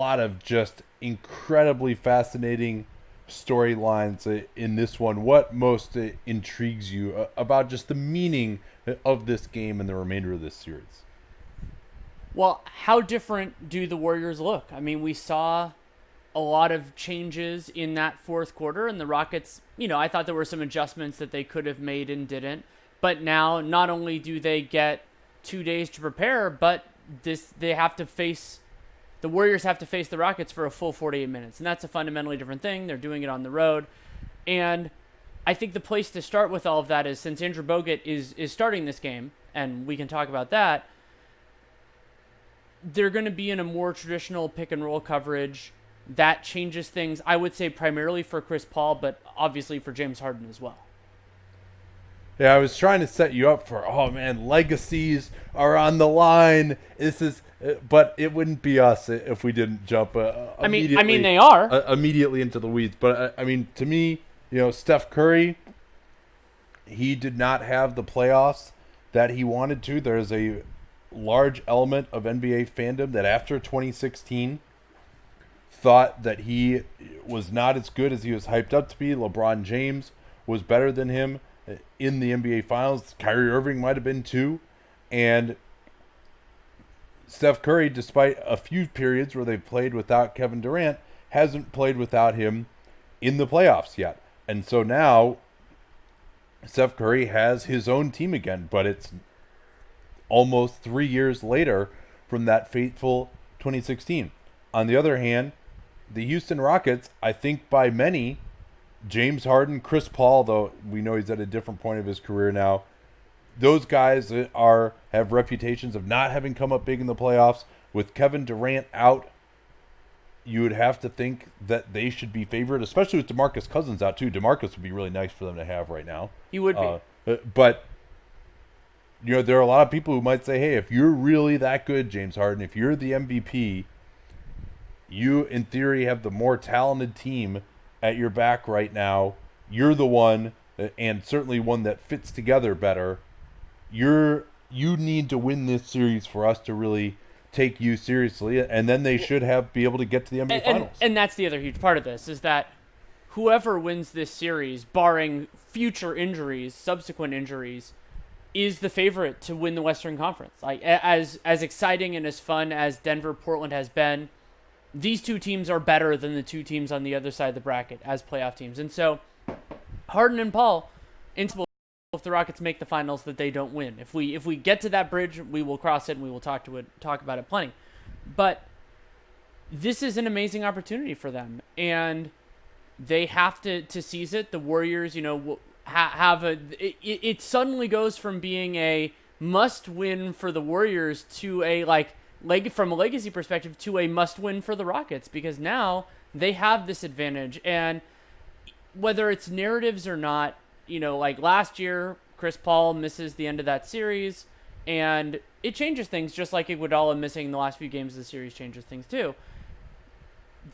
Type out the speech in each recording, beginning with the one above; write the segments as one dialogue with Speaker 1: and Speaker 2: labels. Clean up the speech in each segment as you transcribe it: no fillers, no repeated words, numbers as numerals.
Speaker 1: lot of just incredibly fascinating storylines in this one. What most intrigues you about just the meaning of this game and the remainder of this series?
Speaker 2: Well, how different do the Warriors look? I mean, we saw a lot of changes in that fourth quarter, and the Rockets, I thought there were some adjustments that they could have made and didn't. But now, not only do they get 2 days to prepare, but they have to face the Warriors have to face the Rockets for a full 48 minutes, and that's a fundamentally different thing. They're doing it on the road, and I think the place to start with all of that is since Andrew Bogut is starting this game, and we can talk about that. They're going to be in a more traditional pick and roll coverage. That changes things, I would say, primarily for Chris Paul, but obviously for James Harden as well.
Speaker 1: Yeah, I was trying to set you up for, oh man, legacies are on the line. But it wouldn't be us if we didn't jump
Speaker 2: I mean, they are.
Speaker 1: immediately into the weeds. But I mean, to me, Steph Curry, he did not have the playoffs that he wanted to. There's a large element of NBA fandom that after 2016 thought that he was not as good as he was hyped up to be. LeBron James was better than him in the NBA Finals. Kyrie Irving might have been too. And Steph Curry, despite a few periods where they've played without Kevin Durant, hasn't played without him in the playoffs yet. And so now Steph Curry has his own team again, but it's almost 3 years later from that fateful 2016. On the other hand, the Houston Rockets, I think by many, James Harden, Chris Paul, though we know he's at a different point of his career now, those guys have reputations of not having come up big in the playoffs. With Kevin Durant out, you would have to think that they should be favored, especially with DeMarcus Cousins out too. DeMarcus would be really nice for them to have right now.
Speaker 2: He would be.
Speaker 1: But there are a lot of people who might say, hey, if you're really that good, James Harden, if you're the MVP, you in theory have the more talented team at your back right now. You're the one, and certainly one that fits together better. You need to win this series for us to really take you seriously, and then they should be able to get to the NBA Finals.
Speaker 2: And that's the other huge part of this is that whoever wins this series, barring future injuries, subsequent injuries, is the favorite to win the Western Conference. Like as exciting and as fun as Denver Portland has been, these two teams are better than the two teams on the other side of the bracket as playoff teams. And so Harden and Paul, if the Rockets make the finals, that they don't win. If we get to that bridge, we will cross it and we will talk about it plenty. But this is an amazing opportunity for them, and they have to seize it. The Warriors, it suddenly goes from being a must-win for the Warriors to from a legacy perspective, to a must-win for the Rockets, because now they have this advantage. And whether it's narratives or not, like last year, Chris Paul misses the end of that series, and it changes things, just like Iguodala missing the last few games of the series changes things too.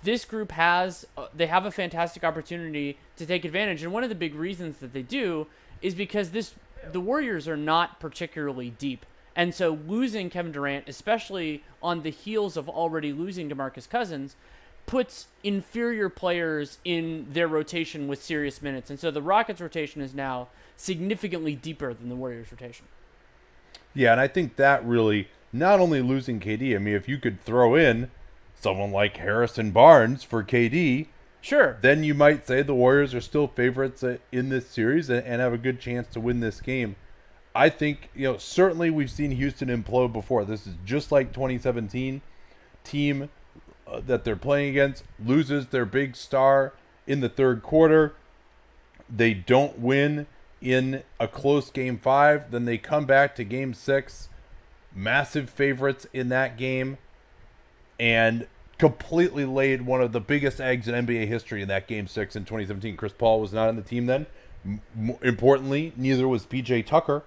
Speaker 2: This group have a fantastic opportunity to take advantage, and one of the big reasons that they do is because the Warriors are not particularly deep. And so losing Kevin Durant, especially on the heels of already losing DeMarcus Cousins, puts inferior players in their rotation with serious minutes. And so the Rockets' rotation is now significantly deeper than the Warriors' rotation.
Speaker 1: Yeah, and I think that really, not only losing KD, I mean, if you could throw in someone like Harrison Barnes for KD,
Speaker 2: sure,
Speaker 1: then you might say the Warriors are still favorites in this series and have a good chance to win this game. I think, certainly we've seen Houston implode before. This is just like 2017. Team that they're playing against loses their big star in the third quarter. They don't win in a close game 5. Then they come back to game 6. Massive favorites in that game. And completely laid one of the biggest eggs in NBA history in that game 6 in 2017. Chris Paul was not on the team then. Importantly, neither was PJ Tucker.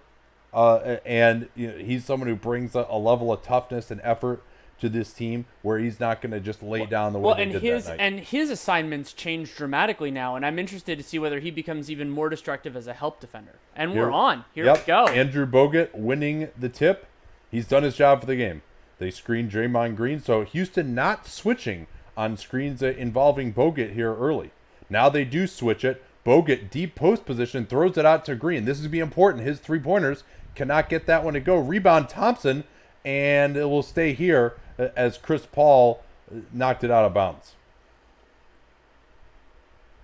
Speaker 1: And he's someone who brings a level of toughness and effort to this team where he's not going to just lay down the way they did that night.
Speaker 2: And his assignments changed dramatically now, and I'm interested to see whether he becomes even more destructive as a help defender. And we're on. Here we go.
Speaker 1: Andrew Bogut winning the tip. He's done his job for the game. They screen Draymond Green. So Houston not switching on screens involving Bogut here early. Now they do switch it. Bogut, deep post position, throws it out to Green. This is going to be important. His three-pointers cannot get that one to go. Rebound Thompson, and it will stay here as Chris Paul knocked it out of bounds.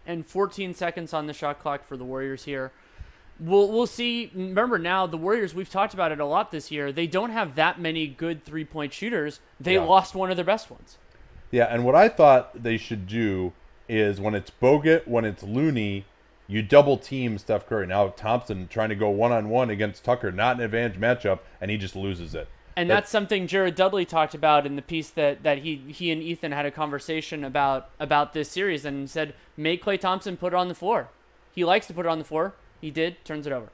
Speaker 2: And 14 seconds on the shot clock for the Warriors here. We'll see. Remember now, the Warriors, we've talked about it a lot this year. They don't have that many good three-point shooters. They lost one of their best ones.
Speaker 1: Yeah, and what I thought they should do is when it's Bogut, when it's Looney, you double team Steph Curry. Now Thompson trying to go one-on-one against Tucker, not an advantage matchup, and he just loses it.
Speaker 2: And that's something Jared Dudley talked about in the piece that he and Ethan had a conversation about this series, and said, make Klay Thompson put it on the floor. He likes to put it on the floor. He did, turns it over.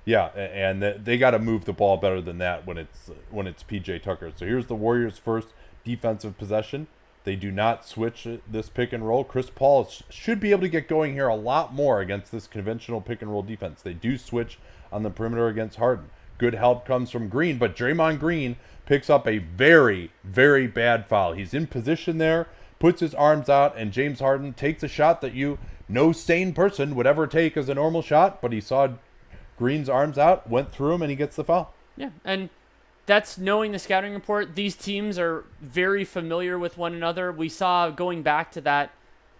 Speaker 1: Yeah, and they got to move the ball better than that when it's PJ Tucker. So here's the Warriors' first defensive possession. They do not switch this pick and roll. Chris Paul should be able to get going here a lot more against this conventional pick and roll defense. They do switch on the perimeter against Harden. Good help comes from Green, but Draymond Green picks up a very, very bad foul. He's in position there, puts his arms out, and James Harden takes a shot that no sane person would ever take as a normal shot, but he saw Green's arms out, went through him, and he gets the foul.
Speaker 2: Yeah, and that's knowing the scouting report. These teams are very familiar with one another. We saw going back to that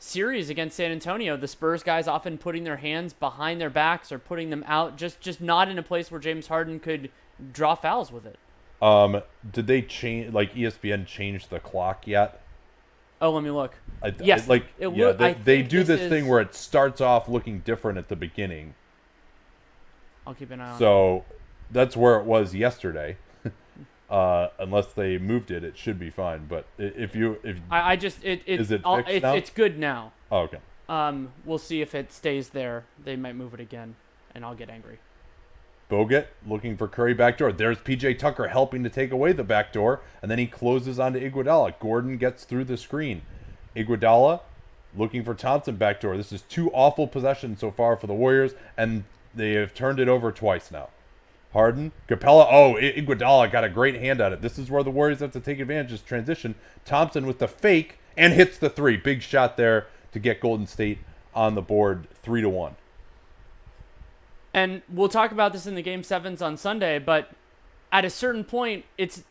Speaker 2: series against San Antonio, the Spurs guys often putting their hands behind their backs or putting them out, just not in a place where James Harden could draw fouls with it.
Speaker 1: Did they change, like ESPN changed the clock yet?
Speaker 2: Oh, let me look.
Speaker 1: Yes. They do this thing where it starts off looking different at the beginning.
Speaker 2: I'll keep an eye on it.
Speaker 1: So that's where it was yesterday. Unless they moved it, it should be fine. But is it fixed now?
Speaker 2: It's good now.
Speaker 1: Oh, okay.
Speaker 2: We'll see if it stays there. They might move it again, and I'll get angry.
Speaker 1: Bogut looking for Curry backdoor. There's PJ Tucker helping to take away the backdoor, and then he closes onto Iguodala. Gordon gets through the screen. Iguodala looking for Thompson backdoor. This is two awful possessions so far for the Warriors, and they have turned it over twice now. Harden, Capela, Iguodala got a great hand at it. This is where the Warriors have to take advantage of this transition. Thompson with the fake and hits the three. Big shot there to get Golden State on the board 3-1.
Speaker 2: And we'll talk about this in the Game 7s on Sunday, but at a certain point, it's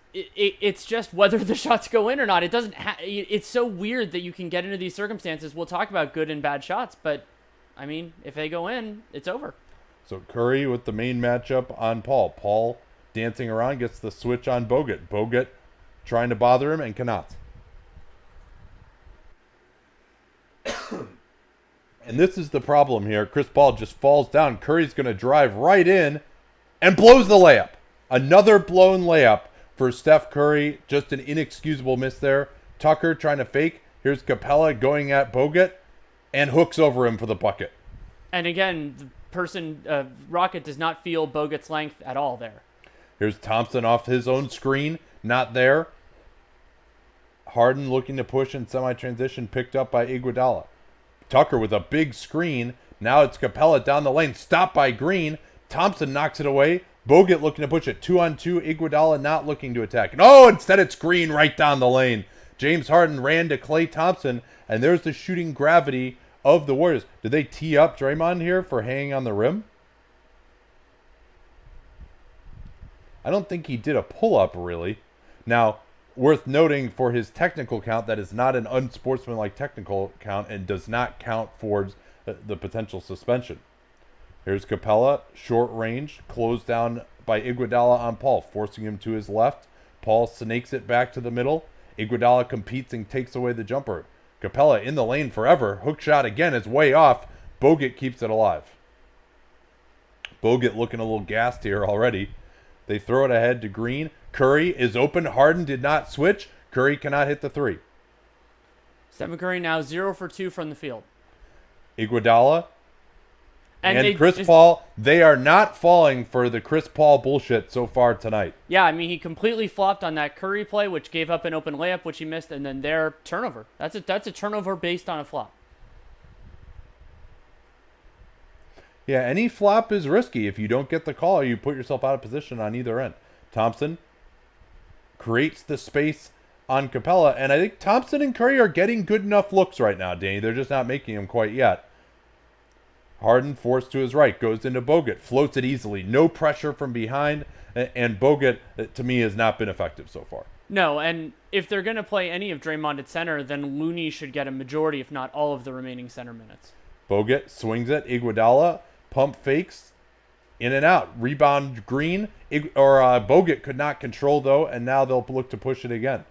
Speaker 2: just whether the shots go in or not. It doesn't. It's so weird that you can get into these circumstances. We'll talk about good and bad shots, but I mean, if they go in, it's over.
Speaker 1: So Curry with the main matchup on Paul. Paul dancing around, gets the switch on Bogut. Bogut trying to bother him and cannot. And this is the problem here. Chris Paul just falls down. Curry's going to drive right in and blows the layup. Another blown layup for Steph Curry. Just an inexcusable miss there. Tucker trying to fake. Here's Capela going at Bogut and hooks over him for the bucket.
Speaker 2: And again, Rocket does not feel Bogut's length at all there.
Speaker 1: Here's Thompson off his own screen. Not there. Harden looking to push in semi-transition, picked up by Iguodala. Tucker with a big screen. Now it's Capela down the lane. Stopped by Green. Thompson knocks it away. Bogut looking to push it 2-on-2. Iguodala not looking to attack. Instead it's Green right down the lane. James Harden ran to Klay Thompson, and there's the shooting gravity of the Warriors. Did they tee up Draymond here for hanging on the rim? I don't think he did a pull-up, really. Now, worth noting for his technical count, that is not an unsportsmanlike technical count and does not count towards the potential suspension. Here's Capela, short range, closed down by Iguodala on Paul, forcing him to his left. Paul snakes it back to the middle. Iguodala competes and takes away the jumper. Capela in the lane forever. Hook shot again is way off. Bogut keeps it alive. Bogut looking a little gassed here already. They throw it ahead to Green. Curry is open. Harden did not switch. Curry cannot hit the three.
Speaker 2: Stephen Curry now 0 for 2 from the field.
Speaker 1: Iguodala and Chris Paul, they are not falling for the Chris Paul bullshit so far tonight.
Speaker 2: Yeah, I mean, he completely flopped on that Curry play, which gave up an open layup, which he missed, and then their turnover. That's a turnover based on a flop.
Speaker 1: Yeah, any flop is risky. If you don't get the call, you put yourself out of position on either end. Thompson creates the space on Capela. And I think Thompson and Curry are getting good enough looks right now, Danny. They're just not making them quite yet. Harden forced to his right, goes into Bogut, floats it easily, no pressure from behind, and Bogut, to me, has not been effective so far.
Speaker 2: No, and if they're going to play any of Draymond at center, then Looney should get a majority, if not all, of the remaining center minutes.
Speaker 1: Bogut swings it, Iguodala, pump fakes, in and out. Rebound Green, Bogut could not control, though, and now they'll look to push it again.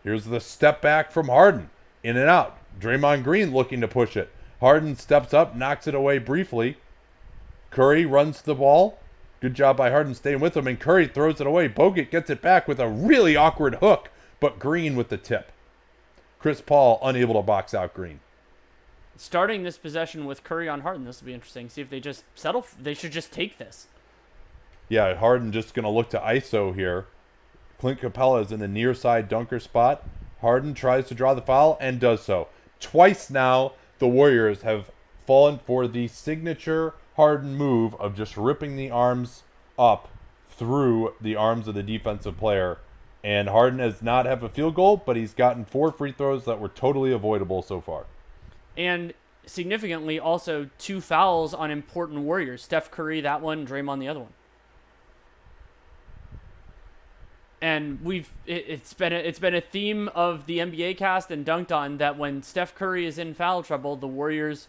Speaker 1: Here's the step back from Harden, in and out. Draymond Green looking to push it. Harden steps up, knocks it away briefly. Curry runs the ball. Good job by Harden staying with him, and Curry throws it away. Bogut gets it back with a really awkward hook, but Green with the tip. Chris Paul unable to box out Green.
Speaker 2: Starting this possession with Curry on Harden, this will be interesting. See if they just settle. They should just take this.
Speaker 1: Yeah, Harden just going to look to ISO here. Clint Capela is in the near side dunker spot. Harden tries to draw the foul and does so. Twice now, the Warriors have fallen for the signature Harden move of just ripping the arms up through the arms of the defensive player. And Harden has not have a field goal, but he's gotten 4 free throws that were totally avoidable so far.
Speaker 2: And significantly, also 2 fouls on important Warriors. Steph Curry, that one, Draymond, the other one. And it's been a theme of the NBA cast and Dunked On that when Steph Curry is in foul trouble, the Warriors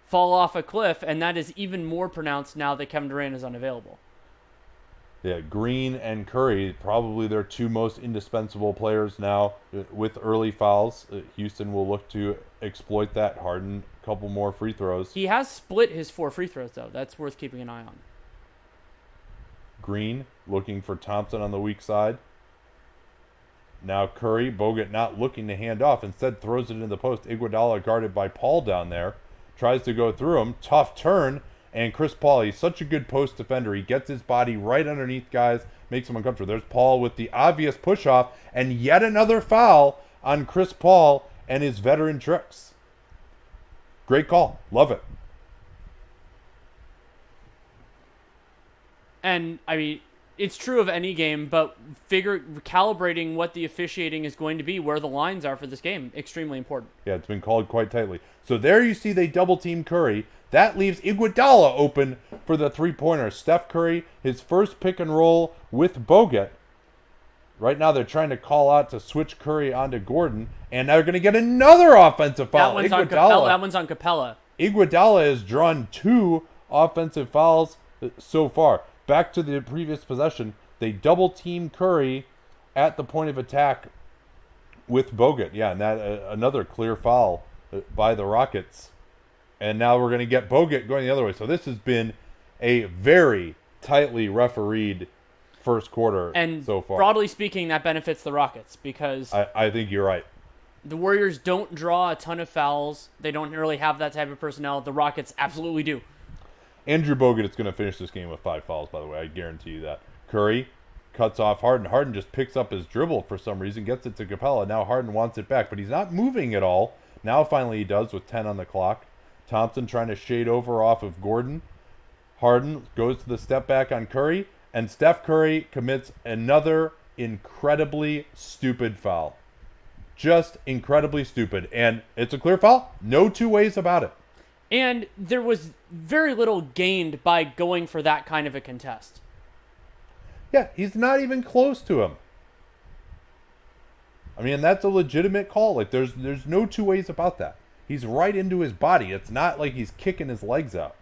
Speaker 2: fall off a cliff, and that is even more pronounced now that Kevin Durant is unavailable.
Speaker 1: Yeah, Green and Curry, probably their 2 most indispensable players now with early fouls. Houston will look to exploit that. Harden, a couple more free throws.
Speaker 2: He has split his 4 free throws, though. That's worth keeping an eye on.
Speaker 1: Green looking for Thompson on the weak side. Now Curry, Bogut not looking to hand off, instead throws it into the post. Iguodala guarded by Paul down there. Tries to go through him. Tough turn. And Chris Paul, he's such a good post defender. He gets his body right underneath guys, makes them uncomfortable. There's Paul with the obvious push-off, and yet another foul on Chris Paul and his veteran tricks. Great call. Love it.
Speaker 2: And, I mean, it's true of any game, but calibrating what the officiating is going to be, where the lines are for this game, extremely important.
Speaker 1: Yeah, it's been called quite tightly. So there you see they double-team Curry. That leaves Iguodala open for the three-pointer. Steph Curry, his first pick and roll with Bogut. Right now they're trying to call out to switch Curry onto Gordon, and now they're going to get another offensive foul.
Speaker 2: That one's on Capela.
Speaker 1: Iguodala has drawn 2 offensive fouls so far. Back to the previous possession, they double-team Curry at the point of attack with Bogut. Yeah, and that another clear foul by the Rockets. And now we're going to get Bogut going the other way. So this has been a very tightly refereed first quarter so far.
Speaker 2: And broadly speaking, that benefits the Rockets because
Speaker 1: I think you're right.
Speaker 2: The Warriors don't draw a ton of fouls. They don't really have that type of personnel. The Rockets absolutely do.
Speaker 1: Andrew Bogut is going to finish this game with 5 fouls, by the way. I guarantee you that. Curry cuts off Harden. Harden just picks up his dribble for some reason, gets it to Capela. Now Harden wants it back, but he's not moving at all. Now finally he does with 10 on the clock. Thompson trying to shade over off of Gordon. Harden goes to the step back on Curry, and Steph Curry commits another incredibly stupid foul. Just incredibly stupid. And it's a clear foul. No 2 ways about it.
Speaker 2: And there was very little gained by going for that kind of a contest.
Speaker 1: Yeah, he's not even close to him. I mean, that's a legitimate call. Like, there's no 2 ways about that. He's right into his body. It's not like he's kicking his legs out.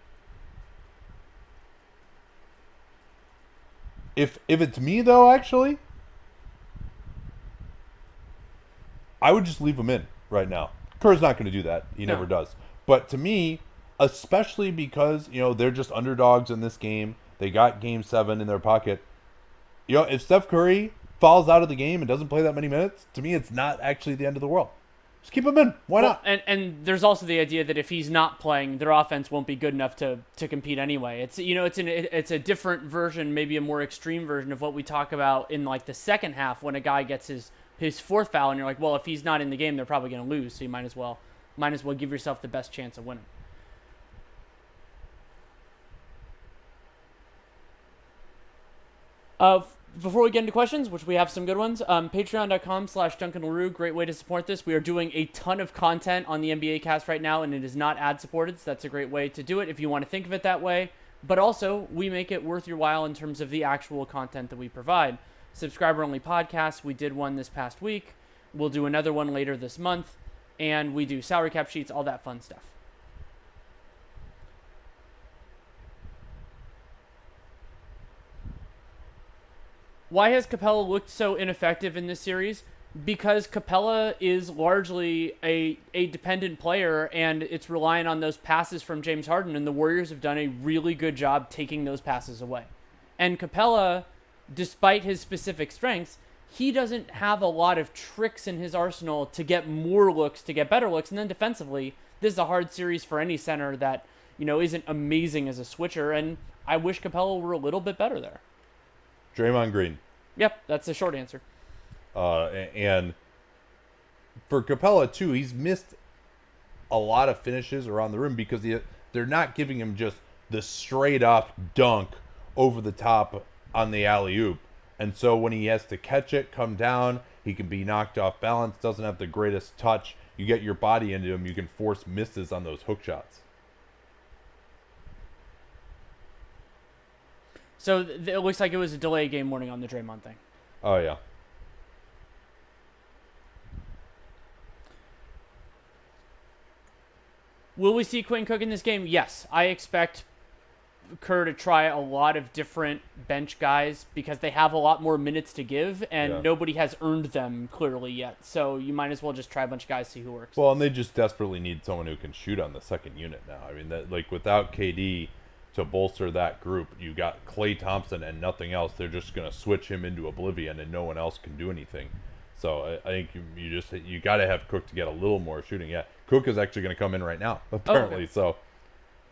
Speaker 1: If it's me, though, actually, I would just leave him in right now. Kerr's not going to do that. He never does. But to me, especially because, they're just underdogs in this game. They got Game 7 in their pocket. If Steph Curry falls out of the game and doesn't play that many minutes, to me, it's not actually the end of the world. Just keep him in. Why not?
Speaker 2: And there's also the idea that if he's not playing, their offense won't be good enough to compete anyway. It's it's a different version, maybe a more extreme version of what we talk about in like the second half when a guy gets his 4th foul, and you're like, well, if he's not in the game, they're probably going to lose. So you might as well give yourself the best chance of winning. Before we get into questions, which we have some good ones, patreon.com/DuncanLaRue, great way to support this. We are doing a ton of content on the NBA cast right now, and it is not ad-supported, so that's a great way to do it if you want to think of it that way. But also, we make it worth your while in terms of the actual content that we provide. Subscriber-only podcasts, we did one this past week. We'll do another one later this month. And we do salary cap sheets, all that fun stuff. Why has Capela looked so ineffective in this series? Because Capela is largely a dependent player, and it's relying on those passes from James Harden, and the Warriors have done a really good job taking those passes away. And Capela, despite his specific strengths, he doesn't have a lot of tricks in his arsenal to get more looks, to get better looks. And then defensively, this is a hard series for any center that, isn't amazing as a switcher, and I wish Capela were a little bit better there.
Speaker 1: Draymond Green.
Speaker 2: Yep, that's the short answer.
Speaker 1: And for Capela, too, he's missed a lot of finishes around the rim because they're not giving him just the straight-up dunk over the top on the alley-oop. And so when he has to catch it, come down, he can be knocked off balance, doesn't have the greatest touch. You get your body into him, you can force misses on those hook shots.
Speaker 2: So it looks like it was a delay game warning on the Draymond thing.
Speaker 1: Oh, yeah.
Speaker 2: Will we see Quinn Cook in this game? Yes. I expect Kerr to try a lot of different bench guys because they have a lot more minutes to give, and nobody has earned them clearly yet. So you might as well just try a bunch of guys, see who works.
Speaker 1: Well, and they just desperately need someone who can shoot on the second unit now. I mean, that without KD to bolster that group, you got Klay Thompson and nothing else. They're just going to switch him into oblivion, and no one else can do anything. So I think you got to have Cook to get a little more shooting. Yeah, Cook is actually going to come in right now, apparently.
Speaker 2: Oh,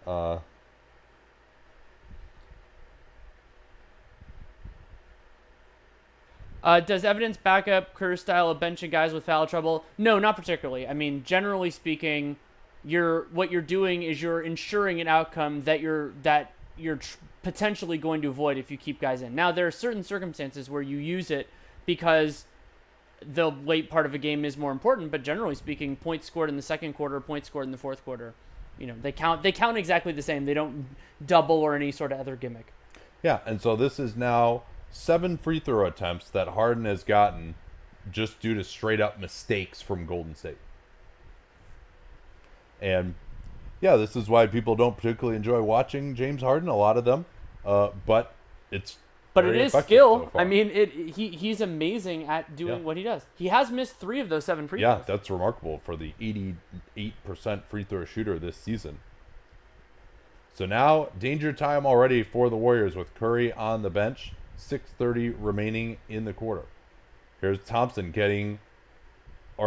Speaker 2: okay.
Speaker 1: So.
Speaker 2: Does evidence back up Kerr's style of benching guys with foul trouble? No, not particularly. I mean, generally speaking, what you're doing is you're ensuring an outcome that you're potentially going to avoid if you keep guys in. Now, there are certain circumstances where you use it because the late part of a game is more important, but generally speaking, points scored in the second quarter, points scored in the fourth quarter, they count exactly the same. They don't double or any sort of other gimmick.
Speaker 1: Yeah, and so this is now 7 free throw attempts that Harden has gotten just due to straight up mistakes from Golden State. And yeah, this is why people don't particularly enjoy watching James Harden, a lot of them. But it is
Speaker 2: skill. So I mean, he's amazing at doing what he does. He has missed 3 of those 7 free throws.
Speaker 1: Yeah, that's remarkable for the 88% free throw shooter this season. So now, danger time already for the Warriors with Curry on the bench. 6:30 remaining in the quarter. Here's Thompson I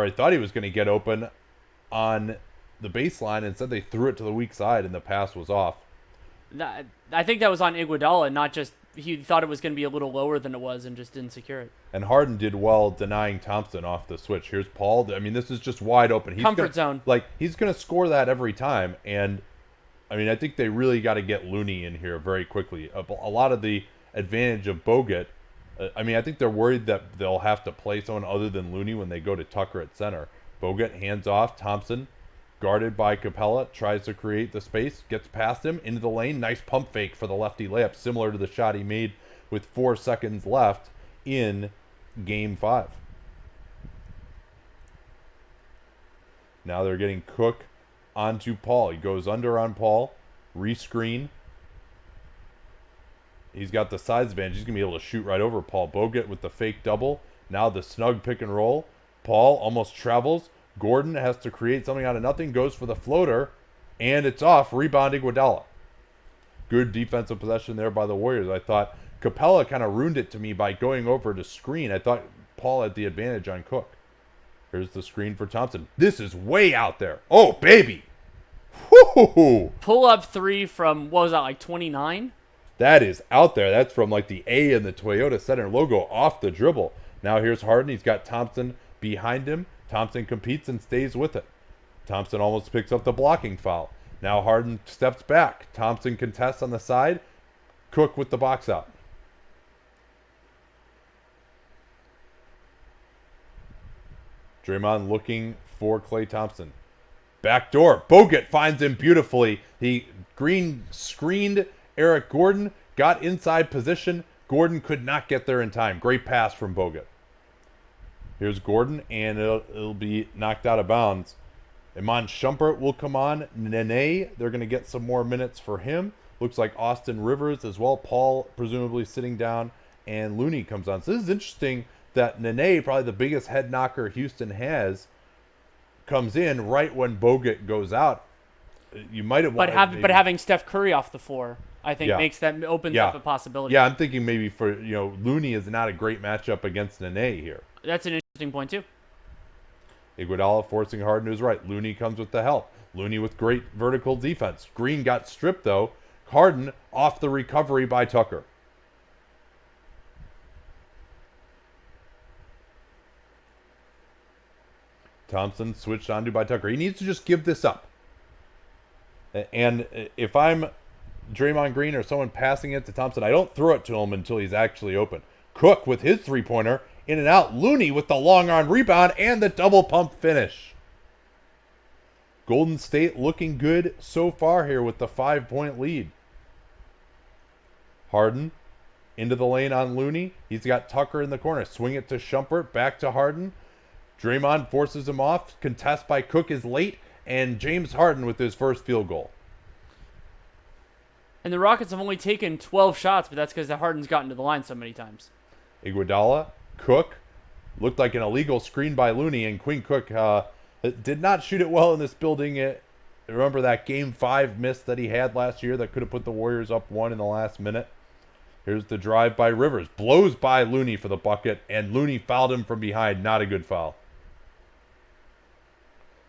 Speaker 1: thought he was going to get open on the baseline. Instead, they threw it to the weak side, and the pass was off.
Speaker 2: I think that was on Iguodala, not just he thought it was going to be a little lower than it was and just didn't secure it.
Speaker 1: And Harden did well denying Thompson off the switch. Here's Paul. I mean, this is just wide open.
Speaker 2: Comfort zone.
Speaker 1: He's going to score that every time. And, I mean, I think they really got to get Looney in here very quickly. A lot of the advantage of Bogut, I think they're worried that they'll have to play someone other than Looney when they go to Tucker at center. Bogut hands off. Thompson, guarded by Capela, tries to create the space, gets past him into the lane. Nice pump fake for the lefty layup, similar to the shot he made with 4 seconds left in Game 5. Now they're getting Cook onto Paul. He goes under on Paul, rescreen. He's got the size advantage. He's going to be able to shoot right over Paul. Bogut with the fake double. Now the snug pick and roll. Paul almost travels. Gordon has to create something out of nothing. Goes for the floater. And it's off. Rebounding Iguodala. Good defensive possession there by the Warriors. I thought Capela kind of ruined it to me by going over to screen. I thought Paul had the advantage on Cook. Here's the screen for Thompson. This is way out there. Oh, baby. Woo-hoo-hoo.
Speaker 2: Pull up 3 from, what was that, like 29?
Speaker 1: That is out there. That's from like the A in the Toyota Center logo off the dribble. Now here's Harden. He's got Thompson behind him. Thompson competes and stays with it. Thompson almost picks up the blocking foul. Now Harden steps back. Thompson contests on the side. Cook with the box out. Draymond looking for Klay Thompson. Backdoor. Bogut finds him beautifully. Green screened Eric Gordon, got inside position. Gordon could not get there in time. Great pass from Bogut. Here's Gordon, and it'll be knocked out of bounds. Iman Shumpert will come on. Nene, they're going to get some more minutes for him. Looks like Austin Rivers as well. Paul presumably sitting down, and Looney comes on. So this is interesting that Nene, probably the biggest head knocker Houston has, comes in right when Bogut goes out. You might have wanted,
Speaker 2: but having Steph Curry off the floor, I think opens up a possibility.
Speaker 1: Yeah, I'm thinking maybe for Looney is not a great matchup against Nene here.
Speaker 2: That's an interesting point too.
Speaker 1: Iguodala forcing Harden to his right. Looney comes with the help. Looney with great vertical defense. Green got stripped though. Harden off the recovery by Tucker. Thompson switched onto by Tucker. He needs to just give this up. And if I'm Draymond Green or someone passing it to Thompson, I don't throw it to him until he's actually open. Cook with his three-pointer, in and out. Looney with the long arm rebound and the double pump finish. Golden State looking good so far here with the 5-point lead. Harden into the lane on Looney. He's got Tucker in the corner. Swing it to Shumpert, back to Harden. Draymond forces him off. Contest by Cook is late. And James Harden with his first field goal.
Speaker 2: And the Rockets have only taken 12 shots, but that's because the Harden's gotten to the line so many times.
Speaker 1: Iguodala, Cook, looked like an illegal screen by Looney, and Quinn Cook did not shoot it well in this building. Remember that Game 5 miss that he had last year that could have put the Warriors up 1 in the last minute? Here's the drive by Rivers. Blows by Looney for the bucket, and Looney fouled him from behind. Not a good foul.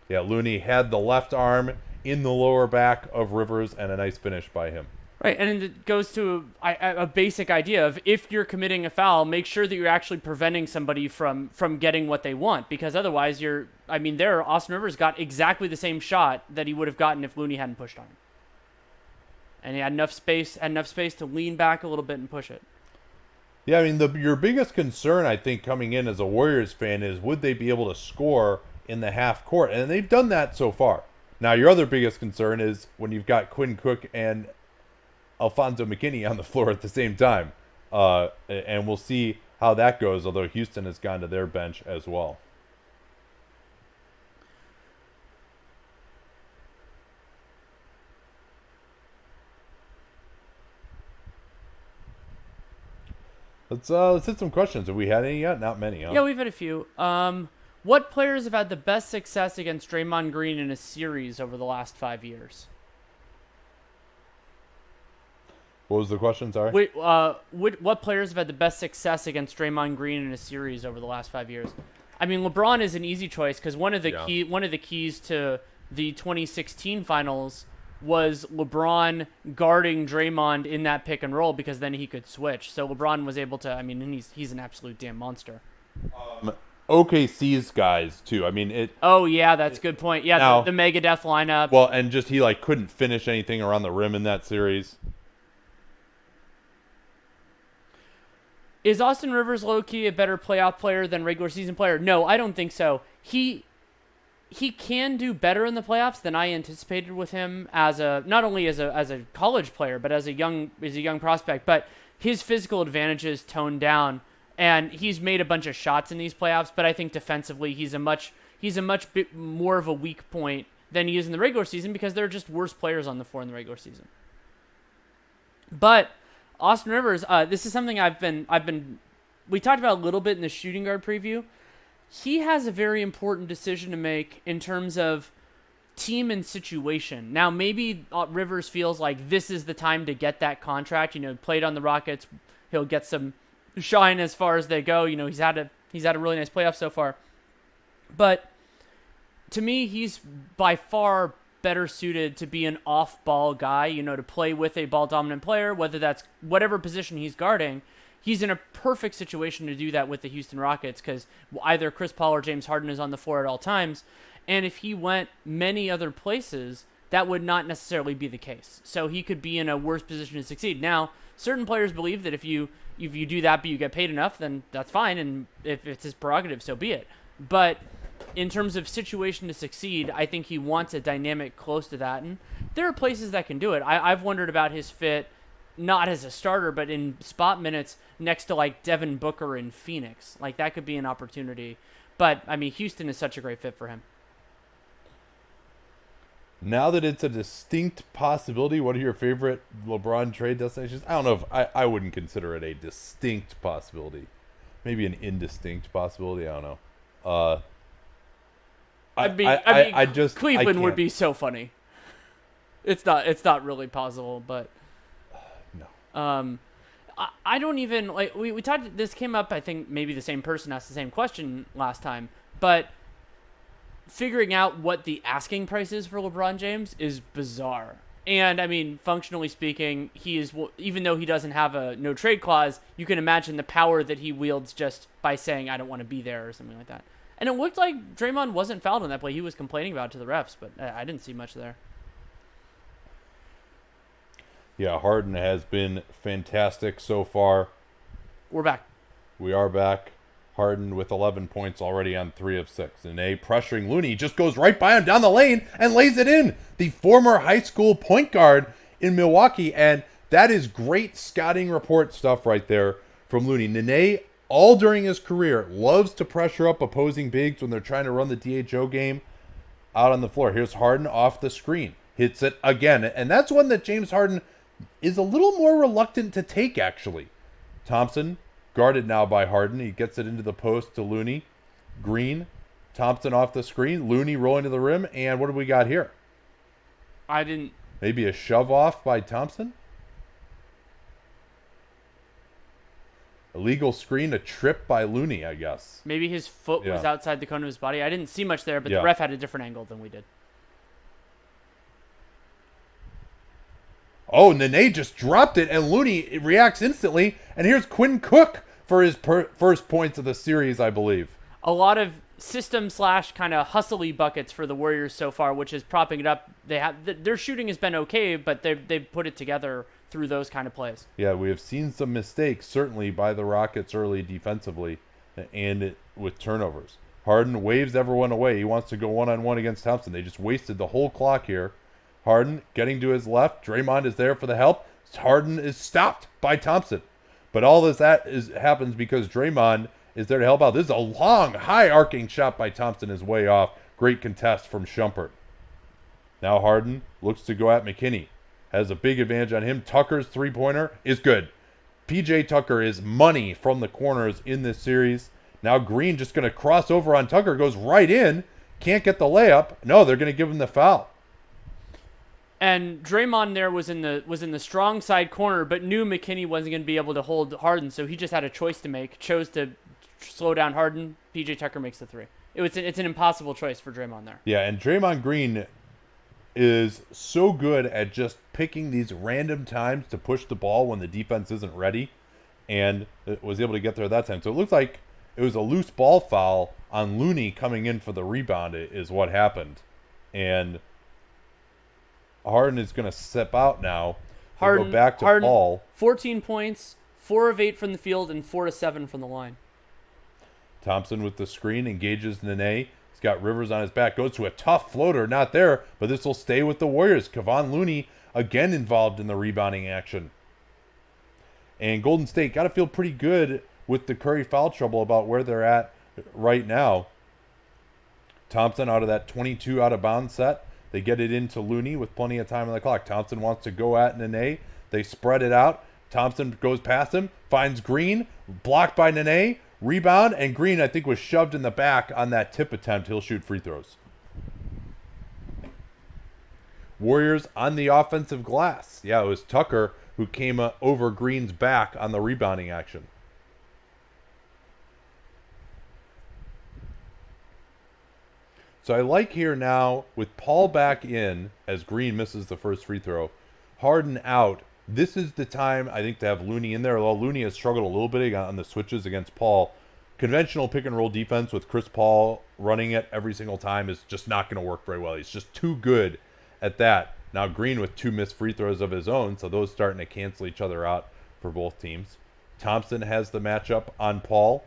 Speaker 1: Yeah, Looney had the left arm in the lower back of Rivers, and a nice finish by him.
Speaker 2: Right, and it goes to a basic idea of if you're committing a foul, make sure that you're actually preventing somebody from getting what they want, because otherwise Austin Rivers got exactly the same shot that he would have gotten if Looney hadn't pushed on him. And he had enough space to lean back a little bit and push it.
Speaker 1: Yeah, I mean, your biggest concern, I think, coming in as a Warriors fan is would they be able to score in the half court? And they've done that so far. Now, your other biggest concern is when you've got Quinn Cook and Alfonso McKinney on the floor at the same time. And we'll see how that goes, although Houston has gone to their bench as well. Let's hit some questions. Have we had any yet? Not many, huh?
Speaker 2: Yeah, we've had a few. What players have had the best success against Draymond Green in a series over the last 5 years?
Speaker 1: What was the question? Sorry.
Speaker 2: Wait, what players have had the best success against Draymond Green in a series over the last 5 years? I mean, LeBron is an easy choice because one of the keys to the 2016 finals was LeBron guarding Draymond in that pick and roll because then he could switch. So LeBron was able to. I mean, and he's an absolute damn monster.
Speaker 1: OKC's guys too. I mean,
Speaker 2: Oh yeah, that's a good point. Yeah, now, the Megadeth lineup.
Speaker 1: Well, and just he couldn't finish anything around the rim in that series.
Speaker 2: Is Austin Rivers low-key a better playoff player than regular season player? No, I don't think so. He can do better in the playoffs than I anticipated with him not only as a college player, but as a young prospect. But his physical advantages toned down, and he's made a bunch of shots in these playoffs. But I think defensively, he's a much bit more of a weak point than he is in the regular season because there are just worse players on the floor in the regular season. But Austin Rivers, this is something we talked about a little bit in the shooting guard preview. He has a very important decision to make in terms of team and situation. Now, maybe Rivers feels like this is the time to get that contract. Played on the Rockets, he'll get some shine as far as they go. He's had a really nice playoff so far. But to me, he's by far better suited to be an off-ball guy, to play with a ball-dominant player, whether that's whatever position he's guarding. He's in a perfect situation to do that with the Houston Rockets because either Chris Paul or James Harden is on the floor at all times. And if he went many other places, that would not necessarily be the case. So he could be in a worse position to succeed. Now, certain players believe that if you do that but you get paid enough, then that's fine. And if it's his prerogative, so be it. But in terms of situation to succeed, I think he wants a dynamic close to that. And there are places that can do it. I've wondered about his fit, not as a starter, but in spot minutes next to like Devin Booker in Phoenix. Like that could be an opportunity. But I mean, Houston is such a great fit for him.
Speaker 1: Now that it's a distinct possibility, what are your favorite LeBron trade destinations? I don't know if I wouldn't consider it a distinct possibility. Maybe an indistinct possibility. I don't know. I just
Speaker 2: Cleveland would be so funny. It's not really possible, but
Speaker 1: no.
Speaker 2: I don't even like we talked. This came up. I think maybe the same person asked the same question last time, but figuring out what the asking price is for LeBron James is bizarre. And I mean, functionally speaking, he is, even though he doesn't have a no trade clause, you can imagine the power that he wields just by saying, I don't want to be there or something like that. And it looked like Draymond wasn't fouled on that play. He was complaining about it to the refs, but I didn't see much there.
Speaker 1: Yeah, Harden has been fantastic so far.
Speaker 2: We're back.
Speaker 1: We are back. Harden with 11 points already on 3 of 6. Nene pressuring Looney, just goes right by him down the lane and lays it in. The former high school point guard in Milwaukee, and that is great scouting report stuff right there from Looney. Nene, all during his career, loves to pressure up opposing bigs when they're trying to run the HOU game out on the floor. Here's Harden off the screen. Hits it again, and that's one that James Harden is a little more reluctant to take, actually. Thompson, guarded now by Harden. He gets it into the post to Looney. Green, Thompson off the screen. Looney rolling to the rim. And what do we got here? Maybe a shove off by Thompson? Illegal screen, a trip by Looney, I guess.
Speaker 2: Maybe his foot was outside the cone of his body. I didn't see much there, but the ref had a different angle than we did.
Speaker 1: Oh, Nene just dropped it, and Looney reacts instantly. And here's Quinn Cook for his first points of the series, I believe.
Speaker 2: A lot of system / kind of hustly buckets for the Warriors so far, which is propping it up. Their shooting has been okay, but they've put it together through those kind of plays.
Speaker 1: Yeah, we have seen some mistakes, certainly by the Rockets early defensively, and with turnovers. Harden waves everyone away. He wants to go one-on-one against Thompson. They just wasted the whole clock here. Harden getting to his left. Draymond is there for the help. Harden is stopped by Thompson. But all this happens because Draymond is there to help out. This is a long, high-arcing shot by Thompson is way off. Great contest from Shumpert. Now Harden looks to go at McKinney. Has a big advantage on him. Tucker's three-pointer is good. PJ Tucker is money from the corners in this series. Now Green just going to cross over on Tucker. Goes right in. Can't get the layup. No, they're going to give him the foul.
Speaker 2: And Draymond there was in the strong side corner, but knew McKinney wasn't going to be able to hold Harden, so he just had a choice to make. Chose to slow down Harden. PJ Tucker makes the three. It's an impossible choice for Draymond there.
Speaker 1: Yeah, and Draymond Green is so good at just picking these random times to push the ball when the defense isn't ready, and was able to get there that time. So it looks like it was a loose ball foul on Looney coming in for the rebound is what happened. And Harden is going to step out now. Go back to Paul.
Speaker 2: 14 points, 4 of 8 from the field, and 4 of 7 from the line.
Speaker 1: Thompson with the screen engages Nene. He's got Rivers on his back. Goes to a tough floater. Not there, but this will stay with the Warriors. Kevon Looney again involved in the rebounding action. And Golden State got to feel pretty good with the Curry foul trouble about where they're at right now. Thompson out of that 22 out of bounds set. They get it into Looney with plenty of time on the clock. Thompson wants to go at Nene. They spread it out. Thompson goes past him, finds Green, blocked by Nene, rebound, and Green, I think, was shoved in the back on that tip attempt. He'll shoot free throws. Warriors on the offensive glass. Yeah, it was Tucker who came over Green's back on the rebounding action. So I like here now, with Paul back in, as Green misses the first free throw, Harden out. This is the time, I think, to have Looney in there. Although Looney has struggled a little bit on the switches against Paul. Conventional pick-and-roll defense with Chris Paul running it every single time is just not going to work very well. He's just too good at that. Now Green with 2 missed free throws of his own, so those starting to cancel each other out for both teams. Thompson has the matchup on Paul.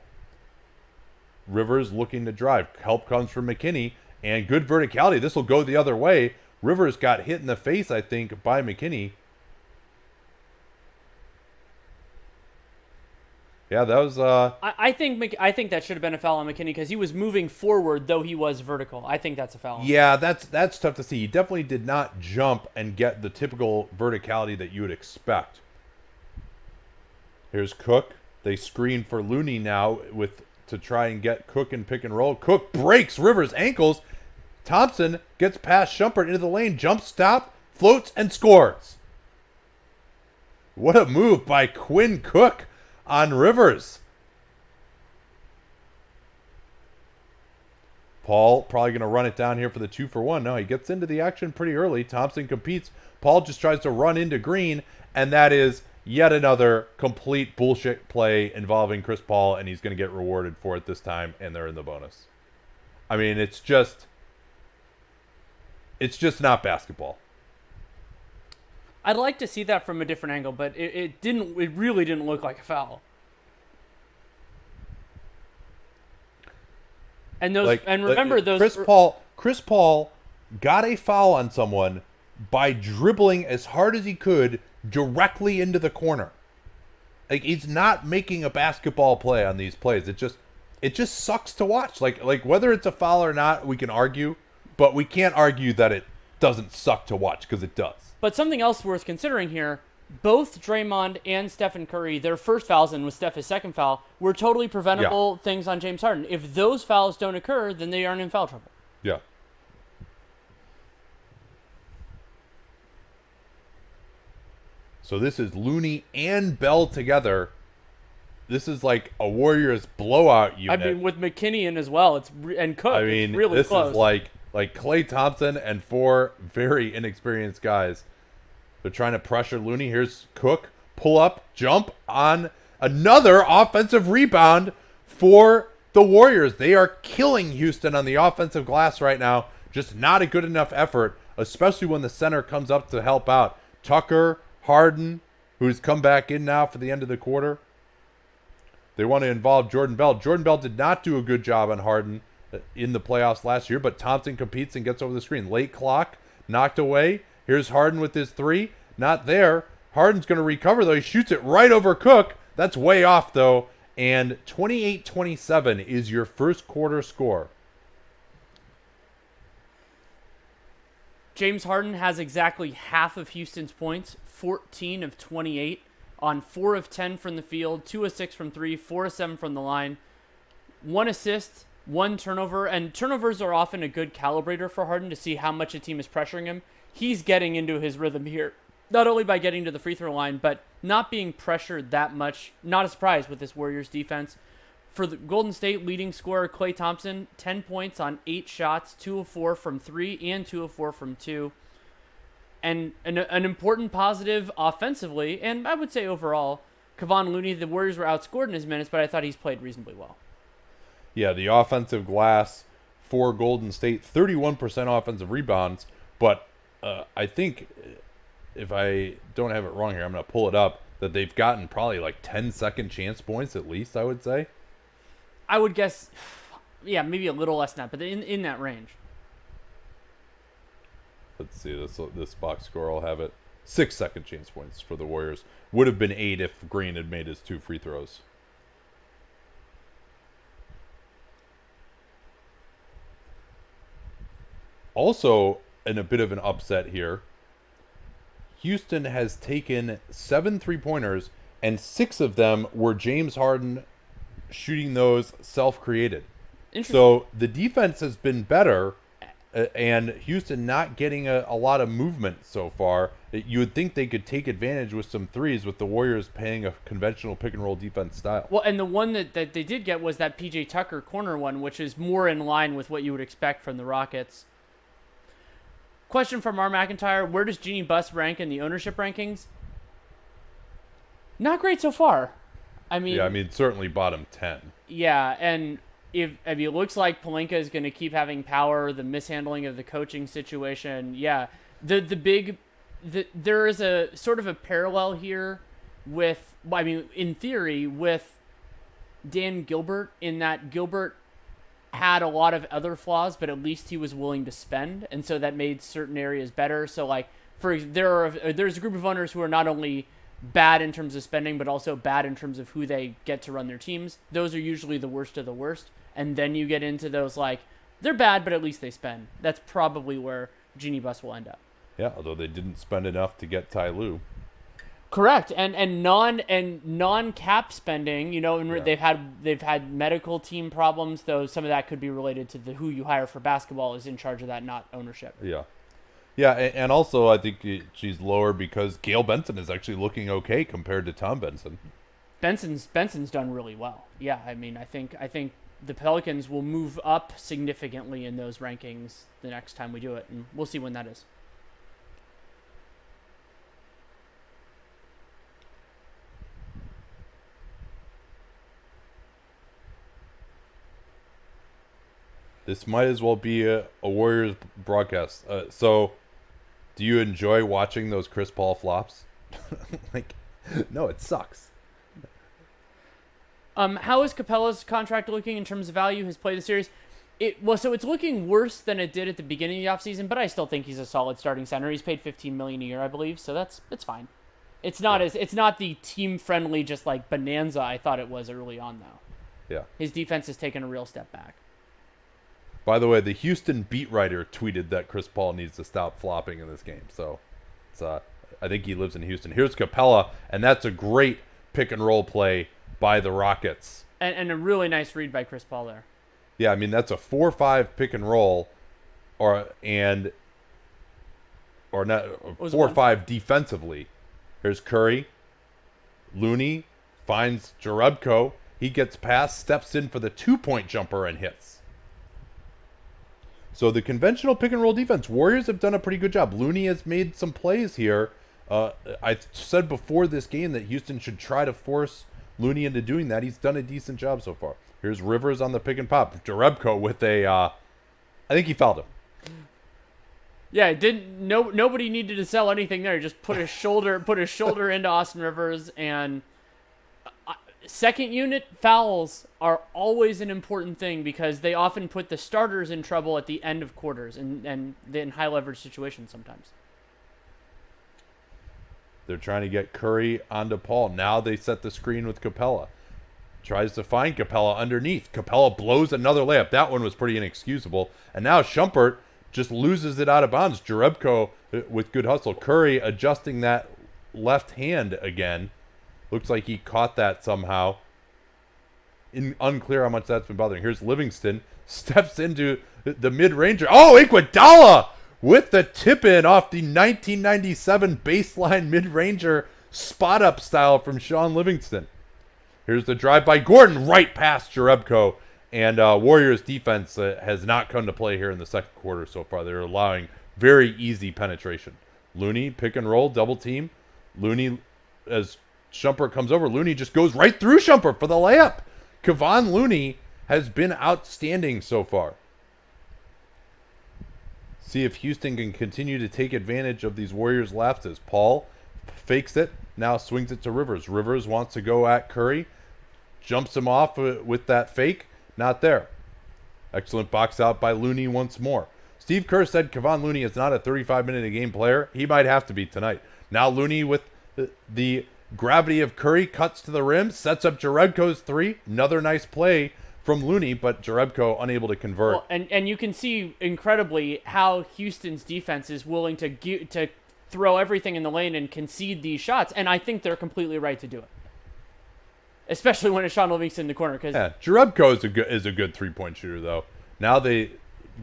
Speaker 1: Rivers looking to drive. Help comes from McKinney, and good verticality. This will go the other way. Rivers got hit in the face, I think, by McKinney. Yeah, that was.
Speaker 2: I think that should have been a foul on McKinney because he was moving forward, though he was vertical. I think that's a foul.
Speaker 1: Yeah, that's tough to see. He definitely did not jump and get the typical verticality that you would expect. Here's Cook. They screen for Looney now to try and get Cook in pick and roll. Cook breaks Rivers' ankles. Thompson gets past Shumpert into the lane, jump stop, floats, and scores. What a move by Quinn Cook on Rivers. Paul probably going to run it down here for the 2-for-1. No, he gets into the action pretty early. Thompson competes. Paul just tries to run into Green, and that is yet another complete bullshit play involving Chris Paul, and he's going to get rewarded for it this time, and they're in the bonus. I mean, it's just not basketball.
Speaker 2: I'd like to see that from a different angle, but it really didn't look like a foul. And remember those
Speaker 1: Chris Paul got a foul on someone by dribbling as hard as he could directly into the corner. Like, he's not making a basketball play on these plays. It just sucks to watch. Like whether it's a foul or not, we can argue, but we can't argue that it doesn't suck to watch because it does.
Speaker 2: But something else worth considering here, both Draymond and Stephen Curry, their first fouls, and with Steph his second foul, were totally preventable things on James Harden. If those fouls don't occur, then they aren't in foul trouble.
Speaker 1: Yeah. So this is Looney and Bell together. This is like a Warriors blowout unit.
Speaker 2: I mean, with McKinney in as well, and Cook, it's really
Speaker 1: this
Speaker 2: close.
Speaker 1: Is like Klay Thompson and four very inexperienced guys. They're trying to pressure Looney. Here's Cook. Pull up, jump on another offensive rebound for the Warriors. They are killing Houston on the offensive glass right now. Just not a good enough effort, especially when the center comes up to help out. Tucker, Harden, who's come back in now for the end of the quarter. They want to involve Jordan Bell. Jordan Bell did not do a good job on Harden in the playoffs last year, but Thompson competes and gets over the screen. Late clock, knocked away. Here's Harden with his three. Not there. Harden's going to recover, though. He shoots it right over Cook. That's way off, though. And 28-27 is your first quarter score.
Speaker 2: James Harden has exactly half of Houston's points, 14 of 28, on 4 of 10 from the field, 2 of 6 from 3, 4 of 7 from the line, 1 assist, 1 turnover, and turnovers are often a good calibrator for Harden to see how much a team is pressuring him. He's getting into his rhythm here, not only by getting to the free throw line, but not being pressured that much. Not a surprise with this Warriors defense. For the Golden State leading scorer, Klay Thompson, 10 points on 8 shots, 2 of 4 from 3 and 2 of 4 from 2. And an important positive offensively, and I would say overall, Kevon Looney, the Warriors were outscored in his minutes, but I thought he's played reasonably well.
Speaker 1: Yeah, the offensive glass for Golden State, 31% offensive rebounds, but I think, if I don't have it wrong here, I'm going to pull it up, that they've gotten probably like 10 second chance points at least, I would say.
Speaker 2: I would guess, yeah, maybe a little less than that, but in that range.
Speaker 1: Let's see, this box score, I'll have it. 6 second chance points for the Warriors. Would have been 8 if Green had made his 2 free throws. Also, in a bit of an upset here, Houston has taken 7 3-pointers, and 6 of them were James Harden shooting those self-created. So the defense has been better, and Houston not getting a lot of movement so far. You would think they could take advantage with some threes with the Warriors playing a conventional pick-and-roll defense style.
Speaker 2: Well, and the one that they did get was that P.J. Tucker corner one, which is more in line with what you would expect from the Rockets. Question from R. McIntyre, where does Jeannie Buss rank in the ownership rankings? Not great so far. I mean,
Speaker 1: certainly bottom 10.
Speaker 2: Yeah, and if it looks like Pelinka is going to keep having power, the mishandling of the coaching situation, yeah. There is a sort of a parallel here with, in theory, with Dan Gilbert, in that Gilbert had a lot of other flaws, but at least he was willing to spend, and so that made certain areas better. So like there's a group of owners who are not only bad in terms of spending, but also bad in terms of who they get to run their teams. Those are usually the worst of the worst, and then you get into those like they're bad, but at least they spend. That's probably where Genie Bus will end up.
Speaker 1: Yeah, although they didn't spend enough to get Ty Lue.
Speaker 2: Correct, and non cap spending, you know, and
Speaker 1: Yeah.
Speaker 2: they've had medical team problems, though some of that could be related to who you hire for basketball is in charge of that, not ownership.
Speaker 1: Yeah. Yeah, and also I think she's lower because Gail Benson is actually looking okay compared to Tom Benson.
Speaker 2: Benson's done really well. Yeah, I mean, I think the Pelicans will move up significantly in those rankings the next time we do it, and we'll see when that is.
Speaker 1: This might as well be a Warriors broadcast. So, do you enjoy watching those Chris Paul flops? Like, no, it sucks.
Speaker 2: How is Capela's contract looking in terms of value? His play the series, so it's looking worse than it did at the beginning of the offseason, but I still think he's a solid starting center. He's paid $15 million a year, I believe, so it's fine. It's not the team friendly just like bonanza I thought it was early on though.
Speaker 1: Yeah.
Speaker 2: His defense has taken a real step back.
Speaker 1: By the way, the Houston beat writer tweeted that Chris Paul needs to stop flopping in this game. So, it's I think he lives in Houston. Here's Capela, and that's a great pick and roll play by the Rockets.
Speaker 2: And a really nice read by Chris Paul there.
Speaker 1: Yeah, I mean that's a 4-5 pick and roll, or not 4-5 defensively. Here's Curry. Looney finds Jerebko. He gets past, steps in for the 2-point jumper and hits. So the conventional pick and roll defense, Warriors have done a pretty good job. Looney has made some plays here. I said before this game that Houston should try to force Looney into doing that. He's done a decent job so far. Here's Rivers on the pick and pop. Jerebko with I think he fouled him.
Speaker 2: Yeah, it didn't. Nobody needed to sell anything there. He just put his shoulder into Austin Rivers, and second unit fouls are always an important thing because they often put the starters in trouble at the end of quarters and in high leverage situations sometimes.
Speaker 1: They're trying to get Curry onto Paul. Now they set the screen with Capela. Tries to find Capela underneath. Capela blows another layup. That one was pretty inexcusable. And now Shumpert just loses it out of bounds. Jerebko with good hustle. Curry adjusting that left hand again. Looks like he caught that somehow. Unclear how much that's been bothering. Here's Livingston. Steps into the mid-ranger. Oh, Iguodala with the tip-in off the 1997 baseline mid-ranger spot-up style from Sean Livingston. Here's the drive by Gordon right past Jerebko. And Warriors defense has not come to play here in the second quarter so far. They're allowing very easy penetration. Looney, pick and roll, double team. Looney, as Shumpert comes over, Looney just goes right through Shumpert for the layup. Kevon Looney has been outstanding so far. See if Houston can continue to take advantage of these Warriors lapses. Paul fakes it, now swings it to Rivers. Rivers wants to go at Curry, jumps him off with that fake, not there. Excellent box out by Looney once more. Steve Kerr said Kevon Looney is not a 35-minute-a-game player. He might have to be tonight. Now Looney with the gravity of Curry cuts to the rim, sets up Jerebko's three. Another nice play from Looney, but Jerebko unable to convert.
Speaker 2: Well, and you can see incredibly how Houston's defense is willing to throw everything in the lane and concede these shots, and I think they're completely right to do it. Especially when it's Sean Livingston in the corner.
Speaker 1: Jerebko is a good three-point shooter, though. Now they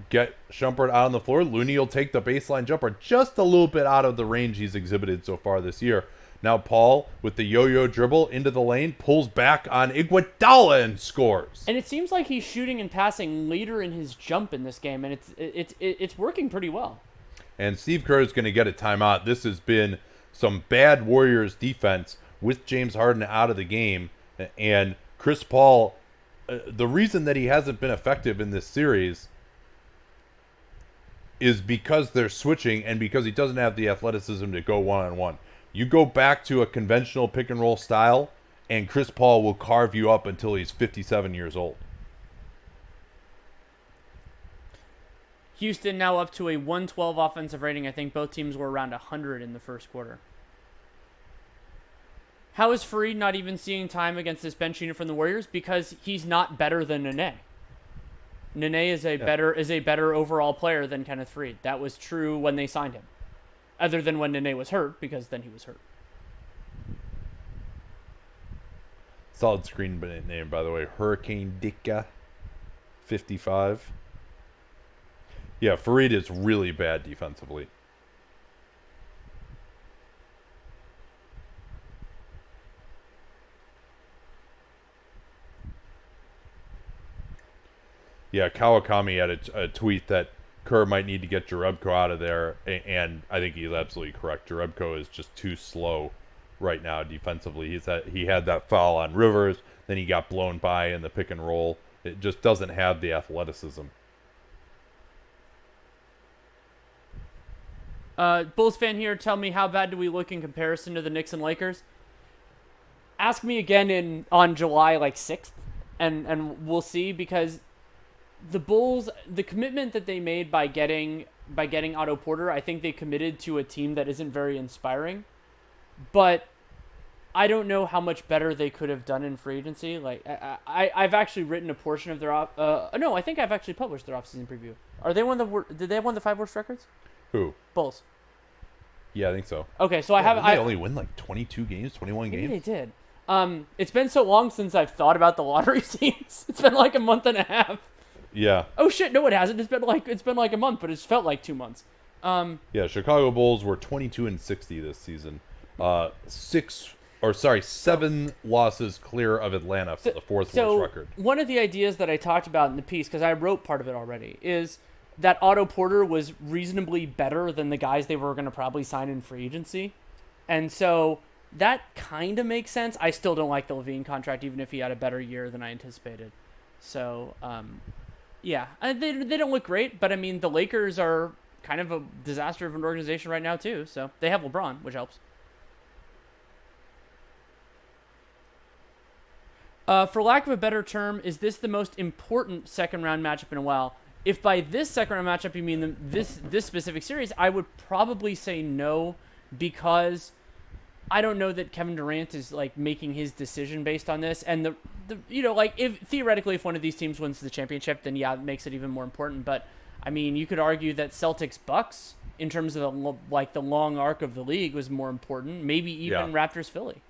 Speaker 1: get Shumpert out on the floor. Looney will take the baseline jumper just a little bit out of the range he's exhibited so far this year. Now Paul, with the yo-yo dribble into the lane, pulls back on Iguodala and scores.
Speaker 2: And it seems like he's shooting and passing later in his jump in this game, and it's working pretty well.
Speaker 1: And Steve Kerr is going to get a timeout. This has been some bad Warriors defense with James Harden out of the game. And Chris Paul, the reason that he hasn't been effective in this series is because they're switching and because he doesn't have the athleticism to go one-on-one. You go back to a conventional pick-and-roll style, and Chris Paul will carve you up until he's 57 years old.
Speaker 2: Houston now up to a 112 offensive rating. I think both teams were around 100 in the first quarter. How is Fareed not even seeing time against this bench unit from the Warriors? Because he's not better than Nene. Nene is a better overall player than Kenneth Fareed. That was true when they signed him. Other than when Nene was hurt, because then he was hurt.
Speaker 1: Solid screen name, by the way. Hurricane Dicka 55. Yeah, Fareed is really bad defensively. Yeah, Kawakami had a tweet that Kerr might need to get Jerebko out of there, and I think he's absolutely correct. Jerebko is just too slow right now defensively. He had that foul on Rivers, then he got blown by in the pick and roll. It just doesn't have the athleticism.
Speaker 2: Bulls fan here, tell me, how bad do we look in comparison to the Knicks and Lakers? Ask me again on July 6th, and we'll see, because the Bulls, the commitment that they made by getting Otto Porter, I think they committed to a team that isn't very inspiring. But I don't know how much better they could have done in free agency. Like I've actually written a portion of their no, I think I've actually published their offseason preview. Did they have one of the 5 worst records?
Speaker 1: Who?
Speaker 2: Bulls.
Speaker 1: Yeah, I think so.
Speaker 2: Okay, so I
Speaker 1: only win 22 games, 21 games.
Speaker 2: Maybe they did. It's been so long since I've thought about the lottery teams. It's been like a month and a half.
Speaker 1: Yeah.
Speaker 2: Oh shit! No, it hasn't. It's been like a month, but it's felt like 2 months.
Speaker 1: Yeah, Chicago Bulls were 22-60 this season. 7 losses clear of Atlanta for the 4th worst record.
Speaker 2: One of the ideas that I talked about in the piece, because I wrote part of it already, is that Otto Porter was reasonably better than the guys they were going to probably sign in free agency, and so that kind of makes sense. I still don't like the Levine contract, even if he had a better year than I anticipated. So. Yeah, they don't look great, but I mean, the Lakers are kind of a disaster of an organization right now, too. So they have LeBron, which helps. For lack of a better term, is this the most important second-round matchup in a while? If by this second-round matchup you mean this specific series, I would probably say no, because I don't know that Kevin Durant is making his decision based on this, and if theoretically if one of these teams wins the championship, then yeah, it makes it even more important. But I mean, you could argue that Celtics Bucks, in terms of the long arc of the league, was more important. Maybe even Raptors Philly.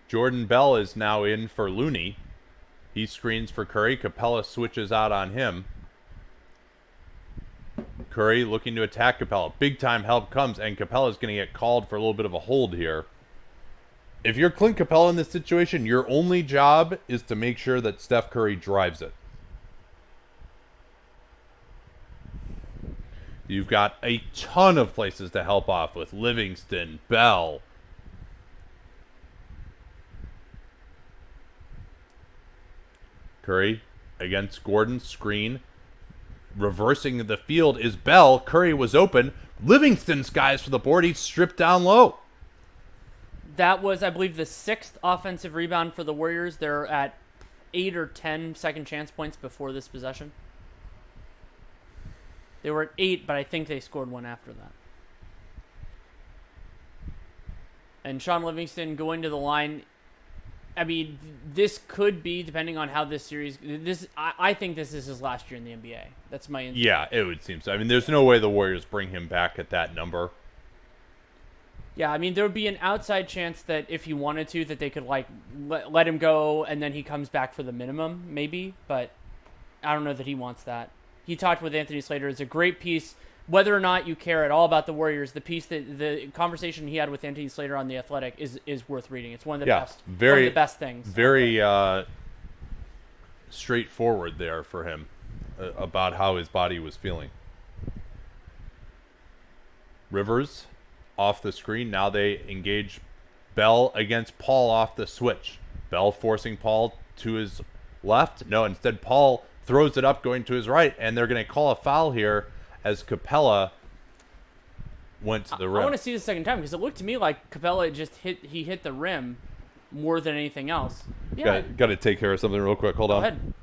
Speaker 1: Jordan Bell is now in for Looney. He screens for Curry. Capela switches out on him. Curry looking to attack Capela. Big time help comes, and Capela is going to get called for a little bit of a hold here. If you're Clint Capela in this situation, your only job is to make sure that Steph Curry drives it. You've got a ton of places to help off with Livingston, Bell. Curry against Gordon, screen. Reversing the field is Bell. Curry was open. Livingston skies for the board. He's stripped down low.
Speaker 2: That was, I believe, the 6th offensive rebound for the Warriors. They're at 8 or 10 second chance points before this possession. They were at 8, but I think they scored one after that. And Sean Livingston going to the line. I mean, this could be, depending on how this series... I think this is his last year in the NBA. That's my...
Speaker 1: Yeah, it would seem so. I mean, there's no way the Warriors bring him back at that number.
Speaker 2: Yeah, I mean, there would be an outside chance that if he wanted to, that they could, let him go, and then he comes back for the minimum, maybe. But I don't know that he wants that. He talked with Anthony Slater. It's a great piece. Whether or not you care at all about the Warriors, the conversation he had with Anthony Slater on The Athletic is worth reading. It's one of the best. One of the best things.
Speaker 1: Very straightforward there for him about how his body was feeling. Rivers off the screen. Now they engage Bell against Paul off the switch. Bell forcing Paul to his left. No, instead Paul throws it up going to his right, and they're going to call a foul here as Capela went to the rim.
Speaker 2: I want to see the second time because it looked to me like Capela hit the rim more than anything else. Yeah,
Speaker 1: Got to take care of something real quick. Hold on.
Speaker 2: Go ahead.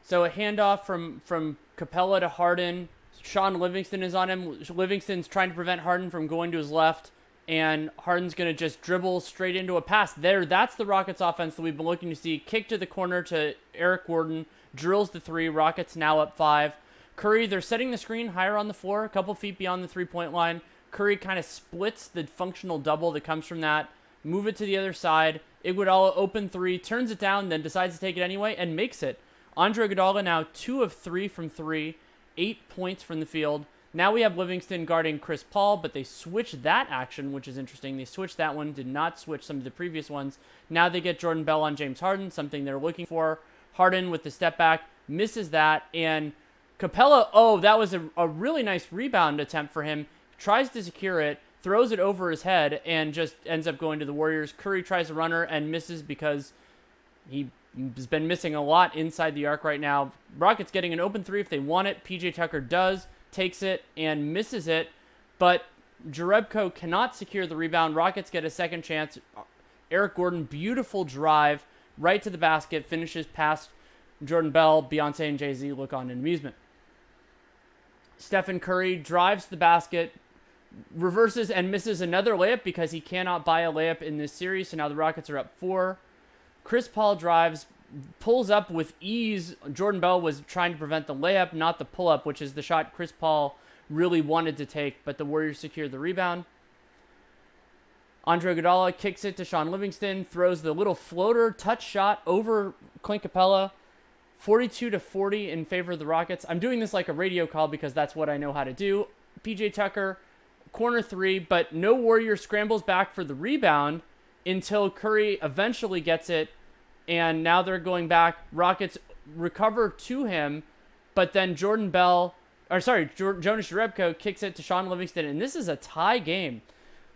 Speaker 2: So a handoff from Capela to Harden. Sean Livingston is on him. Livingston's trying to prevent Harden from going to his left, and Harden's going to just dribble straight into a pass. That's the Rockets offense that we've been looking to see. Kick to the corner to Eric Gordon. Drills the three. Rockets now up 5. Curry, they're setting the screen higher on the floor, a couple feet beyond the three-point line. Curry kind of splits the functional double that comes from that. Move it to the other side. Iguodala open 3, turns it down, then decides to take it anyway, and makes it. Andre Iguodala now 2 of 3 from 3, 8 points from the field. Now we have Livingston guarding Chris Paul, but they switched that action, which is interesting. They switched that one, did not switch some of the previous ones. Now they get Jordan Bell on James Harden, something they're looking for. Harden with the step back, misses that, and Capela, that was a really nice rebound attempt for him. Tries to secure it, throws it over his head, and just ends up going to the Warriors. Curry tries a runner and misses because he has been missing a lot inside the arc right now. Rockets getting an open 3 if they want it. PJ Tucker does, takes it, and misses it. But Jerebko cannot secure the rebound. Rockets get a second chance. Eric Gordon, beautiful drive right to the basket, finishes past Jordan Bell. Beyonce and Jay-Z look on in amusement. Stephen Curry drives the basket, reverses and misses another layup because he cannot buy a layup in this series. So now the Rockets are up 4. Chris Paul drives, pulls up with ease. Jordan Bell was trying to prevent the layup, not the pull-up, which is the shot Chris Paul really wanted to take, but the Warriors secured the rebound. Andre Iguodala kicks it to Sean Livingston, throws the little floater touch shot over Clint Capela. 42-40 in favor of the Rockets. I'm doing this like a radio call because that's what I know how to do. PJ Tucker, corner 3, but no Warrior scrambles back for the rebound until Curry eventually gets it, and now they're going back. Rockets recover to him, but then Jonas Jerebko kicks it to Sean Livingston, and this is a tie game.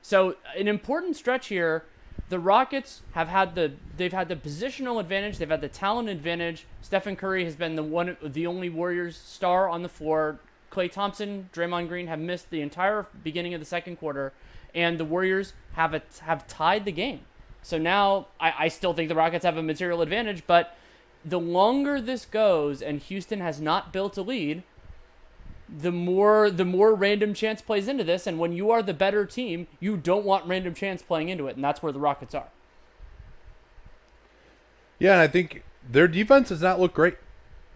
Speaker 2: So an important stretch here. The Rockets have had the positional advantage. They've had the talent advantage. Stephen Curry has been the only Warriors star on the floor. Klay Thompson, Draymond Green have missed the entire beginning of the second quarter, and the Warriors have tied the game. So now I still think the Rockets have a material advantage, but the longer this goes and Houston has not built a lead, the more random chance plays into this, and when you are the better team, you don't want random chance playing into it, and that's where the Rockets are.
Speaker 1: Yeah, and I think their defense does not look great.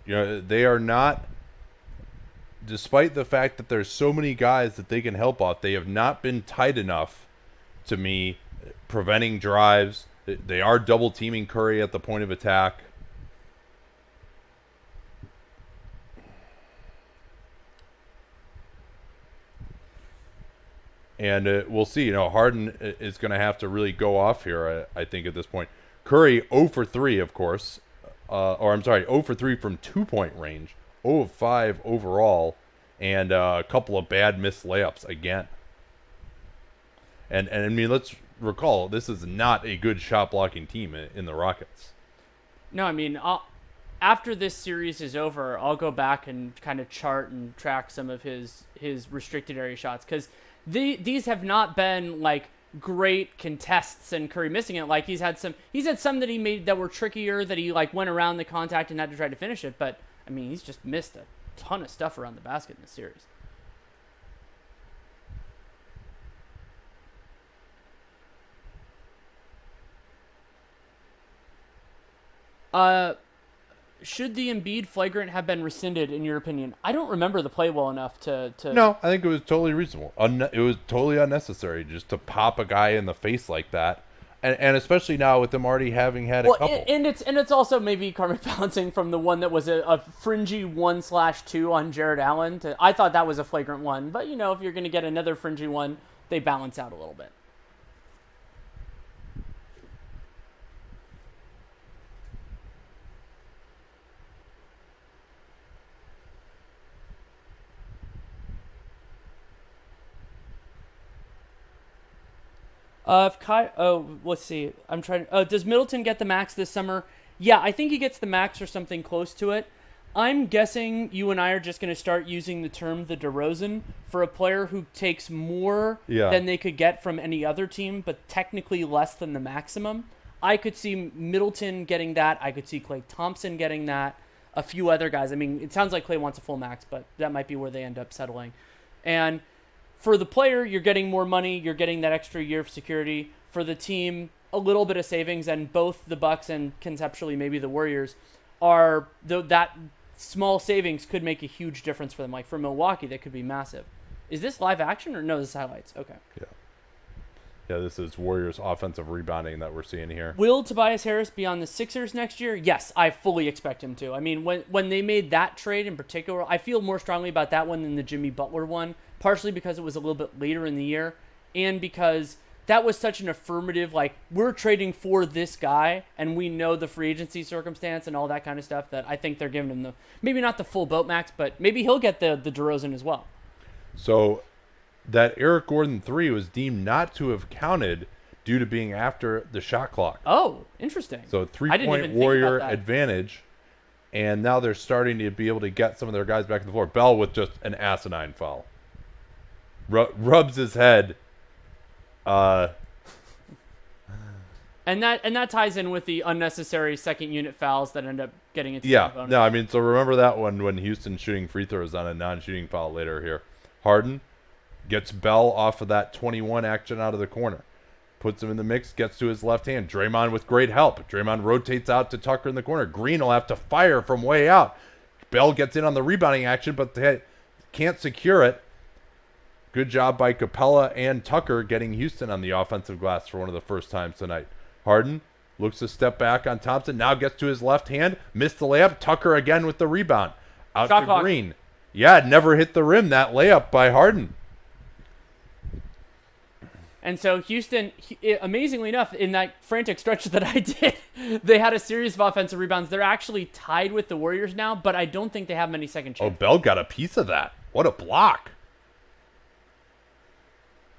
Speaker 1: They are not, despite the fact that there's so many guys that they can help off, they have not been tight enough to me, preventing drives. They are double teaming Curry at the point of attack. And we'll see. Harden is going to have to really go off here, I think, at this point. Curry 0 for 3, of course. 0 for 3 from 2-point range. 0 of 5 overall. And a couple of bad missed layups again. And I mean, let's recall, this is not a good shot-blocking team in the Rockets.
Speaker 2: No, I mean, after this series is over, I'll go back and kind of chart and track some of his restricted area shots, because these have not been like great contests and Curry missing it. Like he's had some that he made that were trickier, that he like went around the contact and had to try to finish it. But I mean, he's just missed a ton of stuff around the basket in this series. Should the Embiid flagrant have been rescinded, in your opinion? I don't remember the play well enough to...
Speaker 1: No, I think it was totally reasonable. It was totally unnecessary just to pop a guy in the face like that. And especially now with them already having had a couple.
Speaker 2: And it's also maybe karmic balancing from the one that was a fringy 1/2 on Jared Allen. I thought that was a flagrant one. But, if you're going to get another fringy one, they balance out a little bit. If let's see. I'm trying. Does Middleton get the max this summer? Yeah, I think he gets the max or something close to it. I'm guessing you and I are just going to start using the term the DeRozan for a player who takes more than they could get from any other team, but technically less than the maximum. I could see Middleton getting that. I could see Klay Thompson getting that. A few other guys. I mean, it sounds like Klay wants a full max, but that might be where they end up settling. And for the player, you're getting more money. You're getting that extra year of security. For the team, a little bit of savings, and both the Bucks and conceptually maybe the Warriors are that small savings could make a huge difference for them. Like for Milwaukee, that could be massive. Is this live action or no? This is highlights. Okay.
Speaker 1: Yeah, this is Warriors offensive rebounding that we're seeing here.
Speaker 2: Will Tobias Harris be on the Sixers next year? Yes, I fully expect him to. I mean, when they made that trade in particular, I feel more strongly about that one than the Jimmy Butler one, partially because it was a little bit later in the year and because that was such an affirmative, like, we're trading for this guy, and we know the free agency circumstance and all that kind of stuff that I think they're giving him maybe not the full boat max, but maybe he'll get the DeRozan as well.
Speaker 1: So that Eric Gordon 3 was deemed not to have counted due to being after the shot clock.
Speaker 2: Oh, interesting.
Speaker 1: So 3-point Warrior advantage, and now they're starting to be able to get some of their guys back on the floor. Bell with just an asinine foul. Rubs his head.
Speaker 2: And that ties in with the unnecessary second unit fouls that end up getting into
Speaker 1: the
Speaker 2: bonus.
Speaker 1: No, I mean, so remember that one when Houston shooting free throws on a non-shooting foul later here. Harden gets Bell off of that 21 action out of the corner. Puts him in the mix, gets to his left hand. Draymond with great help. Draymond rotates out to Tucker in the corner. Green will have to fire from way out. Bell gets in on the rebounding action, but they can't secure it. Good job by Capela and Tucker getting Houston on the offensive glass for one of the first times tonight. Harden looks to step back on Thompson. Now gets to his left hand. Missed the layup. Tucker again with the rebound. Out
Speaker 2: Shot
Speaker 1: to
Speaker 2: clock.
Speaker 1: Green. Yeah, it never hit the rim, that layup by Harden.
Speaker 2: And so Houston, amazingly enough, in that frantic stretch that I did, they had a series of offensive rebounds. They're actually tied with the Warriors now, but I don't think they have many second chances.
Speaker 1: Oh, Bell got a piece of that. What a block.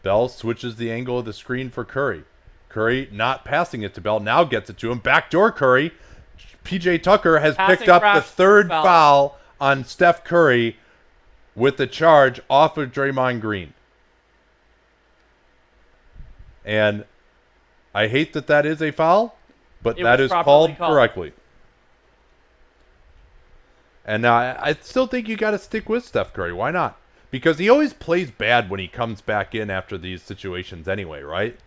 Speaker 1: Bell switches the angle of the screen for Curry. Curry not passing it to Bell. Now gets it to him. Backdoor Curry. PJ Tucker has picked up the third foul on Steph Curry with the charge off of Draymond Green. And I hate that is a foul, but that is called correctly. And now I still think you got to stick with Steph Curry. Why not? Because he always plays bad when he comes back in after these situations anyway, right?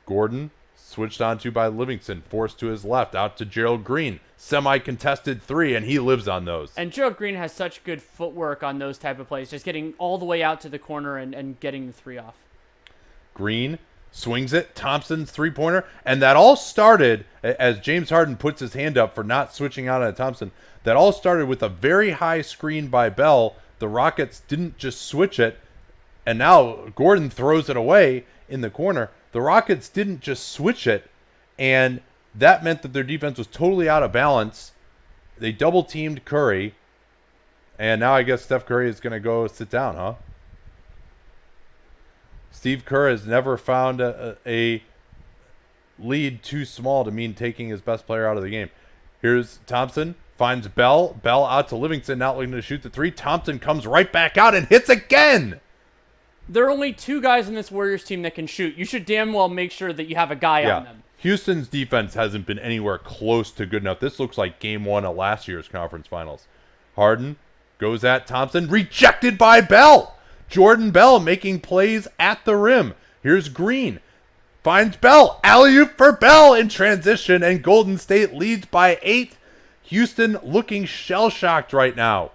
Speaker 1: Gordon switched onto by Livingston, forced to his left, out to Gerald Green. Semi-contested three, and he lives on those.
Speaker 2: And Gerald Green has such good footwork on those type of plays, just getting all the way out to the corner and getting the three off.
Speaker 1: Green swings it, Thompson's three-pointer, and that all started, as James Harden puts his hand up for not switching out on Thompson, that all started with a very high screen by Bell. The Rockets didn't just switch it, and now Gordon throws it away in the corner. The Rockets didn't just switch it, and that meant that their defense was totally out of balance. They double-teamed Curry, and now I guess Steph Curry is going to go sit down, huh? Steve Kerr has never found a lead too small to mean taking his best player out of the game. Here's Thompson, finds Bell. Bell out to Livingston, not looking to shoot the three. Thompson comes right back out and hits again.
Speaker 2: There are only two guys in this Warriors team that can shoot. You should damn well make sure that you have a guy on them.
Speaker 1: Houston's defense hasn't been anywhere close to good enough. This looks like game one of last year's conference finals. Harden goes at Thompson, rejected by Bell. Jordan Bell making plays at the rim. Here's Green. Finds Bell. Alley-oop for Bell in transition, and Golden State leads by 8. Houston looking shell-shocked right now.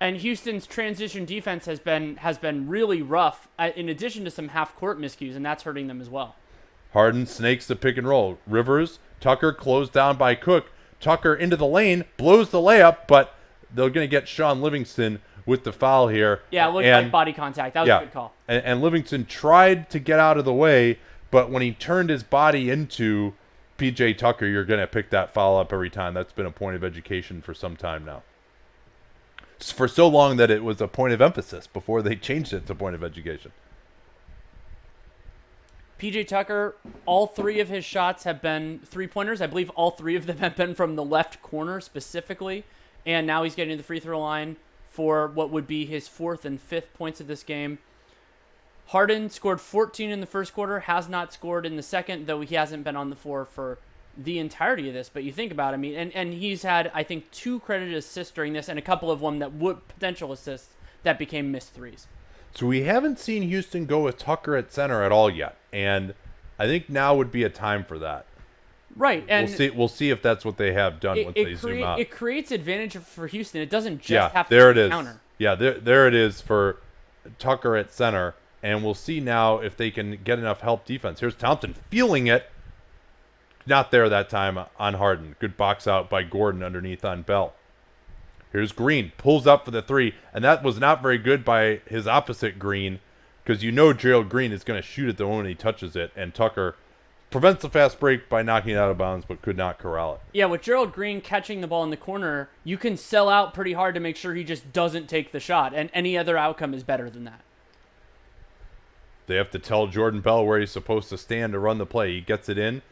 Speaker 2: And Houston's transition defense has been really rough, in addition to some half-court miscues, and that's hurting them as well.
Speaker 1: Harden snakes the pick and roll. Rivers, Tucker closed down by Cook. Tucker into the lane, blows the layup, but they're going to get Sean Livingston with the foul here.
Speaker 2: Yeah, it looked like body contact. That was a good call.
Speaker 1: And Livingston tried to get out of the way, but when he turned his body into PJ Tucker, you're going to pick that foul up every time. That's been a point of education for some time now. for so long that it was a point of emphasis before they changed it to point of education.
Speaker 2: PJ Tucker, all 3 of his shots have been 3-pointers. I believe all 3 of them have been from the left corner specifically. And now he's getting to the free throw line for what would be his 4th and 5th points of this game. Harden scored 14 in the first quarter, has not scored in the second, though he hasn't been on the floor for the entirety of this. But you think about it, I mean, and he's had, I think, 2 credited assists during this and a couple of them that would potential assists that became missed threes.
Speaker 1: So we haven't seen Houston go with Tucker at center at all yet, and I think now would be a time for that.
Speaker 2: Right, and
Speaker 1: we'll see if that's what they have done once they zoom out.
Speaker 2: It creates advantage for Houston. It doesn't just have
Speaker 1: there
Speaker 2: to
Speaker 1: it is.
Speaker 2: counter.
Speaker 1: Yeah, there it is for Tucker at center, and we'll see now if they can get enough help defense. Here's Thompson feeling it. Not there that time on Harden. Good box out by Gordon underneath on Bell. Here's Green, pulls up for the 3, and that was not very good by his opposite Green, because Gerald Green is going to shoot it the moment he touches it, and Tucker prevents the fast break by knocking it out of bounds, but could not corral it.
Speaker 2: Yeah, with Gerald Green catching the ball in the corner, you can sell out pretty hard to make sure he just doesn't take the shot, and any other outcome is better than that.
Speaker 1: They have to tell Jordan Bell where he's supposed to stand to run the play. He gets it in.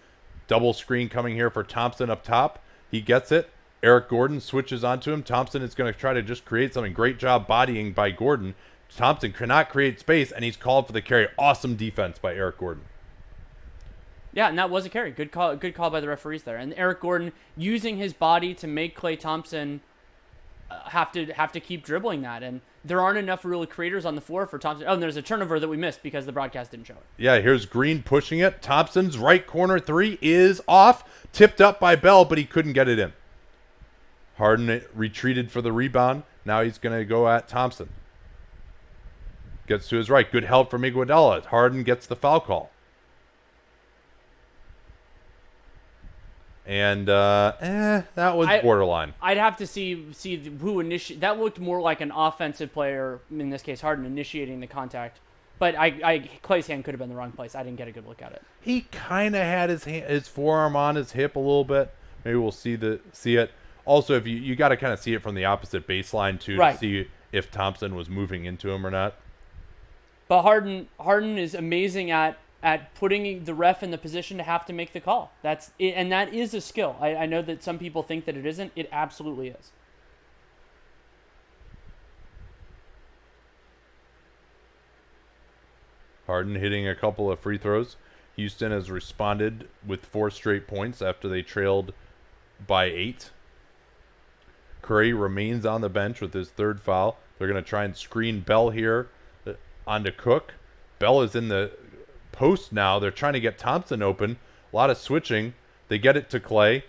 Speaker 1: Double screen coming here for Thompson up top. He gets it. Eric Gordon switches onto him. Thompson is going to try to just create something. Great job bodying by Gordon. Thompson cannot create space, and he's called for the carry. Awesome defense by Eric Gordon.
Speaker 2: Yeah, and that was a carry. Good call by the referees there. And Eric Gordon using his body to make Klay Thompson have to keep dribbling that. And there aren't enough really creators on the floor for Thompson. Oh, and there's a turnover that we missed because the broadcast didn't show it.
Speaker 1: Yeah, here's Green pushing it. Thompson's right corner 3 is off. Tipped up by Bell, but he couldn't get it in. Harden retreated for the rebound. Now he's going to go at Thompson. Gets to his right. Good help from Iguodala. Harden gets the foul call. And that was borderline.
Speaker 2: I'd have to see who initiated. That looked more like an offensive player, in this case Harden, initiating the contact. But Klay's hand could have been the wrong place. I didn't get a good look at it.
Speaker 1: He kind of had his forearm on his hip a little bit. Maybe we'll see it. Also, if you got to kind of see it from the opposite baseline too,
Speaker 2: right,
Speaker 1: to see if Thompson was moving into him or not.
Speaker 2: But Harden is amazing at putting the ref in the position to have to make the call. That's it, and that is a skill. I know that some people think that it isn't. It absolutely is.
Speaker 1: Harden hitting a couple of free throws. Houston has responded with 4 straight points after they trailed by 8. Curry remains on the bench with his 3rd foul. They're going to try and screen Bell here onto Cook. Bell is in the post now. They're trying to get Thompson open. A lot of switching. They get it to Klay.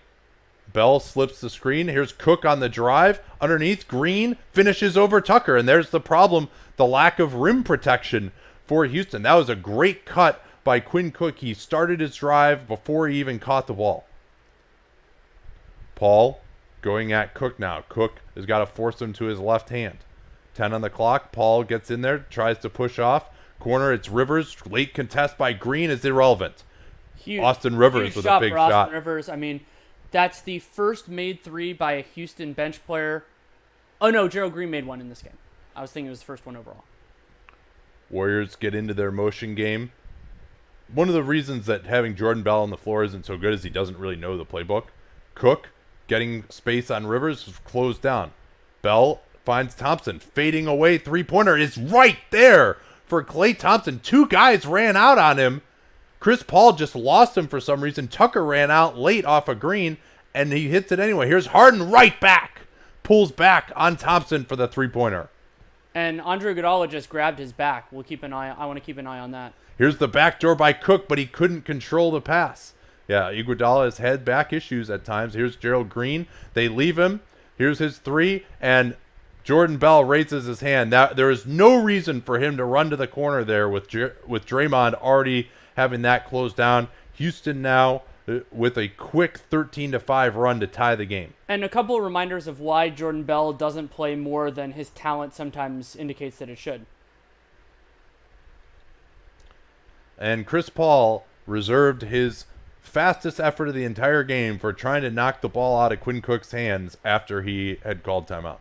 Speaker 1: Bell slips the screen. Here's Cook on the drive. Underneath, Green finishes over Tucker. And there's the problem, the lack of rim protection for Houston. That was a great cut by Quinn Cook. He started his drive before he even caught the ball. Paul going at Cook now. Cook has got to force him to his left hand. 10 on the clock. Paul gets in there, tries to push off. Corner, it's Rivers. Late contest by Green is irrelevant. Austin Rivers with a big shot.
Speaker 2: Austin Rivers. I mean, that's the first made 3 by a Houston bench player. Oh, no, Gerald Green made one in this game. I was thinking it was the first one overall.
Speaker 1: Warriors get into their motion game. One of the reasons that having Jordan Bell on the floor isn't so good is he doesn't really know the playbook. Cook getting space on Rivers is closed down. Bell finds Thompson. Fading away. 3-pointer is right there for Klay Thompson. 2 guys ran out on him. Chris Paul just lost him for some reason. Tucker ran out late off of Green, and he hits it anyway. Here's Harden right back. Pulls back on Thompson for the 3-pointer.
Speaker 2: And Andre Iguodala just grabbed his back. I want to keep an eye on that.
Speaker 1: Here's the backdoor by Cook, but he couldn't control the pass. Yeah, Iguodala has had back issues at times. Here's Gerald Green. They leave him. Here's his 3, and Jordan Bell raises his hand. There is no reason for him to run to the corner there with Draymond already having that closed down. Houston now with a quick 13-5 run to tie the game.
Speaker 2: And a couple of reminders of why Jordan Bell doesn't play more than his talent sometimes indicates that it should.
Speaker 1: And Chris Paul reserved his fastest effort of the entire game for trying to knock the ball out of Quinn Cook's hands after he had called timeout.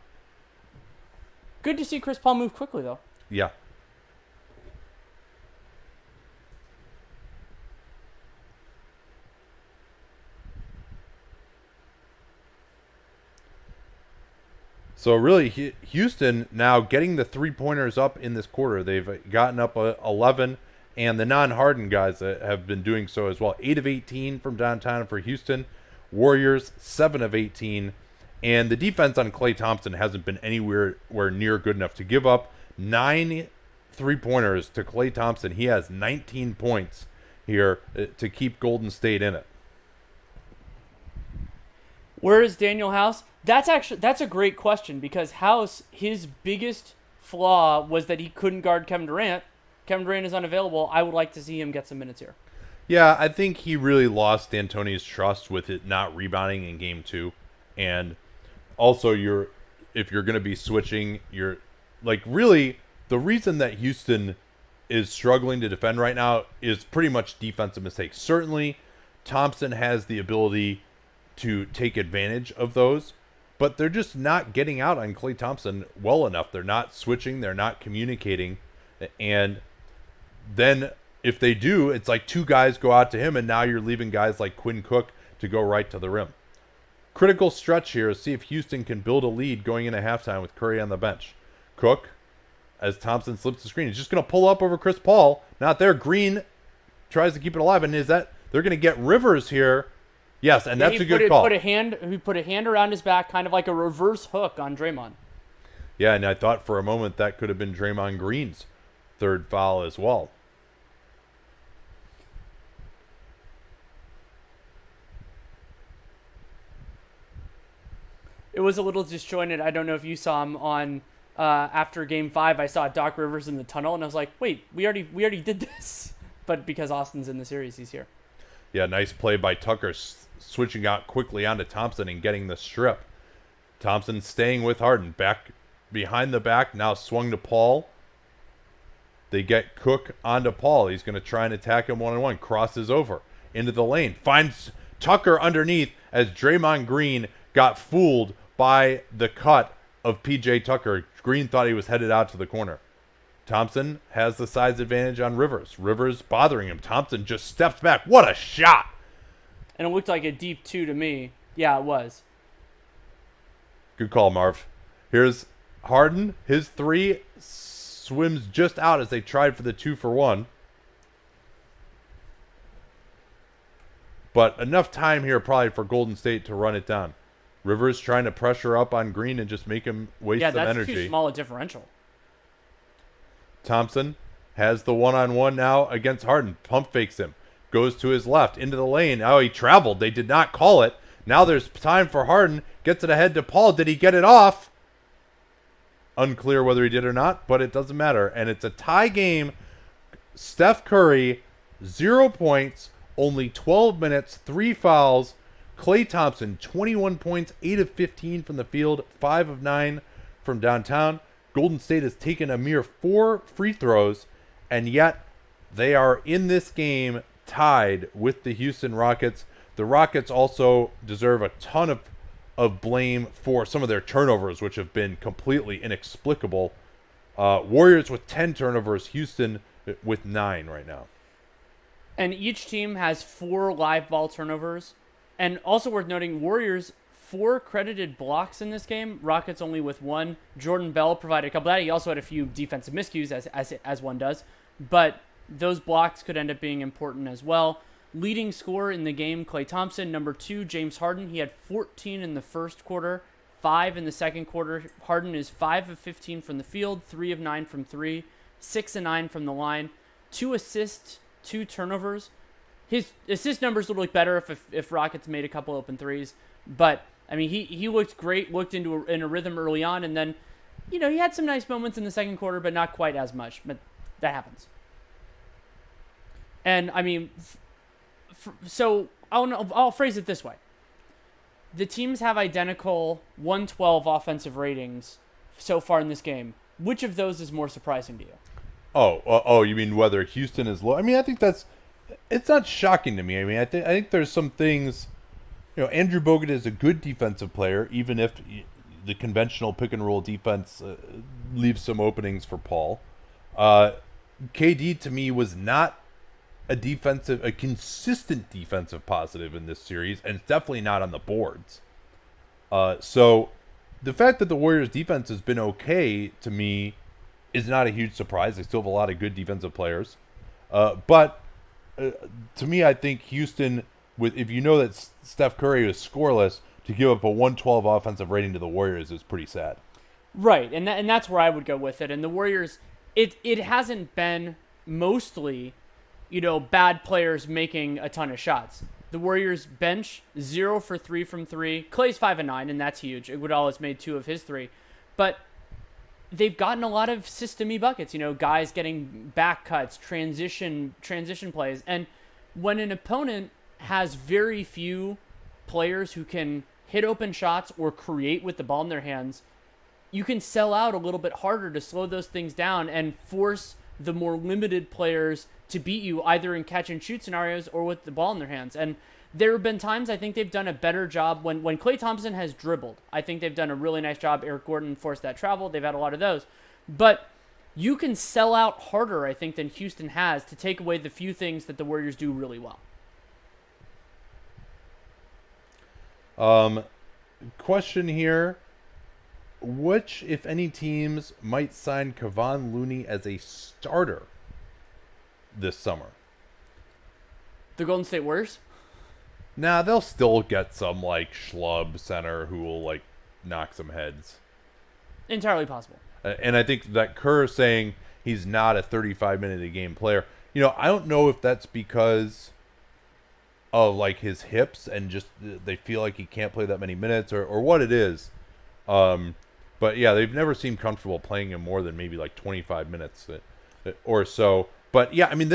Speaker 2: Good to see Chris Paul move quickly, though.
Speaker 1: Yeah. So really, Houston now getting the 3-pointers up in this quarter. They've gotten up 11, and the non-Harden guys have been doing so as well. 8 of 18 from downtown for Houston. Warriors 7 of 18, and the defense on Klay Thompson hasn't been anywhere near good enough to give up 9 3-pointers to Klay Thompson. He has 19 points here to keep Golden State in it.
Speaker 2: Where is Daniel House? That's a great question, because House, his biggest flaw was that he couldn't guard Kevin Durant. Kevin Durant is unavailable. I would like to see him get some minutes here.
Speaker 1: Yeah, I think he really lost D'Antoni's trust with it not rebounding in game 2. And also if you're going to be switching, you're like, really the reason that Houston is struggling to defend right now is pretty much defensive mistakes. Certainly Thompson has the ability to take advantage of those, but they're just not getting out on Klay Thompson well enough. They're not switching, they're not communicating, and then if they do, it's like 2 guys go out to him, and now you're leaving guys like Quinn Cook to go right to the rim. Critical stretch here to see if Houston can build a lead going into halftime with Curry on the bench. Cook, as Thompson slips the screen, he's just going to pull up over Chris Paul. Not there. Green tries to keep it alive, and is that they're going to get Rivers here? Yes, and that's a good call.
Speaker 2: He put a hand around his back, kind of like a reverse hook on Draymond.
Speaker 1: Yeah, and I thought for a moment that could have been Draymond Green's 3rd foul as well.
Speaker 2: It was a little disjointed. I don't know if you saw him on after Game 5. I saw Doc Rivers in the tunnel, and I was like, "Wait, we already did this." But because Austin's in the series, he's here.
Speaker 1: Yeah, nice play by Tucker, switching out quickly onto Thompson and getting the strip. Thompson staying with Harden, back behind the back, now swung to Paul. They get Cook onto Paul. He's going to try and attack him one-on-one. Crosses over into the lane. Finds Tucker underneath as Draymond Green got fooled by the cut of P.J. Tucker. Green thought he was headed out to the corner. Thompson has the size advantage on Rivers. Rivers bothering him. Thompson just steps back. What a shot!
Speaker 2: And it looked like a deep 2 to me. Yeah, it was.
Speaker 1: Good call, Marv. Here's Harden. His 3 swims just out as they tried for the 2-for-1. But enough time here probably for Golden State to run it down. Rivers trying to pressure up on Green and just make him waste some energy.
Speaker 2: Yeah, that's too small a differential.
Speaker 1: Thompson has the one-on-one now against Harden. Pump fakes him. Goes to his left into the lane. Oh, he traveled. They did not call it. Now there's time for Harden. Gets it ahead to Paul. Did he get it off? Unclear whether he did or not, but it doesn't matter. And it's a tie game. Steph Curry, 0 points, only 12 minutes, 3 fouls. Klay Thompson, 21 points, 8 of 15 from the field, 5 of 9 from downtown. Golden State has taken a mere 4 free throws, and yet they are in this game tied with the Houston Rockets. The Rockets also deserve a ton of blame for some of their turnovers, which have been completely inexplicable. Warriors with 10 turnovers, Houston with 9 right now.
Speaker 2: And each team has 4 live ball turnovers. And also worth noting, Warriors 4 credited blocks in this game. Rockets only with 1. Jordan Bell provided a couple of that. He also had a few defensive miscues, as one does. But those blocks could end up being important as well. Leading scorer in the game, Klay Thompson. Number 2, James Harden. He had 14 in the first quarter, 5 in the second quarter. Harden is 5 of 15 from the field, 3 of 9 from 3, 6 of 9 from the line. 2 assists, 2 turnovers. His assist numbers would look better if Rockets made a couple open threes. But, I mean, he looked great, looked in a rhythm early on, and then, he had some nice moments in the second quarter, but not quite as much. But that happens. And, I mean, so I'll phrase it this way. The teams have identical 112 offensive ratings so far in this game. Which of those is more surprising to you?
Speaker 1: Oh, you mean whether Houston is low? I mean, I think it's not shocking to me. I mean, I think there's some things, Andrew Bogut is a good defensive player, even if the conventional pick and roll defense leaves some openings for Paul. KD to me was not a consistent defensive positive in this series, and it's definitely not on the boards. So the fact that the Warriors defense has been okay to me is not a huge surprise. They still have a lot of good defensive players. But to me, I think Houston, if you know that Steph Curry is scoreless, to give up a 112 offensive rating to the Warriors is pretty sad.
Speaker 2: Right, and that's where I would go with it. And the Warriors, it hasn't been mostly, bad players making a ton of shots. The Warriors bench 0 for 3 from 3. Klay's 5 and 9, and that's huge. Iguodala's made 2 of his 3, but they've gotten a lot of system-y buckets. Guys getting back cuts, transition plays, and when an opponent has very few players who can hit open shots or create with the ball in their hands, you can sell out a little bit harder to slow those things down and force the more limited players to beat you either in catch and shoot scenarios or with the ball in their hands. And there have been times I think they've done a better job when Klay Thompson has dribbled. I think they've done a really nice job. Eric Gordon forced that travel. They've had a lot of those. But you can sell out harder, I think, than Houston has to take away the few things that the Warriors do really well.
Speaker 1: Question here. Which, if any, teams might sign Kevon Looney as a starter this summer?
Speaker 2: The Golden State Warriors?
Speaker 1: Nah, they'll still get some, schlub center who will, knock some heads.
Speaker 2: Entirely possible.
Speaker 1: And I think that Kerr saying he's not a 35-minute-a-game player, I don't know if that's because of, his hips and just they feel like he can't play that many minutes or what it is. But yeah, they've never seemed comfortable playing him more than maybe 25 minutes or so. But yeah, I mean,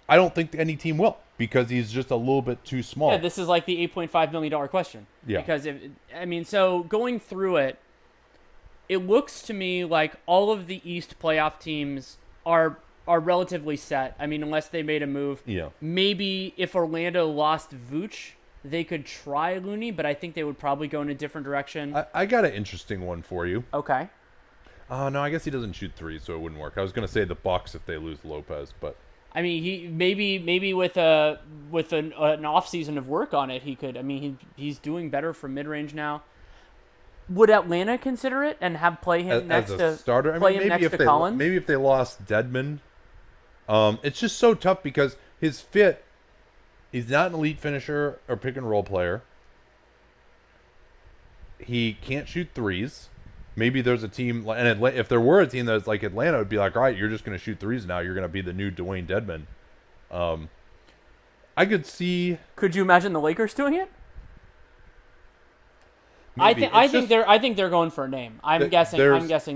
Speaker 1: I don't think any team will because he's just a little bit too small.
Speaker 2: Yeah, this is like the $8.5 million question.
Speaker 1: Yeah.
Speaker 2: Because, so going through it, it looks to me like all of the East playoff teams are relatively set. I mean, unless they made a move.
Speaker 1: Yeah.
Speaker 2: Maybe if Orlando lost Vooch, they could try Looney, but I think they would probably go in a different direction.
Speaker 1: I got an interesting one for you.
Speaker 2: Okay.
Speaker 1: No, I guess he doesn't shoot threes, so it wouldn't work. I was going to say the Bucks if they lose Lopez, but
Speaker 2: I mean, he maybe with an off season of work on it, he could. I mean, he's doing better from mid range now. Would Atlanta consider it and play him next
Speaker 1: as a
Speaker 2: to
Speaker 1: starter?
Speaker 2: Play him next to Collins?
Speaker 1: Maybe if they lost Dedmon, it's just so tough because his fit. He's not an elite finisher or pick and roll player. He can't shoot threes. Maybe there's a team, and if there were a team that's like Atlanta, it would be like, all right, you're just going to shoot threes now. You're going to be the new Dwayne Dedmon. I could see.
Speaker 2: Could you imagine the Lakers doing it?
Speaker 1: Maybe.
Speaker 2: I think they're going for a name. I'm guessing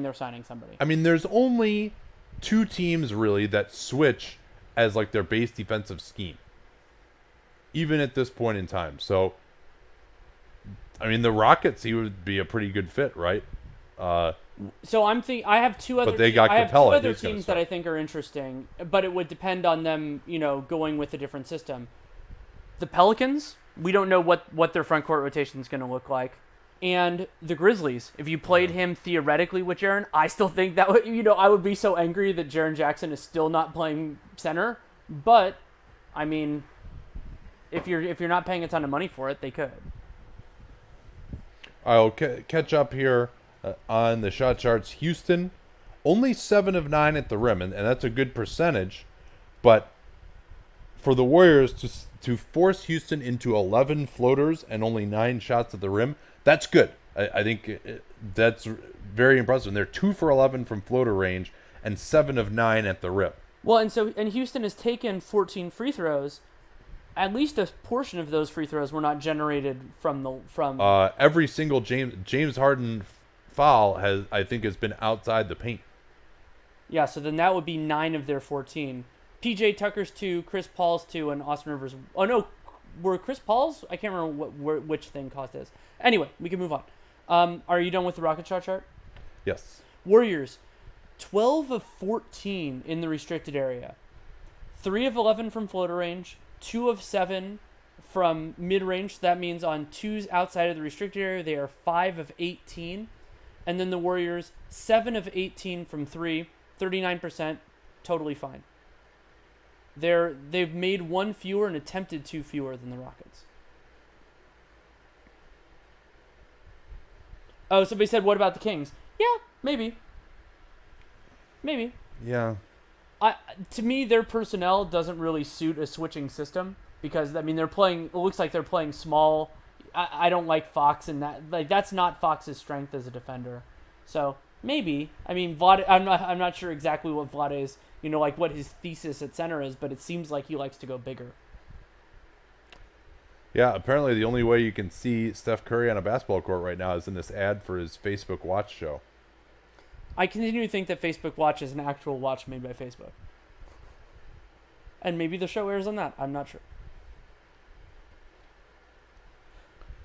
Speaker 2: they're signing somebody.
Speaker 1: I mean, there's only two teams really that switch as their base defensive scheme, even at this point in time. So, I mean, the Rockets, he would be a pretty good fit, right?
Speaker 2: So I have two other.
Speaker 1: But they got Capela.
Speaker 2: Other teams that I think are interesting, but it would depend on them, going with a different system. The Pelicans, we don't know what their front court rotation is going to look like. And the Grizzlies, if you played him theoretically with Jaren, I still think that would, I would be so angry that Jaren Jackson is still not playing center. But, I mean, if you're not paying a ton of money for it, they could.
Speaker 1: I'll catch up here on the shot charts. Houston, only 7 of 9 at the rim, and that's a good percentage. But for the Warriors to force Houston into 11 floaters and only 9 shots at the rim, that's good. I think that's very impressive. And they're 2 for 11 from floater range and 7 of 9 at the rim.
Speaker 2: Well, and Houston has taken 14 free throws. At least a portion of those free throws were not generated from
Speaker 1: every single James Harden foul has been outside the paint.
Speaker 2: Yeah, so then that would be 9 of their 14. PJ Tucker's 2, Chris Paul's 2, and Austin Rivers. Oh no, were Chris Paul's? I can't remember which thing caused this. Anyway, we can move on. Are you done with the rocket shot chart?
Speaker 1: Yes.
Speaker 2: Warriors, 12 of 14 in the restricted area, 3 of 11 from floater range, 2 of 7 from mid range. So that means on 2s outside of the restricted area, they are 5 of 18. And then the Warriors, 7 of 18 from 3, 39%, totally fine. They've made 1 fewer and attempted 2 fewer than the Rockets. Oh, somebody said, what about the Kings? Yeah, maybe. Maybe.
Speaker 1: Yeah.
Speaker 2: To me, their personnel doesn't really suit a switching system because, I mean, they're playing, it looks like they're playing small. I don't like Fox and that. Like, that's not Fox's strength as a defender. So, maybe. I mean, Vlade, I'm not sure exactly what Vlade is, like what his thesis at center is, but it seems like he likes to go bigger.
Speaker 1: Yeah, apparently the only way you can see Steph Curry on a basketball court right now is in this ad for his Facebook Watch show.
Speaker 2: I continue to think that Facebook Watch is an actual watch made by Facebook. And maybe the show airs on that. I'm not sure.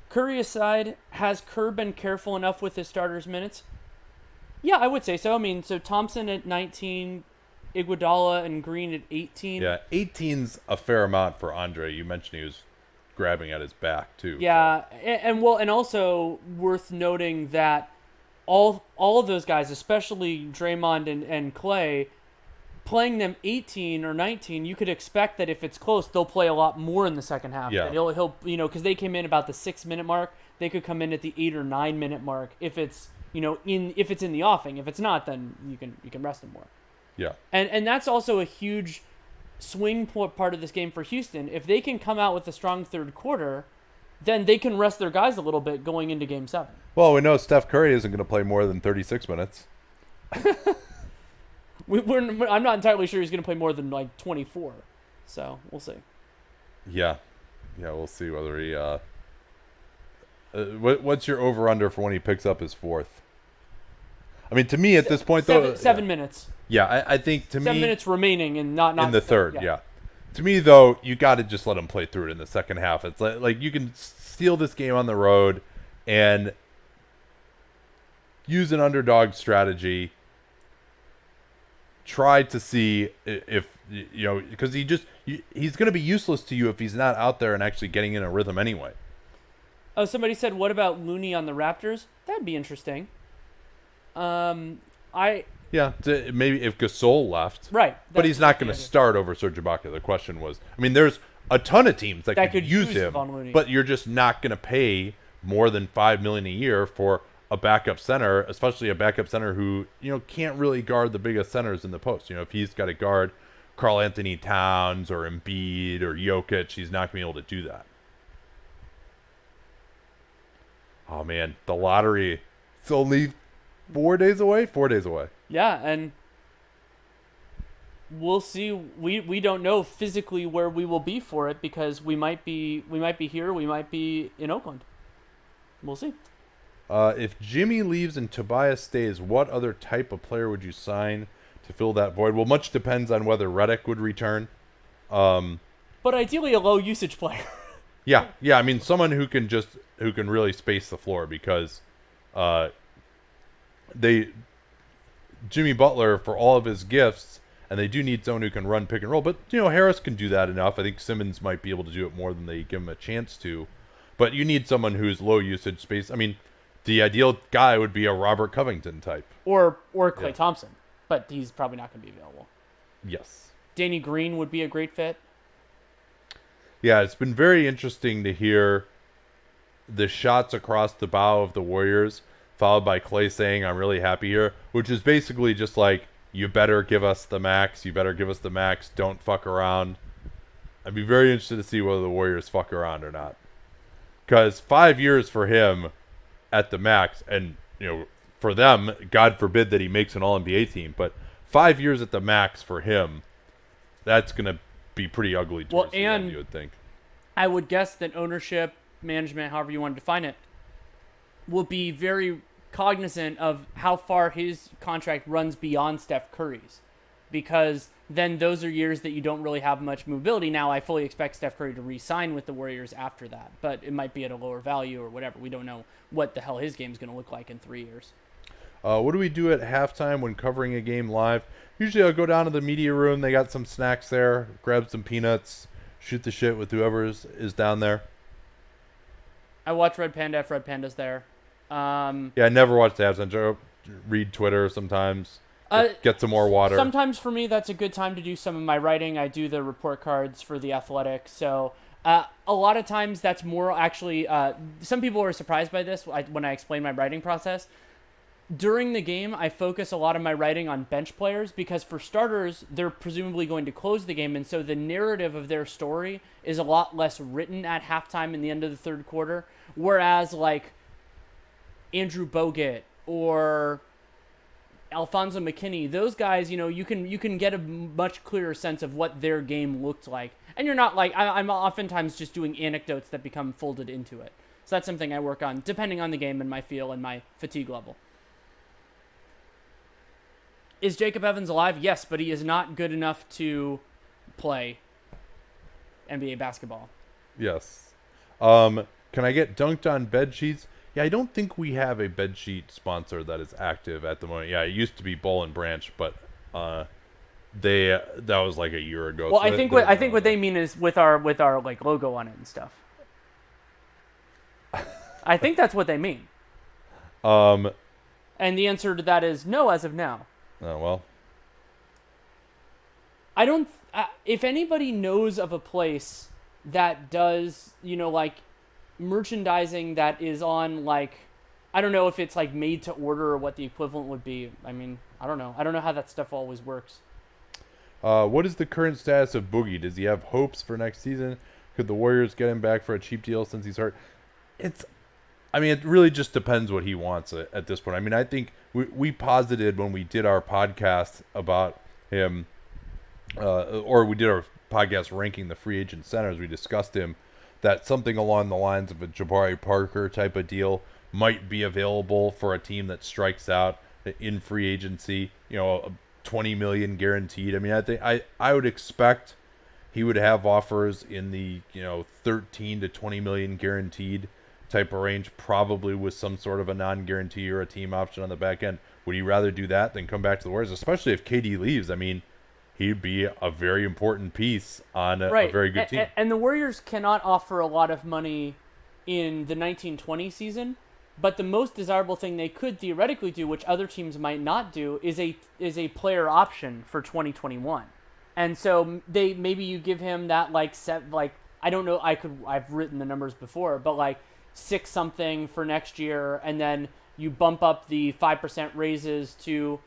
Speaker 2: Curry aside, has Kerr been careful enough with his starters' minutes? Yeah, I would say so. I mean, so Thompson at 19, Iguodala and Green at 18.
Speaker 1: Yeah, 18's a fair amount for Andre. You mentioned he was grabbing at his back too.
Speaker 2: Yeah, so. and also worth noting that all of those guys, especially Draymond and Klay, playing them 18 or 19, you could expect that if it's close, they'll play a lot more in the second half.
Speaker 1: Yeah.
Speaker 2: That he'll because they came in about the 6-minute mark, they could come in at the 8 or 9-minute mark if it's if it's in the offing. If it's not, then you can rest them more.
Speaker 1: Yeah.
Speaker 2: And that's also a huge swing part of this game for Houston. If they can come out with a strong third quarter, then they can rest their guys a little bit going into Game 7.
Speaker 1: Well, we know Steph Curry isn't going to play more than 36 minutes.
Speaker 2: I'm not entirely sure he's going to play more than like 24. So we'll see.
Speaker 1: Yeah, we'll see whether he. What's your over/under for when he picks up his fourth? I mean, to me at this point, though,
Speaker 2: 7 minutes.
Speaker 1: Yeah, I think to
Speaker 2: 7
Speaker 1: me,
Speaker 2: minutes remaining and not
Speaker 1: in the third. Yeah. To me, though, you got to just let him play through it in the second half. It's like you can steal this game on the road and use an underdog strategy. Try to see if because he's going to be useless to you if he's not out there and actually getting in a rhythm anyway.
Speaker 2: Oh, somebody said, what about Looney on the Raptors? That'd be interesting.
Speaker 1: Yeah, maybe if Gasol left.
Speaker 2: Right.
Speaker 1: But he's not going to start over Serge Ibaka. The question was, I mean, there's a ton of teams that could use him, but you're just not going to pay more than $5 million a year for a backup center, especially a backup center who, can't really guard the biggest centers in the post. If he's got to guard Karl Anthony Towns or Embiid or Jokic, he's not going to be able to do that. Oh, man, the lottery, it's only 4 days away? 4 days away.
Speaker 2: Yeah, and we'll see. We don't know physically where we will be for it because we might be here, we might be in Oakland. We'll see.
Speaker 1: If Jimmy leaves and Tobias stays, what other type of player would you sign to fill that void? Well, much depends on whether Redick would return.
Speaker 2: But ideally a low usage player.
Speaker 1: Yeah. I mean, someone who can really space the floor because Jimmy Butler, for all of his gifts, and they do need someone who can run pick and roll. But Harris can do that enough. I think Simmons might be able to do it more than they give him a chance to. But you need someone who's low usage space. I mean, the ideal guy would be a Robert Covington type.
Speaker 2: Or Klay Thompson, but he's probably not going to be available.
Speaker 1: Yes.
Speaker 2: Danny Green would be a great fit.
Speaker 1: Yeah, it's been very interesting to hear the shots across the bow of the Warriors, followed by Klay saying, "I'm really happy here," which is basically just like, you better give us the max. You better give us the max. Don't fuck around. I'd be very interested to see whether the Warriors fuck around or not. Because 5 years for him at the max, and for them, God forbid that he makes an All-NBA team, but 5 years at the max for him, that's going to be pretty ugly towards the end, you would think.
Speaker 2: I would guess that ownership, management, however you want to define it, will be very cognizant of how far his contract runs beyond Steph Curry's, because then those are years that you don't really have much mobility. Now, I fully expect Steph Curry to re-sign with the Warriors after that, but it might be at a lower value or whatever. We don't know what the hell his game's going to look like in 3 years.
Speaker 1: What do we do at halftime when covering a game live? Usually I'll go down to the media room. They got some snacks there, grab some peanuts, shoot the shit with whoever is down there.
Speaker 2: I watch Red Panda if Red Panda's there.
Speaker 1: Yeah, I never watch the halftime show. Read Twitter sometimes. Get some more water.
Speaker 2: Sometimes for me, that's a good time to do some of my writing. I do the report cards for The Athletic, so a lot of times that's more actually. Some people were surprised by this when I explained my writing process. During the game, I focus a lot of my writing on bench players because, for starters, they're presumably going to close the game, and so the narrative of their story is a lot less written at halftime and the end of the third quarter. Whereas, like Andrew Bogut or Alfonso McKinney, those guys, you can get a much clearer sense of what their game looked like, and you're not like I'm oftentimes just doing anecdotes that become folded into it. So that's something I work on, depending on the game and my feel and my fatigue level. Is Jacob Evans alive? Yes, but he is not good enough to play NBA basketball.
Speaker 1: Yes. Can I get dunked on bed sheets? Yeah, I don't think we have a bed sheet sponsor that is active at the moment. Yeah, it used to be Boll and Branch, but that was like a year ago.
Speaker 2: Well,
Speaker 1: so
Speaker 2: I think what they mean is with our like logo on it and stuff. I think that's what they mean. And the answer to that is no as of now.
Speaker 1: Oh, well.
Speaker 2: I don't. If anybody knows of a place that does, like merchandising that is on, like, I don't know if it's like made to order or what the equivalent would be. I mean, I don't know. I don't know how that stuff always works.
Speaker 1: What is the current status of Boogie? Does he have hopes for next season? Could the Warriors get him back for a cheap deal since he's hurt? It really just depends what he wants at this point. I mean, I think we posited when we did our podcast about him, or we did our podcast ranking the free agent centers, we discussed him, that something along the lines of a Jabari Parker type of deal might be available for a team that strikes out in free agency, a $20 million guaranteed. I mean, I think I would expect he would have offers in the, 13 to 20 million guaranteed type of range, probably with some sort of a non-guarantee or a team option on the back end. Would he rather do that than come back to the Warriors, especially if KD leaves? I mean, he'd be a very important piece on a very good team.
Speaker 2: And the Warriors cannot offer a lot of money in the 1920 season, but the most desirable thing they could theoretically do, which other teams might not do, is a player option for 2021. And so maybe you give him that I don't know, I've written the numbers before, but like 6 something for next year, and then you bump up the 5% raises to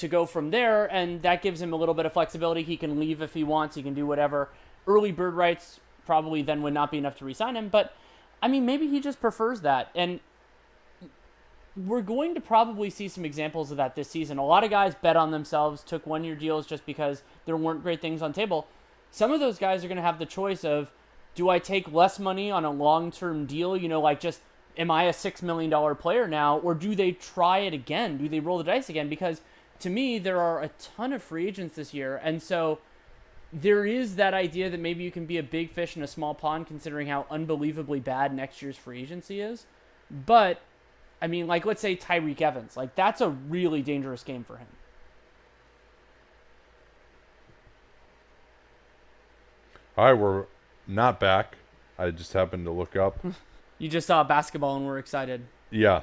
Speaker 2: go from there, and that gives him a little bit of flexibility. He can leave if he wants, he can do whatever. Early bird rights probably then would not be enough to re-sign him, but I mean, maybe he just prefers that, and we're going to probably see some examples of that this season. A lot of guys bet on themselves, took 1-year deals just because there weren't great things on the table. Some of those guys are going to have the choice of, do I take less money on a long-term deal? Just, am I a $6 million player now? Or do they try it again? Do they roll the dice again? Because to me, there are a ton of free agents this year. And so there is that idea that maybe you can be a big fish in a small pond considering how unbelievably bad next year's free agency is. But, I mean, like, let's say Tyreek Evans. Like, that's a really dangerous game for him.
Speaker 1: All right, we're not back. I just happened to look up.
Speaker 2: You just saw basketball and were excited.
Speaker 1: Yeah.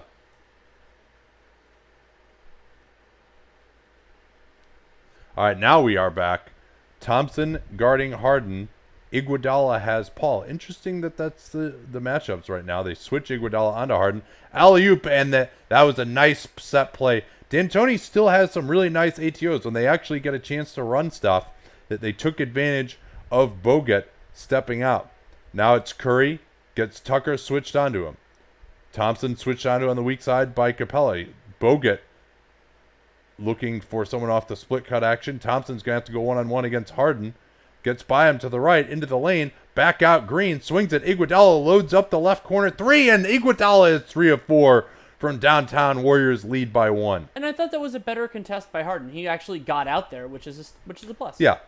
Speaker 1: All right, now we are back. Thompson guarding Harden. Iguodala has Paul. Interesting that's the matchups right now. They switch Iguodala onto Harden. Alley-oop, and that was a nice set play. D'Antoni still has some really nice ATOs when they actually get a chance to run stuff, that they took advantage of Bogut stepping out. Now it's Curry, gets Tucker switched onto him. Thompson switched onto on the weak side by Capela. Bogut looking for someone off the split cut action. Thompson's going to have to go one-on-one against Harden. Gets by him to the right, into the lane. Back out Green, swings at Iguodala, loads up the left corner. 3, and Iguodala is 3 of 4 from downtown. Warriors lead by 1.
Speaker 2: And I thought that was a better contest by Harden. He actually got out there, which is a plus.
Speaker 1: Yeah.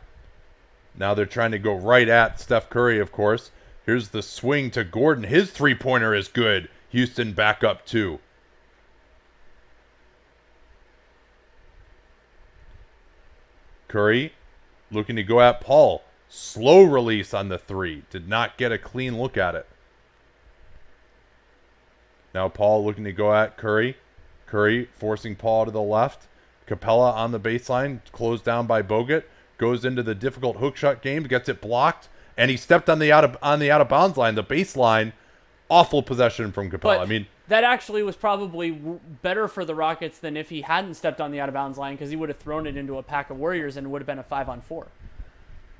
Speaker 1: Now they're trying to go right at Steph Curry, of course. Here's the swing to Gordon. His three-pointer is good. Houston back up 2. Curry looking to go at Paul. Slow release on the 3. Did not get a clean look at it. Now Paul looking to go at Curry. Curry forcing Paul to the left. Capela on the baseline, closed down by Bogut. Goes into the difficult hook shot game, gets it blocked, and he stepped on the out of bounds line, the baseline. Awful possession from Capela.
Speaker 2: But
Speaker 1: I mean,
Speaker 2: that actually was probably better for the Rockets than if he hadn't stepped on the out of bounds line, because he would have thrown it into a pack of Warriors and it would have been a 5-on-4.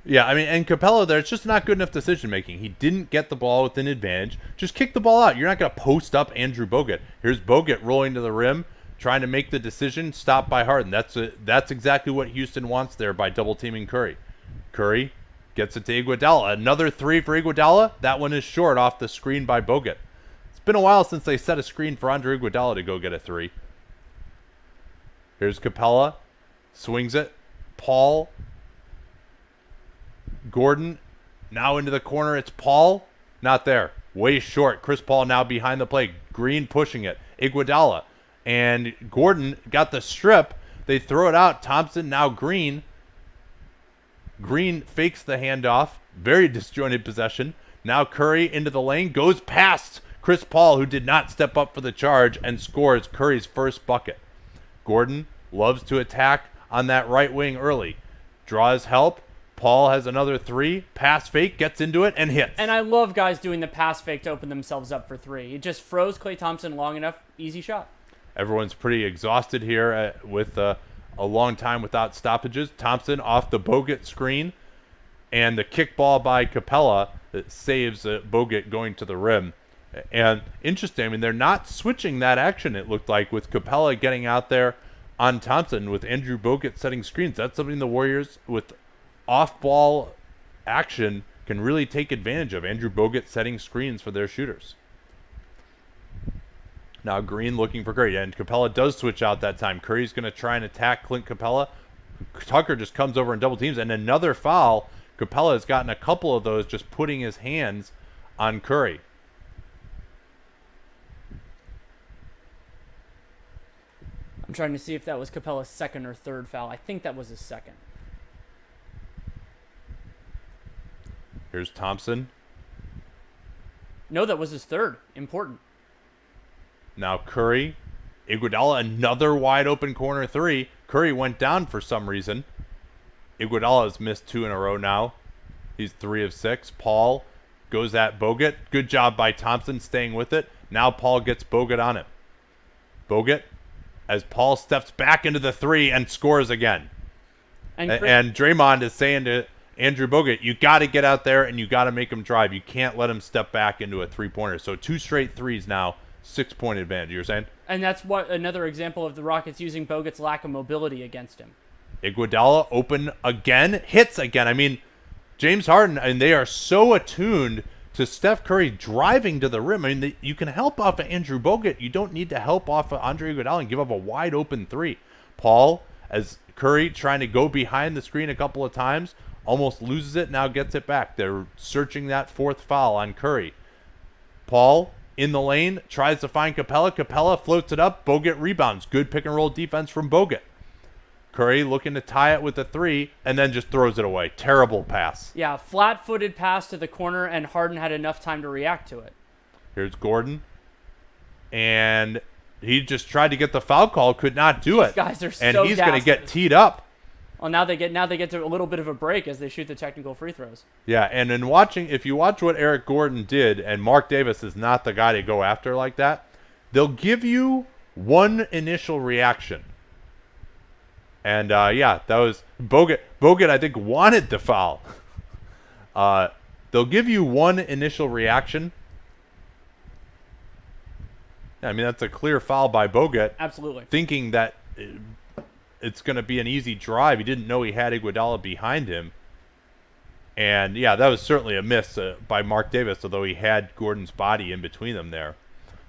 Speaker 1: yeah, I mean, and Capela there, it's just not good enough decision making. He didn't get the ball with an advantage. Just kick the ball out. You're not going to post up Andrew Bogut. Here's Bogut rolling to the rim, trying to make the decision, stopped by Harden. That's exactly what Houston wants there by double teaming Curry. Curry gets it to Iguodala. Another three for Iguodala. That one is short off the screen by Bogut. It's been a while since they set a screen for Andre Iguodala to go get a three. Here's Capela. Swings it. Paul. Gordon. Now into the corner. It's Paul. Not there. Way short. Chris Paul now behind the play. Green pushing it. Iguodala. And Gordon got the strip. They throw it out. Thompson, now Green. Green fakes the handoff. Very disjointed possession. Now Curry into the lane. Goes past Chris Paul, who did not step up for the charge, and scores Curry's first bucket. Gordon loves to attack on that right wing early. Draws help. Paul has another three. Pass fake. Gets into it and hits.
Speaker 2: And I love guys doing the pass fake to open themselves up for three. It just froze Klay Thompson long enough. Easy shot.
Speaker 1: Everyone's pretty exhausted here with a long time without stoppages. Thompson off the Bogut screen, and the kickball by Capela that saves Bogut going to the rim. And interesting, I mean, they're not switching that action, it looked like, with Capela getting out there on Thompson, with Andrew Bogut setting screens. That's something the Warriors, with off-ball action, can really take advantage of. Andrew Bogut setting screens for their shooters. Now Green looking for Curry, and Capela does switch out that time. Curry's going to try and attack Clint Capela. Tucker just comes over and double teams, and another foul. Capela has gotten a couple of those, just putting his hands on Curry.
Speaker 2: I'm trying to see if that was Capela's second or third foul. I think that was his second.
Speaker 1: Here's Thompson.
Speaker 2: No, that was his third. Important.
Speaker 1: Now Curry. Iguodala, another wide open corner three. Curry went down for some reason. Iguodala has missed two in a row now. He's 3 of 6. Paul goes at Bogut. Good job by Thompson staying with it. Now Paul gets Bogut on him. Bogut, as Paul steps back into the three and scores again. And Draymond is saying to Andrew Bogut, you got to get out there and you got to make him drive. You can't let him step back into a three-pointer. So 2 straight threes now, 6-point advantage. You're saying?
Speaker 2: And that's what another example of the Rockets using Bogut's lack of mobility against him.
Speaker 1: Iguodala open again, hits again. I mean, James Harden, and they are so attuned to Steph Curry driving to the rim. I mean, you can help off of Andrew Bogut. You don't need to help off of Andre Iguodala and give up a wide open three. Paul, as Curry trying to go behind the screen a couple of times, almost loses it, now gets it back. They're searching that fourth foul on Curry. Paul in the lane, tries to find Capela. Capela floats it up. Bogut rebounds. Good pick and roll defense from Bogut. Curry looking to tie it with a three, and then just throws it away. Terrible pass.
Speaker 2: Yeah, flat-footed pass to the corner, and Harden had enough time to react to it.
Speaker 1: Here's Gordon. And he just tried to get the foul call, could not do it.
Speaker 2: These guys are so
Speaker 1: and he's going to get teed up.
Speaker 2: Well, now they get to a little bit of a break as they shoot the technical free throws.
Speaker 1: Yeah, and in if you watch what Eric Gordon did, and Mark Davis is not the guy to go after like that, they'll give you one initial reaction. And, yeah, that was Bogut. Bogut, I think, wanted the foul. They'll give you one initial reaction. I mean, that's a clear foul by Bogut.
Speaker 2: Absolutely.
Speaker 1: Thinking that it's going to be an easy drive. He didn't know he had Iguodala behind him. And, yeah, that was certainly a miss by Mark Davis, although he had Gordon's body in between them there.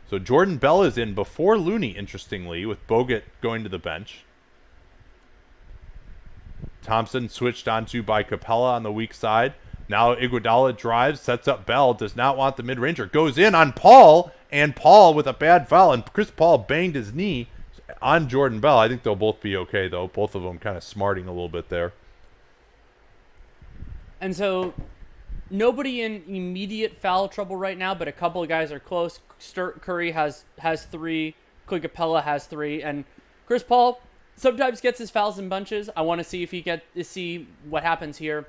Speaker 1: So Jordan Bell is in before Looney, interestingly, with Bogut going to the bench. Thompson switched onto by Capela on the weak side. Now Iguodala drives, sets up Bell, does not want the mid-ranger. Goes in on Paul, and Paul with a bad foul. And Chris Paul banged his knee on Jordan Bell. I think they'll both be okay, though. Both of them kind of smarting a little bit there.
Speaker 2: And so Nobody in immediate foul trouble right now, but a couple of guys are close. Curry has 3, Clint Capela has 3, and Chris Paul sometimes gets his fouls in bunches. I want to see if he see what happens here.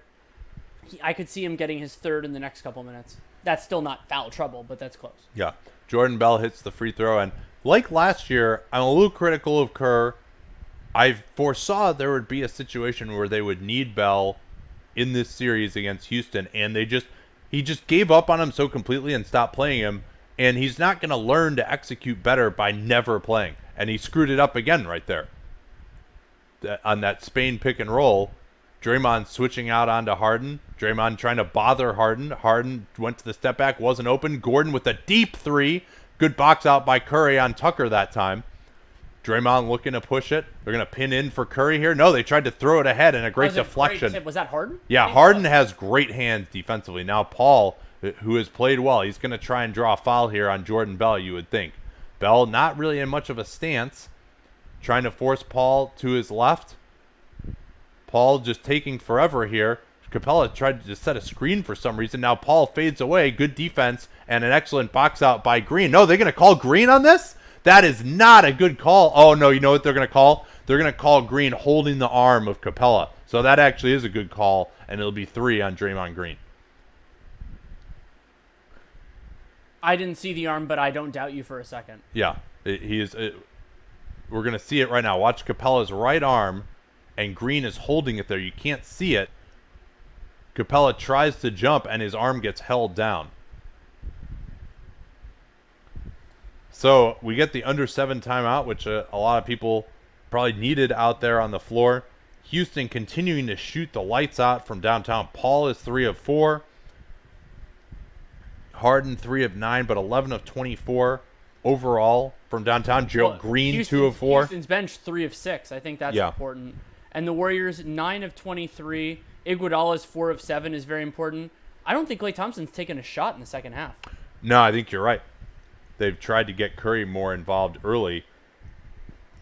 Speaker 2: I could see him getting his 3rd in the next couple minutes. That's still not foul trouble, but that's close.
Speaker 1: Yeah. Jordan Bell hits the free throw, and like last year, I'm a little critical of Kerr. I foresaw there would be a situation where they would need Bell in this series against Houston, and he just gave up on him so completely and stopped playing him, and he's not going to learn to execute better by never playing. And he screwed it up again right there. On that Spain pick and roll, Draymond switching out onto Harden. Draymond trying to bother Harden. Harden went to the step back, wasn't open. Gordon with a deep 3. Good box out by Curry on Tucker that time. Draymond looking to push it. They're going to pin in for Curry here. No, they tried to throw it ahead in a great deflection.
Speaker 2: Was that Harden?
Speaker 1: Yeah, Harden has great hands defensively. Now Paul, who has played well, he's going to try and draw a foul here on Jordan Bell, you would think. Bell not really in much of a stance. Trying to force Paul to his left. Paul just taking forever here. Capela tried to just set a screen for some reason. Now Paul fades away. Good defense and an excellent box out by Green. No, they're going to call Green on this? That is not a good call. Oh, no, you know what they're going to call? They're going to call Green holding the arm of Capela. So that actually is a good call, and it'll be 3 on Draymond Green.
Speaker 2: I didn't see the arm, but I don't doubt you for a second.
Speaker 1: Yeah, we're going to see it right now. Watch Capela's right arm, and Green is holding it there. You can't see it. Capela tries to jump, and his arm gets held down. So we get the under 7 timeout, which a lot of people probably needed out there on the floor. Houston continuing to shoot the lights out from downtown. Paul is 3 of 4. Harden 3 of 9, but 11 of 24 overall from downtown. Green 2 of 4.
Speaker 2: Houston's bench 3 of 6. I think that's important. And the Warriors 9 of 23. Iguodala's 4 of 7 is very important. I don't think Klay Thompson's taken a shot in the second half.
Speaker 1: No, I think you're right. They've tried to get Curry more involved early.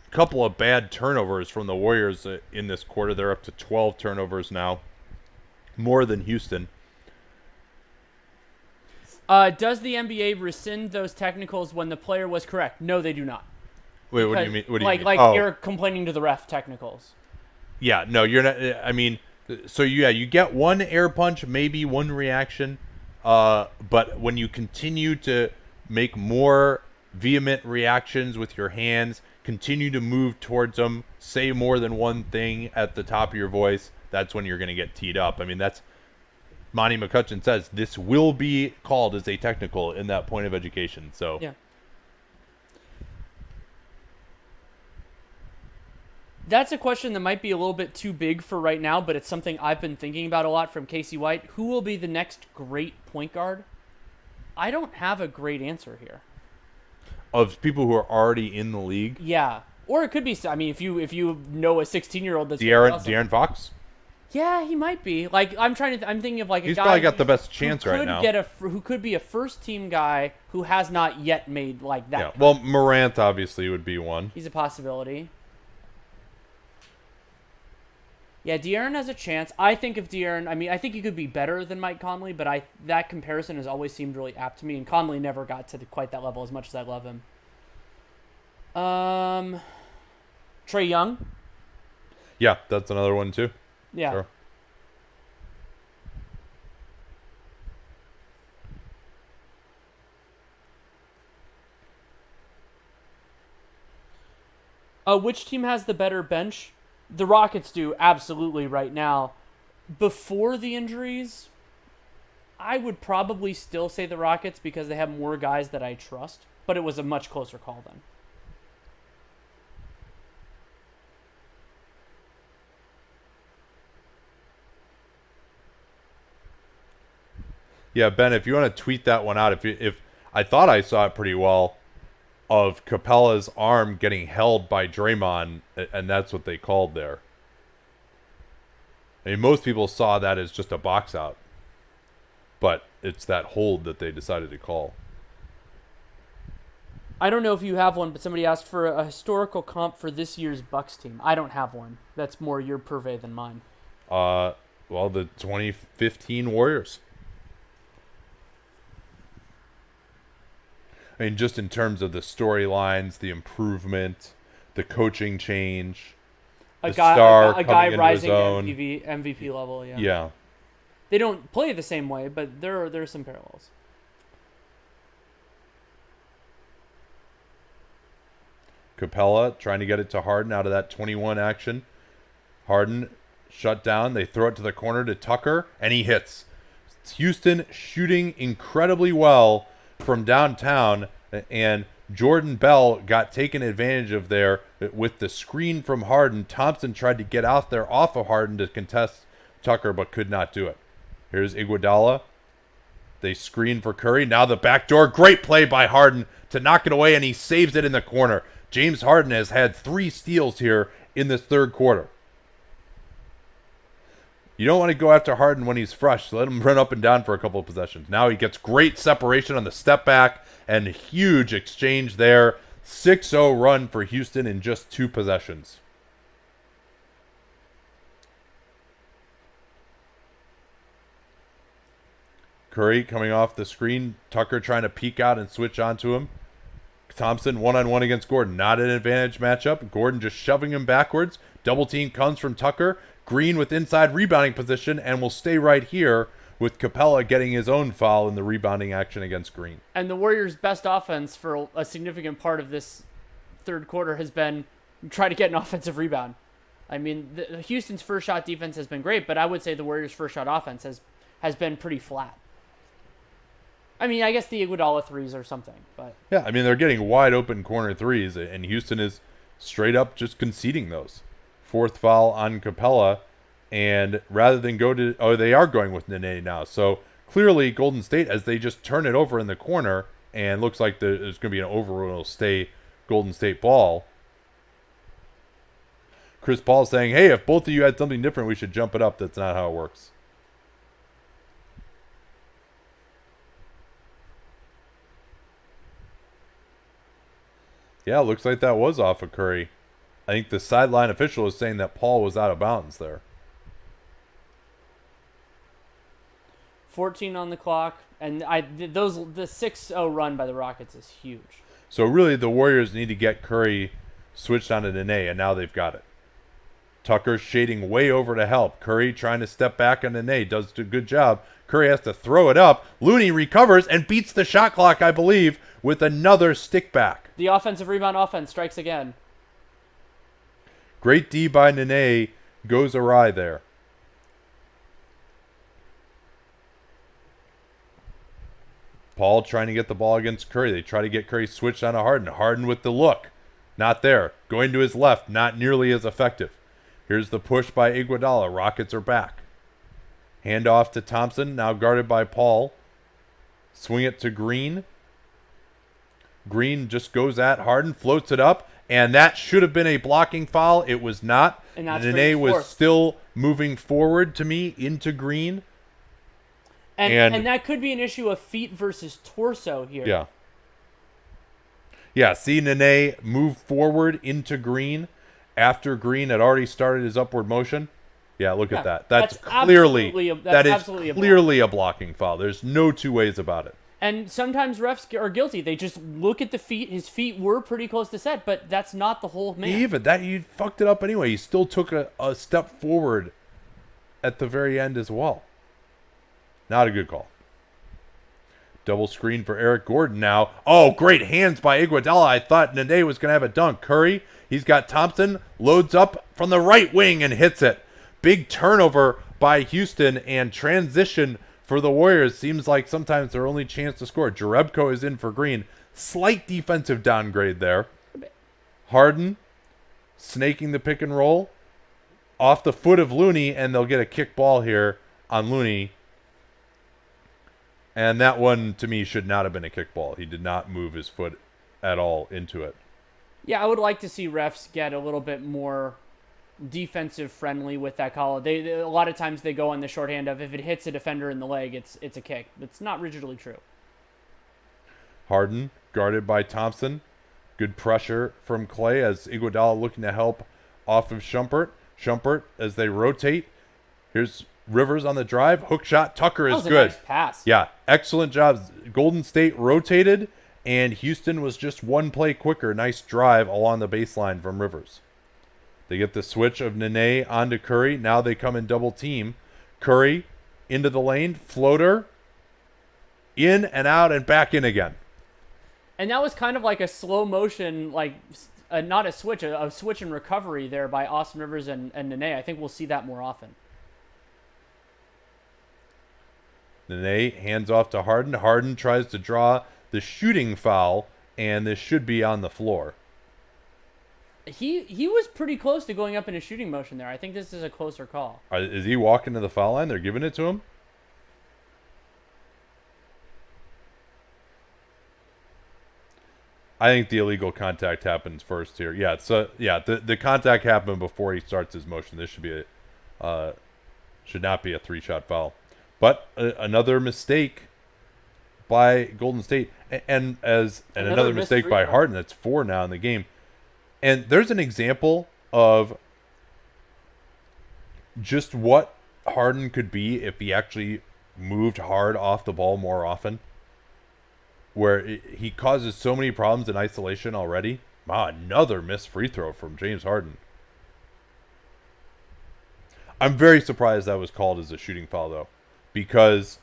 Speaker 1: A couple of bad turnovers from the Warriors in this quarter. They're up to 12 turnovers now. More than Houston.
Speaker 2: Does the NBA rescind those technicals when the player was correct? No, they do not.
Speaker 1: Wait, what do you mean? What do you mean?
Speaker 2: Like you're complaining to the ref technicals.
Speaker 1: Yeah, no, you're not. I mean, so yeah, you get one air punch, maybe one reaction. But when you continue to make more vehement reactions with your hands, continue to move towards them, say more than one thing at the top of your voice, that's when you're going to get teed up. I mean, that's Monty McCutcheon says this will be called as a technical in that point of education. So
Speaker 2: yeah. That's a question that might be a little bit too big for right now, but it's something I've been thinking about a lot from Casey White. Who will be the next great point guard? I don't have a great answer here.
Speaker 1: Of people who are already in the league?
Speaker 2: Yeah. Or it could be, I mean, if you know a 16-year-old that's
Speaker 1: De'Aaron Fox?
Speaker 2: Yeah, he might be. Like, I'm thinking of like a guy.
Speaker 1: He's probably got the best chance right now.
Speaker 2: Who could be a first-team guy who has not yet made like that.
Speaker 1: Yeah. Well, Morant obviously would be one.
Speaker 2: He's a possibility. Yeah, De'Aaron has a chance. I think if De'Aaron, I mean, I think he could be better than Mike Conley, but that comparison has always seemed really apt to me, and Conley never got to quite that level as much as I love him. Trae Young?
Speaker 1: Yeah, that's another one too.
Speaker 2: Yeah.
Speaker 1: Sure.
Speaker 2: Which team has the better bench? The Rockets do, absolutely, right now. Before the injuries, I would probably still say the Rockets because they have more guys that I trust, but it was a much closer call then.
Speaker 1: Yeah, Ben, if you want to tweet that one out, if I thought I saw it pretty well, of Capela's arm getting held by Draymond, and that's what they called there. I mean, most people saw that as just a box out, but it's that hold that they decided to call.
Speaker 2: I don't know if you have one, but somebody asked for a historical comp for this year's Bucks team. I don't have one. That's more your purvey than mine.
Speaker 1: Well, the 2015 Warriors. I mean, just in terms of the storylines, the improvement, the coaching change,
Speaker 2: A
Speaker 1: the
Speaker 2: guy,
Speaker 1: star
Speaker 2: a
Speaker 1: coming
Speaker 2: guy
Speaker 1: into
Speaker 2: rising
Speaker 1: his
Speaker 2: to
Speaker 1: own.
Speaker 2: MVP level. Yeah.
Speaker 1: Yeah.
Speaker 2: They don't play the same way, but there are some parallels.
Speaker 1: Capela trying to get it to Harden out of that 21 action. Harden shut down. They throw it to the corner to Tucker, and he hits. Houston shooting incredibly well from downtown, and Jordan Bell got taken advantage of there with the screen from Harden. Thompson tried to get out there off of Harden to contest Tucker, but could not do it. Here's Iguodala. They screen for Curry. Now the backdoor. Great play by Harden to knock it away, and he saves it in the corner. James Harden has had 3 steals here in this third quarter. You don't want to go after Harden when he's fresh. Let him run up and down for a couple of possessions. Now he gets great separation on the step back and huge exchange there. 6-0 run for Houston in just 2 possessions. Curry coming off the screen. Tucker trying to peek out and switch onto him. Thompson one-on-one against Gordon. Not an advantage matchup. Gordon just shoving him backwards. Double team comes from Tucker. Green with inside rebounding position and will stay right here with Capela getting his own foul in the rebounding action against Green.
Speaker 2: And the Warriors' best offense for a significant part of this third quarter has been try to get an offensive rebound. I mean, Houston's first shot defense has been great, but I would say the Warriors' first shot offense has been pretty flat. I mean, I guess the Iguodala threes or something, but
Speaker 1: yeah, I mean they're getting wide open corner threes, and Houston is straight up just conceding those. 4th foul on Capela, and rather than go to they are going with Nene now. So clearly Golden State, as they just turn it over in the corner, and looks like there's going to be an overrule. It'll stay Golden State ball. Chris Paul saying, "Hey, if both of you had something different, we should jump it up." That's not how it works. Yeah, looks like that was off of Curry. I think the sideline official is saying that Paul was out of bounds there.
Speaker 2: 14 on the clock, and the 6-0 run by the Rockets is huge.
Speaker 1: So really, the Warriors need to get Curry switched onto Nene, and now they've got it. Tucker shading way over to help. Curry trying to step back on Nene, does a good job. Curry has to throw it up. Looney recovers and beats the shot clock, I believe, with another stick back.
Speaker 2: The offensive rebound offense strikes again.
Speaker 1: Great D by Nene goes awry there. Paul trying to get the ball against Curry. They try to get Curry switched on to Harden. Harden with the look. Not there. Going to his left. Not nearly as effective. Here's the push by Iguodala. Rockets are back. Hand off to Thompson. Now guarded by Paul. Swing it to Green. Green just goes at Harden. Floats it up. And that should have been a blocking foul. It was not.
Speaker 2: And that's
Speaker 1: Nene was still moving forward to me into Green.
Speaker 2: And that could be an issue of feet versus torso here.
Speaker 1: Yeah. Yeah, see Nene move forward into Green after Green had already started his upward motion. Yeah, look at that. That's clearly a blocking foul. There's no 2 ways about it.
Speaker 2: And sometimes refs are guilty. They just look at the feet. His feet were pretty close to set, but that's not the whole man.
Speaker 1: Even that, you fucked it up anyway. He still took a step forward at the very end as well. Not a good call. Double screen for Eric Gordon now. Oh, great hands by Iguodala. I thought Nene was going to have a dunk. Curry, he's got Thompson, loads up from the right wing and hits it. Big turnover by Houston and transition for the Warriors. Seems like sometimes their only chance to score. Jerebko is in for Green. Slight defensive downgrade there. Harden snaking the pick and roll off the foot of Looney, and they'll get a kick ball here on Looney. And that one, to me, should not have been a kickball. He did not move his foot at all into it.
Speaker 2: Yeah, I would like to see refs get a little bit more defensive friendly with that call. They a lot of times they go on the shorthand of if it hits a defender in the leg, it's a kick. It's not rigidly true.
Speaker 1: Harden guarded by Thompson. Good pressure from Klay as Iguodala looking to help off of Shumpert. Shumpert as they rotate. Here's Rivers on the drive. Hook shot. Tucker is good.
Speaker 2: Nice pass.
Speaker 1: Yeah, excellent job. Golden State rotated, and Houston was just one play quicker. Nice drive along the baseline from Rivers. They get the switch of Nene onto Curry. Now they come in double team. Curry into the lane, floater, in and out and back in again.
Speaker 2: And that was kind of like a slow motion, like not a switch and recovery there by Austin Rivers and Nene. I think we'll see that more often.
Speaker 1: Nene hands off to Harden. Harden tries to draw the shooting foul, and this should be on the floor.
Speaker 2: He was pretty close to going up in a shooting motion there. I think this is a closer call.
Speaker 1: Is he walking to the foul line? They're giving it to him? I think the illegal contact happens first here. Yeah, the contact happened before he starts his motion. This should not be a 3-shot foul. But another mistake by Golden State, and another mistake by Harden. That's 4 now in the game. And there's an example of just what Harden could be if he actually moved hard off the ball more often, where he causes so many problems in isolation already. Wow, another missed free throw from James Harden. I'm very surprised that was called as a shooting foul, though, because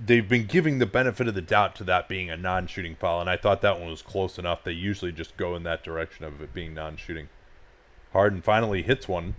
Speaker 1: they've been giving the benefit of the doubt to that being a non-shooting foul, and I thought that one was close enough. They usually just go in that direction of it being non-shooting. Harden finally hits one.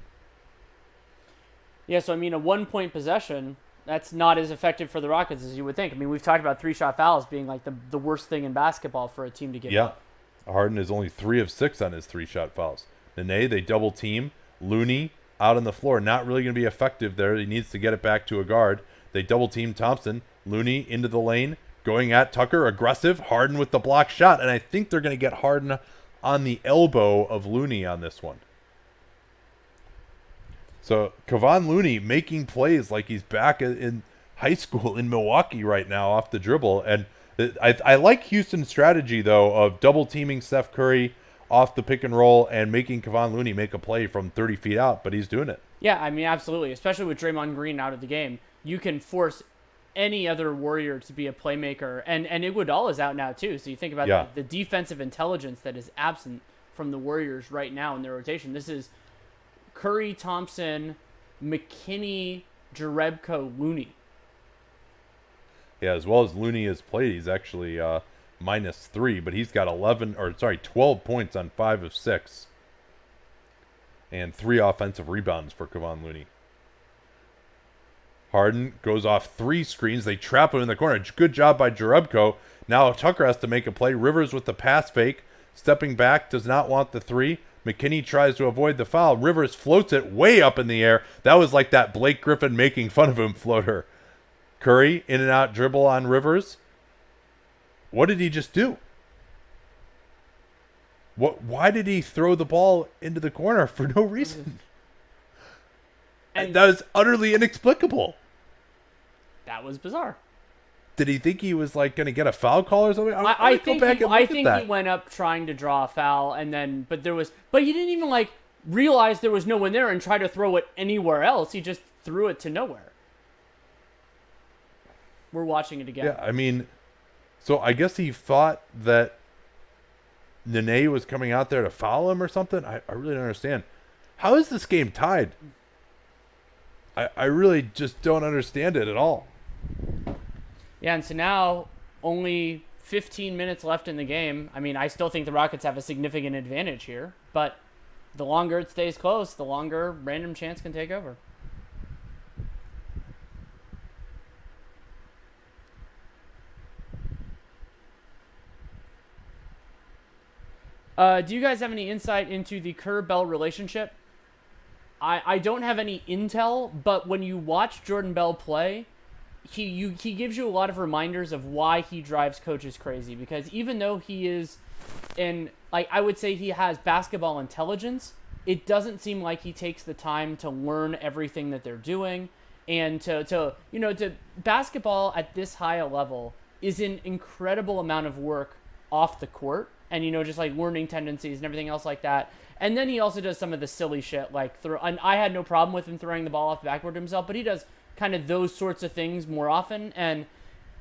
Speaker 2: Yeah, so I mean, a 1-point possession, that's not as effective for the Rockets as you would think. I mean, we've talked about 3-shot fouls being like the worst thing in basketball for a team to give up.
Speaker 1: Harden is only 3 of 6 on his 3-shot fouls. Nene, they double team. Looney out on the floor, not really going to be effective there. He needs to get it back to a guard. They double team Thompson. Looney into the lane, going at Tucker, aggressive. Harden with the block shot, and I think they're going to get Harden on the elbow of Looney on this one. So Kevon Looney making plays like he's back in high school in Milwaukee right now off the dribble. And I like Houston's strategy, though, of double teaming Steph Curry off the pick and roll and making Kevon Looney make a play from 30 feet out, but he's doing it.
Speaker 2: Yeah, I mean, absolutely. Especially with Draymond Green out of the game. You can force any other Warrior to be a playmaker. And Iguodala's out now, too. So you think about the defensive intelligence that is absent from the Warriors right now in their rotation. This is Curry, Thompson, McKinney, Jerebko, Looney.
Speaker 1: Yeah, as well as Looney has played, he's actually -3, but he's got 12 points on 5 of 6. And 3 offensive rebounds for Kevon Looney. Harden goes off 3 screens. They trap him in the corner. Good job by Jerebko. Now Tucker has to make a play. Rivers with the pass fake. Stepping back, does not want the 3. McKinney tries to avoid the foul. Rivers floats it way up in the air. That was like that Blake Griffin making fun of him floater. Curry, in and out dribble on Rivers. What did he just do? Why did he throw the ball into the corner for no reason? And that was utterly inexplicable.
Speaker 2: That was bizarre.
Speaker 1: Did he think he was like going to get a foul call or something?
Speaker 2: I think he went up trying to draw a foul, and then but he didn't even like realize there was no one there and try to throw it anywhere else. He just threw it to nowhere. We're watching it again.
Speaker 1: Yeah, I mean, so I guess he thought that Nene was coming out there to foul him or something. I really don't understand. How is this game tied? I really just don't understand it at all.
Speaker 2: Yeah, and so now only 15 minutes left in the game. I mean, I still think the Rockets have a significant advantage here, but the longer it stays close, the longer random chance can take over. Do you guys have any insight into the Kerr-Bell relationship? I don't have any intel, but when you watch Jordan Bell play, he gives you a lot of reminders of why he drives coaches crazy. Because even though he is I would say he has basketball intelligence, it doesn't seem like he takes the time to learn everything that they're doing. And to basketball at this high a level is an incredible amount of work off the court. And, just like learning tendencies and everything else like that. And then he also does some of the silly shit, like and I had no problem with him throwing the ball off the backboard to himself, but he does kind of those sorts of things more often. And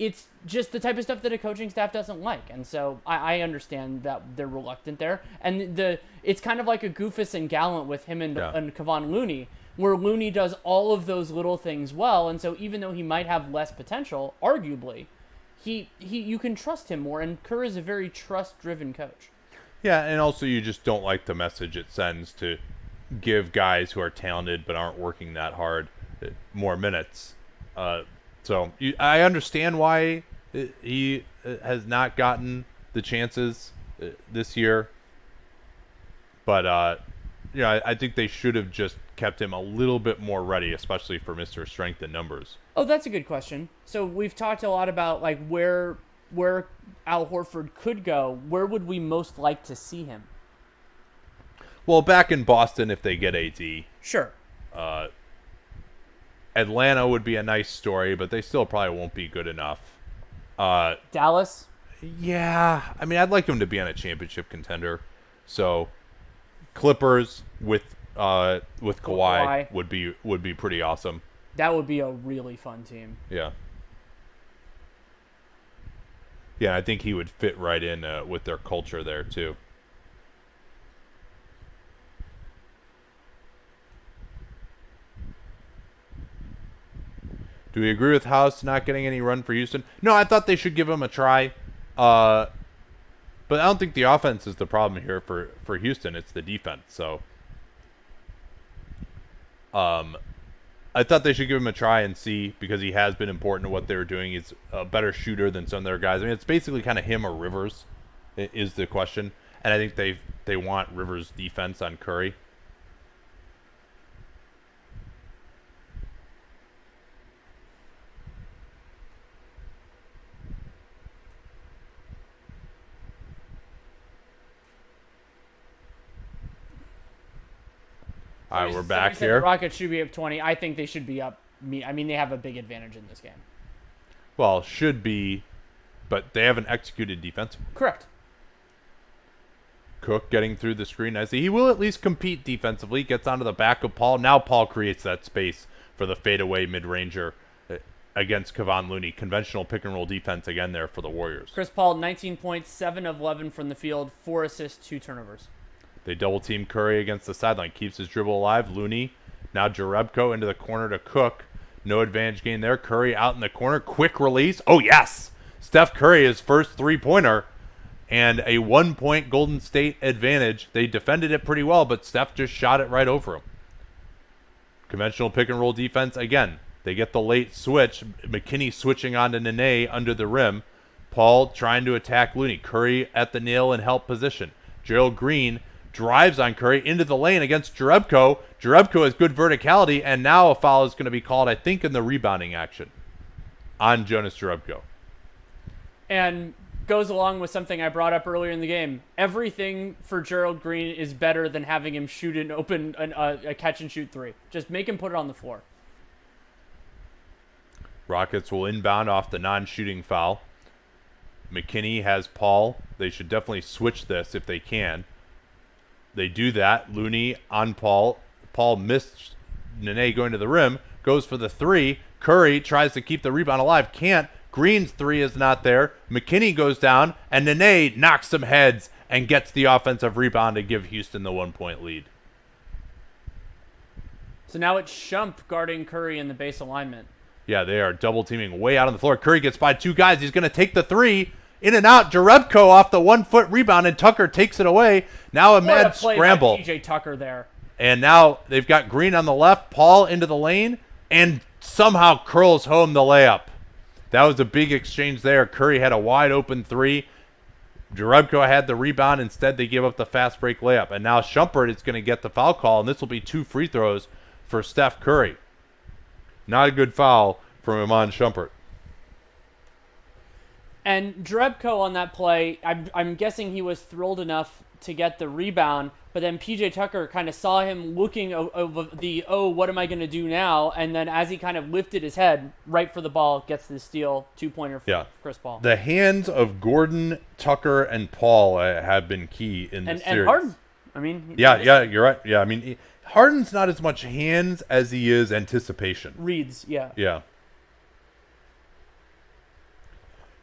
Speaker 2: it's just the type of stuff that a coaching staff doesn't like. And so I understand that they're reluctant there. And it's kind of like a Goofus and Gallant with him and Kevon Looney, where Looney does all of those little things well. And so even though he might have less potential, arguably, you can trust him more. And Kerr is a very trust-driven coach.
Speaker 1: Yeah, and also you just don't like the message it sends to give guys who are talented but aren't working that hard more minutes. So I understand why he has not gotten the chances this year, but I think they should have just kept him a little bit more ready, especially for Mr. Strength in numbers.
Speaker 2: Oh, that's a good question. So we've talked a lot about like where Al Horford could go. Where would we most like to see him?
Speaker 1: Well, back in Boston if they get AD.
Speaker 2: Sure.
Speaker 1: Atlanta would be a nice story, but they still probably won't be good enough.
Speaker 2: Dallas?
Speaker 1: Yeah. I mean, I'd like him to be on a championship contender. So Clippers with Kawhi would be pretty awesome.
Speaker 2: That would be a really fun team.
Speaker 1: Yeah. Yeah, I think he would fit right in with their culture there, too. Do we agree with House not getting any run for Houston? No, I thought they should give him a try. But I don't think the offense is the problem here for Houston. It's the defense. So I thought they should give him a try and see, because he has been important to what they were doing. He's a better shooter than some of their guys. I mean, it's basically kind of him or Rivers is the question. And I think they want Rivers' defense on Curry. All right, we're back here.
Speaker 2: The Rockets should be up 20. I think they should be up. I mean, they have a big advantage in this game.
Speaker 1: Well, should be, but they haven't executed defensively.
Speaker 2: Correct.
Speaker 1: Cook getting through the screen nicely. He will at least compete defensively. Gets onto the back of Paul. Now Paul creates that space for the fadeaway mid-ranger against Kevon Looney. Conventional pick-and-roll defense again there for the Warriors.
Speaker 2: Chris Paul, 19 points, 7 of 11 from the field, 4 assists, 2 turnovers.
Speaker 1: They double-team Curry against the sideline. Keeps his dribble alive. Looney. Now Jerebko into the corner to Cook. No advantage gain there. Curry out in the corner. Quick release. Oh, yes. Steph Curry, his first three-pointer. And a 1-point Golden State advantage. They defended it pretty well, but Steph just shot it right over him. Conventional pick-and-roll defense. Again, they get the late switch. McKinney switching on to Nene under the rim. Paul trying to attack Looney. Curry at the nail and help position. Gerald Green drives on Curry into the lane against Jerebko. Jerebko has good verticality, and now a foul is going to be called, I think, in the rebounding action on Jonas Jerebko.
Speaker 2: And goes along with something I brought up earlier in the game. Everything for Gerald Green is better than having him shoot a catch-and-shoot three. Just make him put it on the floor.
Speaker 1: Rockets will inbound off the non-shooting foul. McKinney has Paul. They should definitely switch this if they can. They do that. Looney on Paul. Paul missed Nene going to the rim. Goes for the three. Curry tries to keep the rebound alive. Can't. Green's three is not there. McKinney goes down. And Nene knocks some heads and gets the offensive rebound to give Houston the 1-point lead.
Speaker 2: So now it's Shump guarding Curry in the base alignment.
Speaker 1: Yeah, they are double teaming way out on the floor. Curry gets by 2 guys. He's going to take the three. In and out, Jerebko off the 1-foot rebound, and Tucker takes it away. Now a mad scramble.
Speaker 2: PJ Tucker there.
Speaker 1: And now they've got Green on the left, Paul into the lane, and somehow curls home the layup. That was a big exchange there. Curry had a wide open three. Jerebko had the rebound. Instead, they give up the fast break layup. And now Shumpert is going to get the foul call, and this will be 2 free throws for Steph Curry. Not a good foul from Iman Shumpert.
Speaker 2: And Jerebko on that play, I'm guessing he was thrilled enough to get the rebound, but then PJ Tucker kind of saw him looking over what am I going to do now? And then as he kind of lifted his head right for the ball, gets the steal, 2-pointer for Chris Paul.
Speaker 1: The hands of Gordon, Tucker, and Paul have been key in this series.
Speaker 2: And Harden. I mean,
Speaker 1: yeah, you're right. Yeah, I mean, Harden's not as much hands as he is anticipation.
Speaker 2: Reads, yeah.
Speaker 1: Yeah.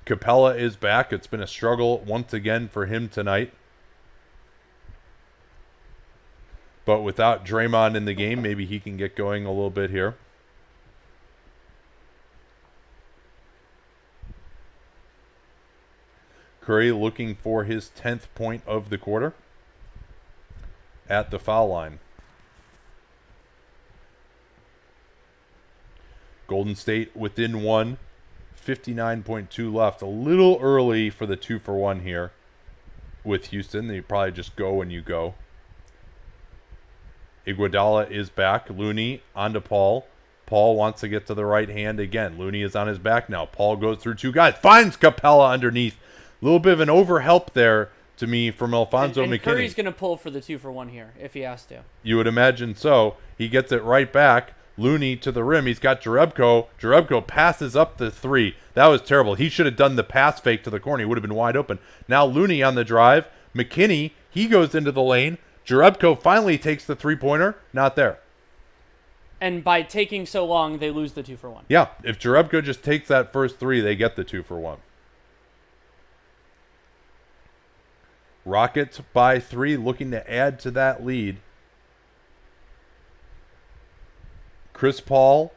Speaker 1: Capela is back. It's been a struggle once again for him tonight. But without Draymond in the game, maybe he can get going a little bit here. Curry looking for his 10th point of the quarter at the foul line. Golden State within one, 59.2 left. A little early for the 2-for-1 here with Houston. They probably just go when you go. Iguodala is back. Looney onto Paul. Paul wants to get to the right hand again. Looney is on his back now. Paul goes through two guys. Finds Capela underneath. A little bit of an overhelp there to me from Alfonso McKinney.
Speaker 2: Curry's going to pull for the 2-for-1 here if he has to.
Speaker 1: You would imagine so. He gets it right back. Looney to the rim. He's got Jerebko. Jerebko passes up the three. That was terrible. He should have done the pass fake to the corner. He would have been wide open. Now Looney on the drive. McKinney, he goes into the lane. Jerebko finally takes the three-pointer. Not there.
Speaker 2: And by taking so long, they lose the 2-for-1.
Speaker 1: Yeah, if Jerebko just takes that first three, they get the 2-for-1. Rockets by 3, looking to add to that lead. Chris Paul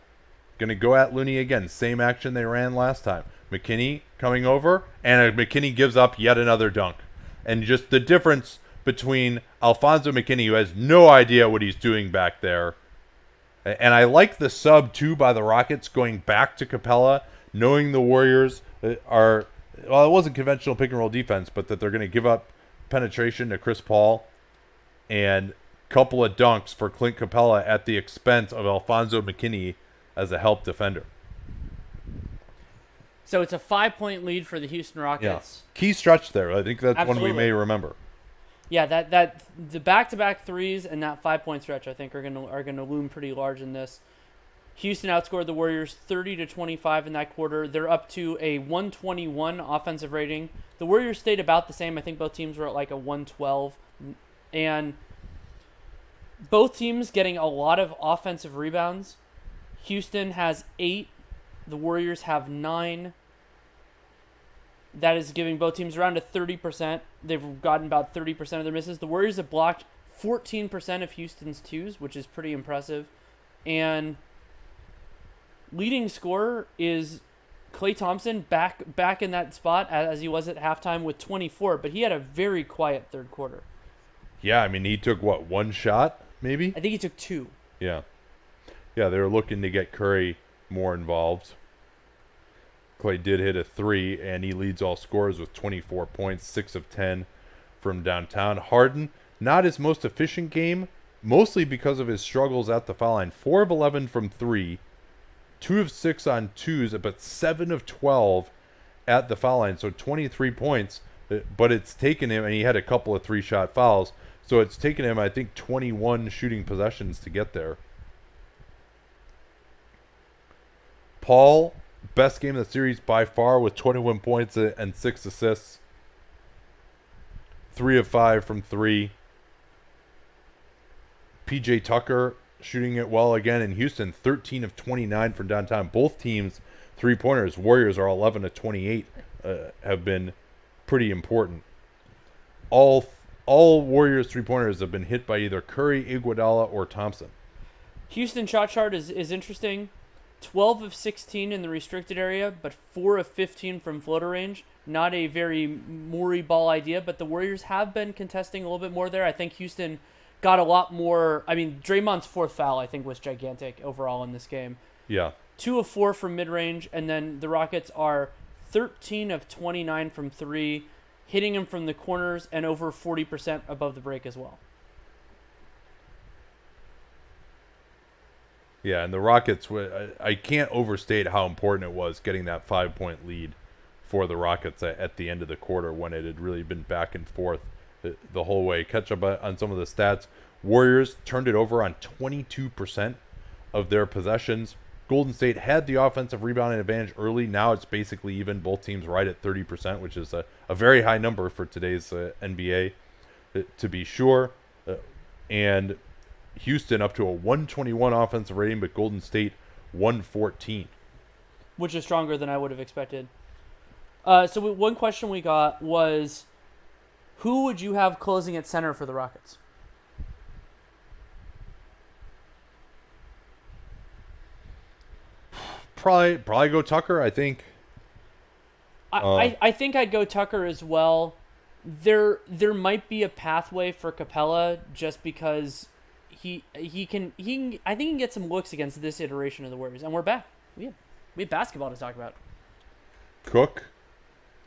Speaker 1: going to go at Looney again. Same action they ran last time. McKinney coming over, and McKinney gives up yet another dunk. And just the difference between Alfonso McKinney, who has no idea what he's doing back there. And I like the sub, too, by the Rockets going back to Capela, knowing the Warriors are, well, it wasn't conventional pick-and-roll defense, but that they're going to give up penetration to Chris Paul and a couple of dunks for Clint Capela at the expense of Alfonso McKinney as a help defender.
Speaker 2: So it's a 5-point lead for the Houston Rockets.
Speaker 1: Yeah. Key stretch there. I think that's
Speaker 2: Absolutely.
Speaker 1: one we may remember.
Speaker 2: Yeah, that the back-to-back threes and that 5-point stretch I think are gonna loom pretty large in this. Houston outscored the Warriors 30-25 in that quarter. They're up to a 121 offensive rating. The Warriors stayed about the same. I think both teams were at like a 112, and both teams getting a lot of offensive rebounds. Houston has 8. The Warriors have 9. That is giving both teams around a 30%. They've gotten about 30% of their misses. The Warriors have blocked 14% of Houston's twos, which is pretty impressive. And leading scorer is Klay Thompson, back in that spot as he was at halftime with 24, but he had a very quiet third quarter.
Speaker 1: Yeah, I mean, he took, what, one shot, maybe?
Speaker 2: I think he took 2.
Speaker 1: Yeah. Yeah, they were looking to get Curry more involved. Klay did hit a 3, and he leads all scorers with 24 points, 6 of 10 from downtown. Harden, not his most efficient game, mostly because of his struggles at the foul line. 4 of 11 from 3, 2 of 6 on twos, but 7 of 12 at the foul line. So 23 points, but it's taken him, and he had a couple of 3-shot fouls, so it's taken him, I think, 21 shooting possessions to get there. Paul, best game of the series by far with 21 points and 6 assists. 3 of 5 from 3. PJ Tucker shooting it well again in Houston. 13 of 29 from downtown. Both teams 3-pointers. Warriors are 11 of 28. Have been pretty important. All Warriors 3-pointers have been hit by either Curry, Iguodala, or Thompson.
Speaker 2: Houston shot chart is interesting. 12 of 16 in the restricted area, but 4 of 15 from floater range. Not a very Morey ball idea, but the Warriors have been contesting a little bit more there. I think Houston got a lot more. I mean, Draymond's 4th foul, I think, was gigantic overall in this game.
Speaker 1: Yeah.
Speaker 2: 2 of 4 from mid-range, and then the Rockets are 13 of 29 from 3, hitting him from the corners and over 40% above the break as well.
Speaker 1: Yeah, and the Rockets, I can't overstate how important it was getting that 5-point lead for the Rockets at the end of the quarter when it had really been back and forth the whole way. Catch up on some of the stats. Warriors turned it over on 22% of their possessions. Golden State had the offensive rebounding advantage early. Now it's basically even. Both teams right at 30%, which is a very high number for today's NBA, to be sure. And Houston up to a 121 offensive rating, but Golden State 114.
Speaker 2: Which is stronger than I would have expected. One question we got was, who would you have closing at center for the Rockets?
Speaker 1: Probably go Tucker. I think.
Speaker 2: I think I'd go Tucker as well. There might be a pathway for Capela just because he can I think he can get some looks against this iteration of the Warriors, and we're back. We have basketball to talk about.
Speaker 1: Cook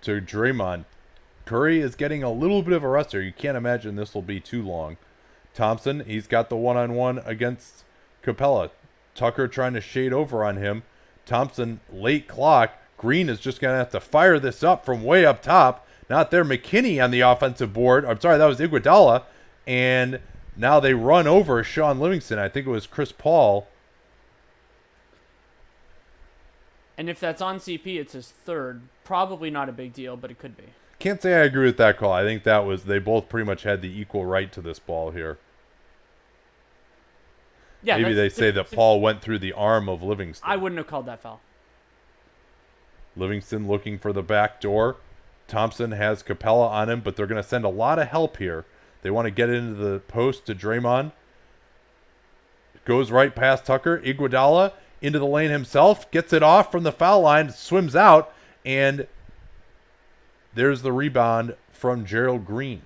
Speaker 1: to Draymond. Curry is getting a little bit of a rest here. You can't imagine this will be too long. Thompson, he's got the one-on-one against Capela. Tucker trying to shade over on him. Thompson, late clock. Green is just going to have to fire this up from way up top. Not there. McKinney on the offensive board. I'm sorry, that was Iguodala. And now they run over Sean Livingston. I think it was Chris Paul.
Speaker 2: And if that's on CP, it's his third. Probably not a big deal, but it could be.
Speaker 1: Can't say I agree with that call. I think that was, they both pretty much had the equal right to this ball here.
Speaker 2: Yeah,
Speaker 1: maybe they say that Paul went through the arm of Livingston.
Speaker 2: I wouldn't have called that foul.
Speaker 1: Livingston looking for the back door. Thompson has Capela on him, but they're going to send a lot of help here. They want to get into the post to Draymond. Goes right past Tucker. Iguodala into the lane himself. Gets it off from the foul line. Swims out. And there's the rebound from Gerald Green.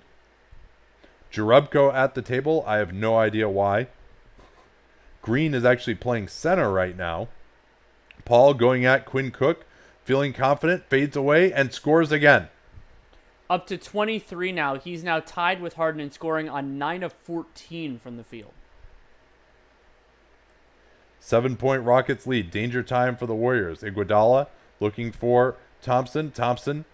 Speaker 1: Jerebko at the table. I have no idea why. Green is actually playing center right now. Paul going at Quinn Cook. Feeling confident. Fades away and scores again.
Speaker 2: Up to 23 now. He's now tied with Harden in scoring on 9 of 14 from the field.
Speaker 1: 7-point Rockets lead. Danger time for the Warriors. Iguodala looking for Thompson.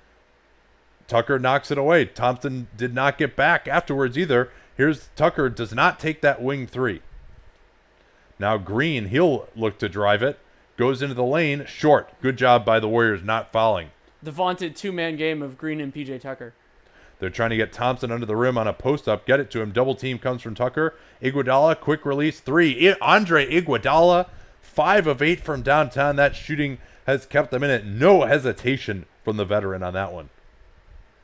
Speaker 1: Tucker knocks it away. Thompson did not get back afterwards either. Here's Tucker. Does not take that wing three. Now Green, he'll look to drive it. Goes into the lane. Short. Good job by the Warriors not fouling.
Speaker 2: The vaunted two-man game of Green and PJ Tucker.
Speaker 1: They're trying to get Thompson under the rim on a post-up. Get it to him. Double team comes from Tucker. Iguodala, quick release. 3. Andre Iguodala, 5 of 8 from downtown. That shooting has kept them in it. No hesitation from the veteran on that one.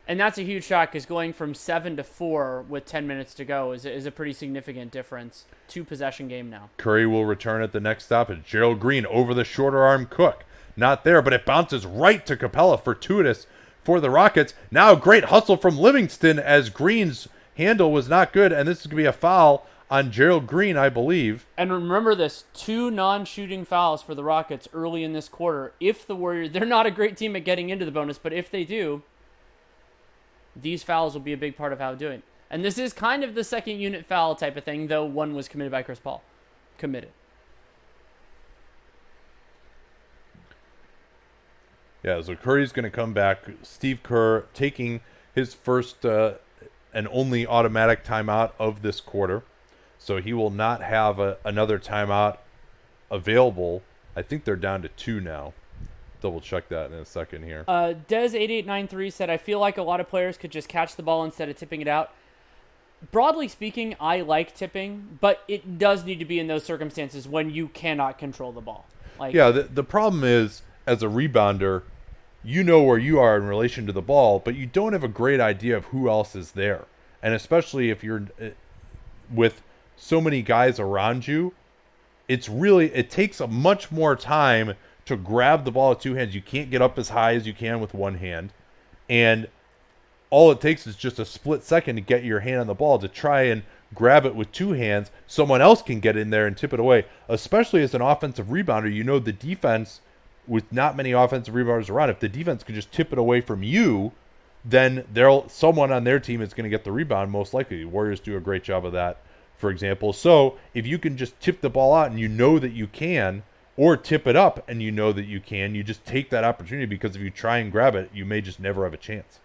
Speaker 2: And that's a huge shot because going from 7 to 4 with 10 minutes to go is a pretty significant difference. 2-possession game now. Curry
Speaker 1: will return at the next stop. It's Gerald Green over the shorter arm Cook. Not there, but it bounces right to Capela. Fortuitous for the Rockets. Now great hustle from Livingston as Green's handle was not good, and this is going to be a foul on Gerald Green, I believe.
Speaker 2: And remember this, 2 non-shooting fouls for the Rockets early in this quarter. If the Warriors, they're not a great team at getting into the bonus, but if they do, these fouls will be a big part of how doing it. And this is kind of the second unit foul type of thing, though one was committed by Chris Paul. Committed.
Speaker 1: Yeah, so Curry's going to come back. Steve Kerr taking his first and only automatic timeout of this quarter. So he will not have another timeout available. I think they're down to 2 now. Double check that in a second here.
Speaker 2: Des8893 said, I feel like a lot of players could just catch the ball instead of tipping it out. Broadly speaking, I like tipping, but it does need to be in those circumstances when you cannot control the ball.
Speaker 1: Yeah, the problem is, as a rebounder, you know where you are in relation to the ball, but you don't have a great idea of who else is there. And especially if you're with so many guys around you, it takes a much more time to grab the ball with 2 hands. You can't get up as high as you can with 1 hand. And all it takes is just a split second to get your hand on the ball to try and grab it with 2 hands. Someone else can get in there and tip it away. Especially as an offensive rebounder, you know the defense, with not many offensive rebounders around, if the defense could just tip it away from you, then someone on their team is going to get the rebound most likely. The Warriors do a great job of that, for example. So if you can just tip the ball out and you know that you can, or tip it up and you know that you can, you just take that opportunity, because if you try and grab it, you may just never have a chance.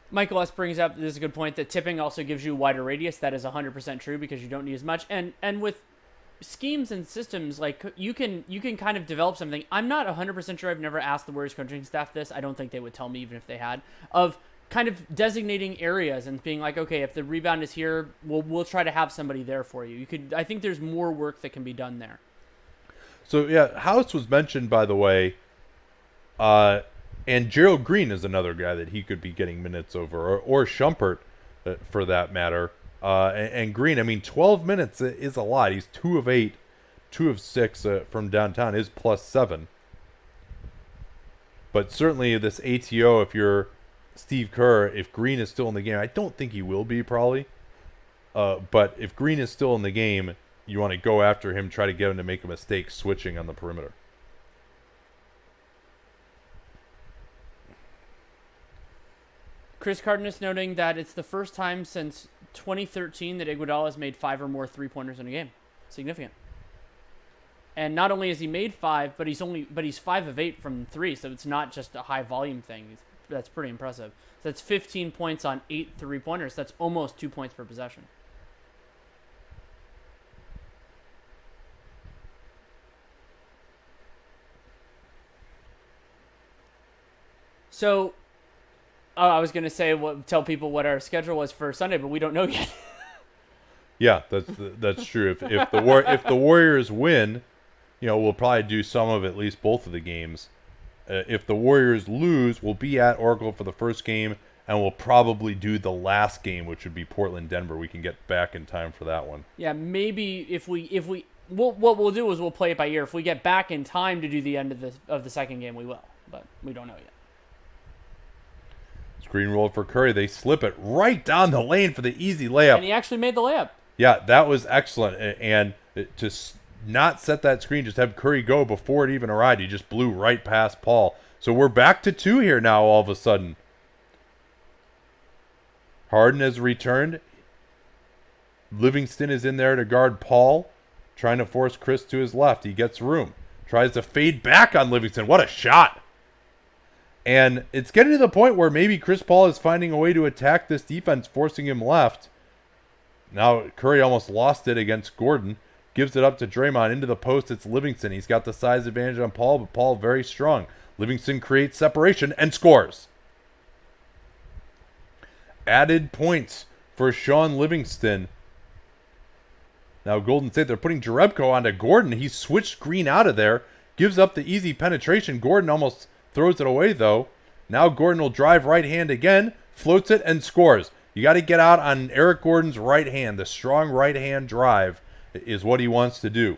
Speaker 2: Michael S. brings up, this is a good point, that tipping also gives you a wider radius. That is 100% true because you don't need as much. And with schemes and systems, like you can kind of develop something. I'm not 100% sure. I've never asked the Warriors coaching staff this. I don't think they would tell me even if they had, of kind of designating areas and being like, okay, if the rebound is here, we'll try to have somebody there for you. I think there's more work that can be done there.
Speaker 1: So yeah, House was mentioned, by the way, And Gerald Green is another guy that he could be getting minutes over, or Shumpert, for that matter. And Green, I mean, 12 minutes is a lot. He's 2 of 8, 2 of 6 from downtown, is +7. But certainly this ATO, if you're Steve Kerr, if Green is still in the game, I don't think he will be probably. But if Green is still in the game, you want to go after him, try to get him to make a mistake switching on the perimeter.
Speaker 2: Chris Cardenas noting that it's the first time since 2013 that Iguodala has made 5 or more three-pointers in a game. Significant. And not only has he made 5, but he's 5 of 8 from 3, so it's not just a high volume thing. That's pretty impressive. So that's 15 points on 8 three-pointers. That's almost 2 points per possession. So, I was going to say, tell people what our schedule was for Sunday, but we don't know yet.
Speaker 1: Yeah, that's true. If the Warriors win, we'll probably do some of at least both of the games. If the Warriors lose, we'll be at Oracle for the first game, and we'll probably do the last game, which would be Portland-Denver. We can get back in time for that one.
Speaker 2: Yeah, maybe what we'll do is we'll play it by ear. If we get back in time to do the end of the second game, we will, but we don't know yet.
Speaker 1: Screen roll for Curry. They slip it right down the lane for the easy layup.
Speaker 2: And he actually made the layup.
Speaker 1: Yeah, that was excellent. And to not set that screen, just have Curry go before it even arrived. He just blew right past Paul. So we're back to 2 here now all of a sudden. Harden has returned. Livingston is in there to guard Paul, trying to force Chris to his left. He gets room. Tries to fade back on Livingston. What a shot. And it's getting to the point where maybe Chris Paul is finding a way to attack this defense, forcing him left. Now Curry almost lost it against Gordon. Gives it up to Draymond into the post. It's Livingston. He's got the size advantage on Paul, but Paul very strong. Livingston creates separation and scores. Added points for Sean Livingston. Now Golden State, they're putting Jerebko onto Gordon. He switched Green out of there. Gives up the easy penetration. Gordon almost throws it away, though. Now Gordon will drive right hand again, floats it, and scores. You got to get out on Eric Gordon's right hand. The strong right hand drive is what he wants to do.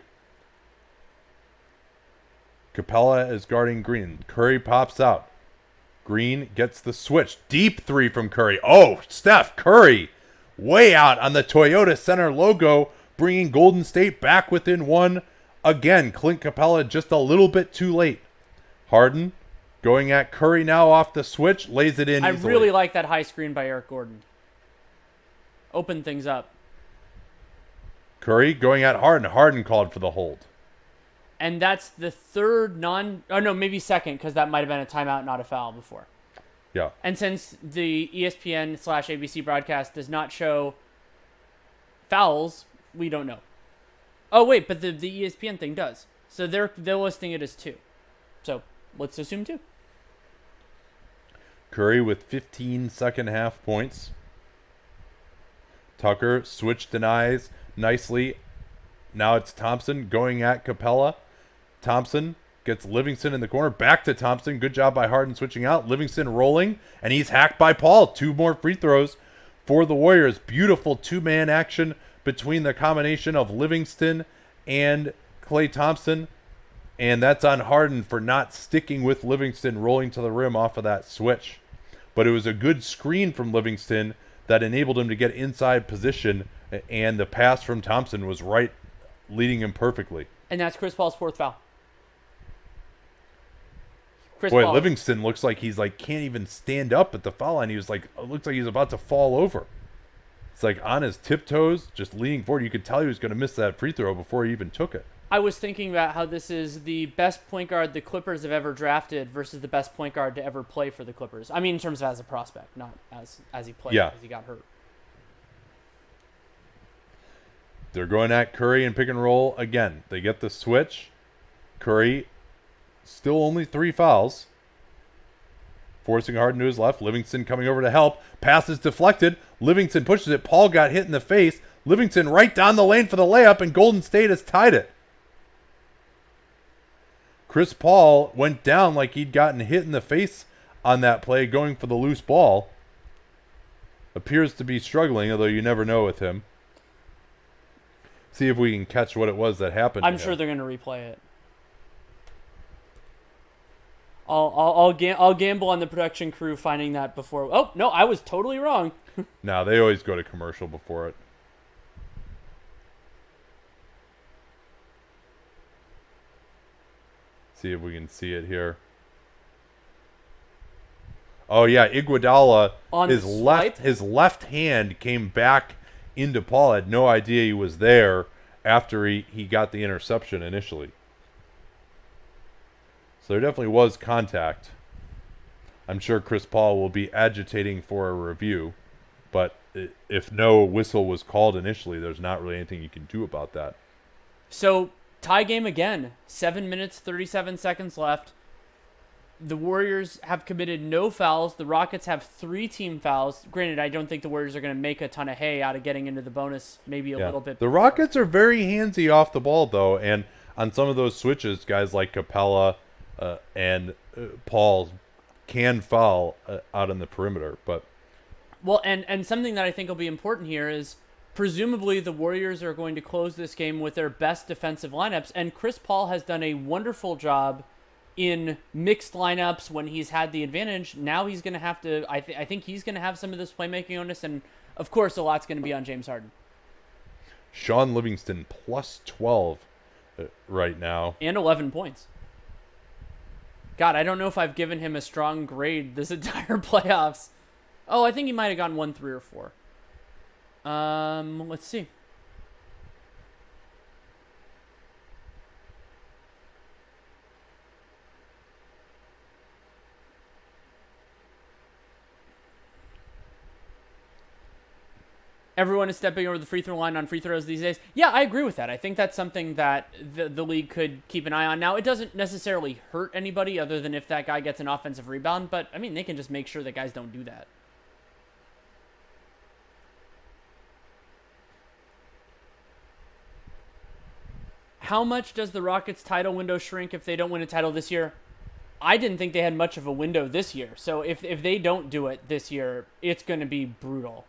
Speaker 1: Capela is guarding Green. Curry pops out. Green gets the switch. Deep 3 from Curry. Oh, Steph Curry way out on the Toyota Center logo, bringing Golden State back within 1. Again, Clint Capela just a little bit too late. Harden going at Curry now off the switch, lays it in easily.
Speaker 2: I really like that high screen by Eric Gordon. Open things up.
Speaker 1: Curry going at Harden. Harden called for the hold.
Speaker 2: And that's the third maybe second, because that might have been a timeout, not a foul before.
Speaker 1: Yeah.
Speaker 2: And since the ESPN/ABC broadcast does not show fouls, we don't know. Oh, wait, but the ESPN thing does. So they're listing it as 2. So let's assume 2.
Speaker 1: Curry with 15 second half points. Tucker switch denies nicely. Now it's Thompson going at Capela. Thompson gets Livingston in the corner. Back to Thompson. Good job by Harden switching out. Livingston rolling, and he's hacked by Paul. 2 more free throws for the Warriors. Beautiful 2-man action between the combination of Livingston and Klay Thompson. And that's on Harden for not sticking with Livingston, rolling to the rim off of that switch. But it was a good screen from Livingston that enabled him to get inside position, and the pass from Thompson was right, leading him perfectly.
Speaker 2: And that's Chris Paul's 4th foul.
Speaker 1: Paul. Livingston looks like he's can't even stand up at the foul line. He was looks like he's about to fall over. It's on his tiptoes, just leaning forward. You could tell he was going to miss that free throw before he even took it.
Speaker 2: I was thinking about how this is the best point guard the Clippers have ever drafted versus the best point guard to ever play for the Clippers. I mean, in terms of as a prospect, not as he played, because he got hurt.
Speaker 1: They're going at Curry and pick and roll again. They get the switch. Curry, still only 3 fouls. Forcing Harden to his left. Livingston coming over to help. Pass is deflected. Livingston pushes it. Paul got hit in the face. Livingston right down the lane for the layup, and Golden State has tied it. Chris Paul went down like he'd gotten hit in the face on that play going for the loose ball. Appears to be struggling, although you never know with him. See if we can catch what it was that happened.
Speaker 2: I'm sure they're going to replay it. I'll gamble on the production crew finding that before. Oh, no, I was totally wrong.
Speaker 1: No, they always go to commercial before it. See if we can see it here. Oh yeah, Iguodala, his left hand came back into Paul. Had no idea he was there after he got the interception initially. So there definitely was contact. I'm sure Chris Paul will be agitating for a review, but if no whistle was called initially, there's not really anything you can do about that.
Speaker 2: So, tie game again. 7 minutes, 37 seconds left. The Warriors have committed no fouls. The Rockets have 3 team fouls. Granted, I don't think the Warriors are going to make a ton of hay out of getting into the bonus, maybe a little bit.
Speaker 1: The Rockets are very handsy off the ball, though, and on some of those switches, guys like Capela and Paul can foul out on the perimeter. But
Speaker 2: well, and something that I think will be important here is presumably the Warriors are going to close this game with their best defensive lineups, and Chris Paul has done a wonderful job in mixed lineups when he's had the advantage. Now he's going to have to, I think he's going to have some of this playmaking onus, and of course a lot's going to be on James Harden.
Speaker 1: Sean Livingston plus 12 right now.
Speaker 2: And 11 points. God, I don't know if I've given him a strong grade this entire playoffs. Oh, I think he might have gotten 1, 3, or 4. Let's see. Everyone is stepping over the free throw line on free throws these days. Yeah, I agree with that. I think that's something that the league could keep an eye on. Now, it doesn't necessarily hurt anybody other than if that guy gets an offensive rebound, but, I mean, they can just make sure that guys don't do that. How much does the Rockets' title window shrink if they don't win a title this year? I didn't think they had much of a window this year. So if they don't do it this year, it's going to be brutal.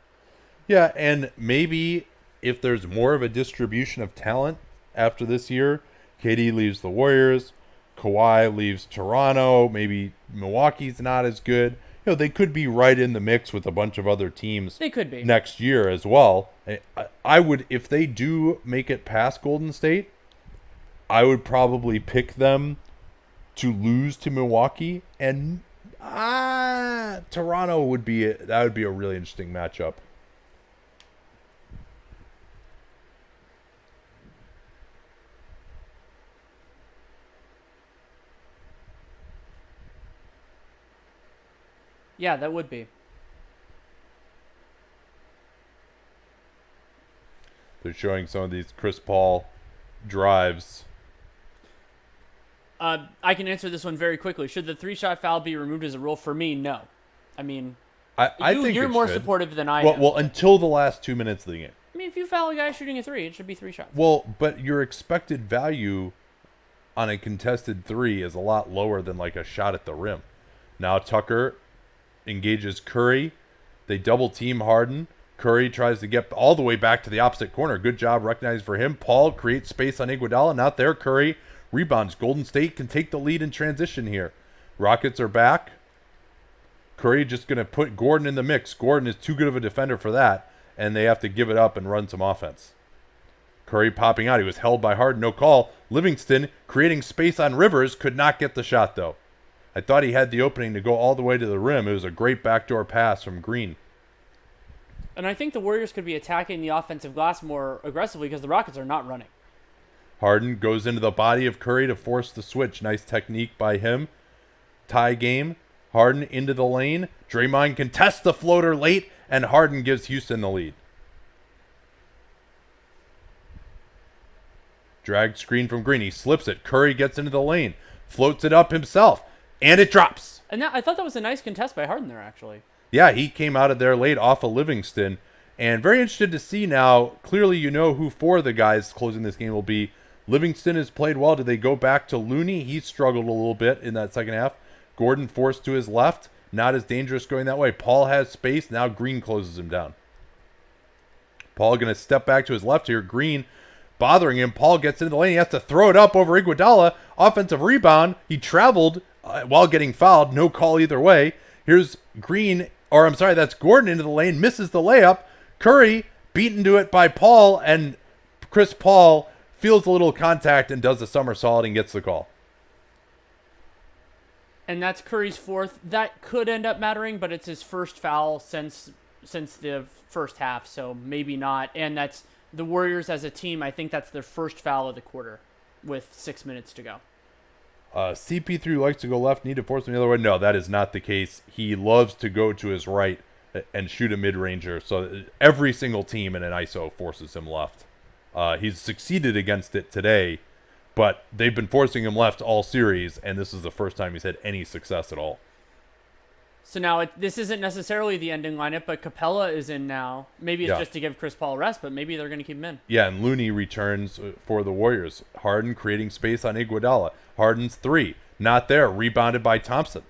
Speaker 1: Yeah, and maybe if there's more of a distribution of talent after this year, KD leaves the Warriors, Kawhi leaves Toronto, maybe Milwaukee's not as good. You know, they could be right in the mix with a bunch of other teams.
Speaker 2: They could be
Speaker 1: next year as well. I would, if they do make it past Golden State, I would probably pick them to lose to Milwaukee, and Toronto would be a really interesting matchup.
Speaker 2: Yeah, that would be.
Speaker 1: They're showing some of these Chris Paul drives.
Speaker 2: I can answer this one very quickly. Should the 3-shot foul be removed as a rule? For me, no. I mean,
Speaker 1: I think
Speaker 2: you're more supportive than I am.
Speaker 1: Well, until the last 2 minutes of the game.
Speaker 2: I mean, if you foul a guy shooting a 3, it should be 3 shots.
Speaker 1: Well, but your expected value on a contested 3 is a lot lower than like a shot at the rim. Now Tucker engages Curry. They double team Harden. Curry tries to get all the way back to the opposite corner. Good job recognizing for him. Paul creates space on Iguodala. Not there. Curry rebounds. Golden State can take the lead in transition here. Rockets are back. Curry just going to put Gordon in the mix. Gordon is too good of a defender for that, and they have to give it up and run some offense. Curry popping out. He was held by Harden. No call. Livingston creating space on Rivers. Could not get the shot, though. I thought he had the opening to go all the way to the rim. It was a great backdoor pass from Green.
Speaker 2: And I think the Warriors could be attacking the offensive glass more aggressively because the Rockets are not running.
Speaker 1: Harden goes into the body of Curry to force the switch. Nice technique by him. Tie game. Harden into the lane. Draymond contests the floater late, and Harden gives Houston the lead. Drag screen from Green. He slips it. Curry gets into the lane. Floats it up himself. And it drops.
Speaker 2: And I thought that was a nice contest by Harden there, actually.
Speaker 1: Yeah, he came out of there late off of Livingston. And very interested to see now. Clearly, you know who 4 of the guys closing this game will be. Livingston has played well. Do they go back to Looney? He struggled a little bit in that second half. Gordon forced to his left. Not as dangerous going that way. Paul has space. Now Green closes him down. Paul going to step back to his left here. Green bothering him. Paul gets into the lane. He has to throw it up over Iguodala. Offensive rebound. He traveled while getting fouled. No call either way. Here's Green, or I'm sorry, that's Gordon into the lane. Misses the layup. Curry beaten to it by Paul, and Chris Paul feels a little contact and does a somersault and gets the call.
Speaker 2: And that's Curry's fourth. That could end up mattering, but it's his first foul since the first half, so maybe not. And that's the Warriors as a team. I think that's their first foul of the quarter with 6 minutes to go.
Speaker 1: CP3 likes to go left, need to force him the other way. No, that is not the case. He loves to go to his right and shoot a mid-ranger. So every single team in an ISO forces him left. He's succeeded against it today, but they've been forcing him left all series, and this is the first time he's had any success at all.
Speaker 2: So now this isn't necessarily the ending lineup, but Capela is in now. Maybe it's just to give Chris Paul a rest, but maybe they're going to keep him in.
Speaker 1: Yeah, and Looney returns for the Warriors. Harden creating space on Iguodala. Harden's three. Not there. Rebounded by Thompson.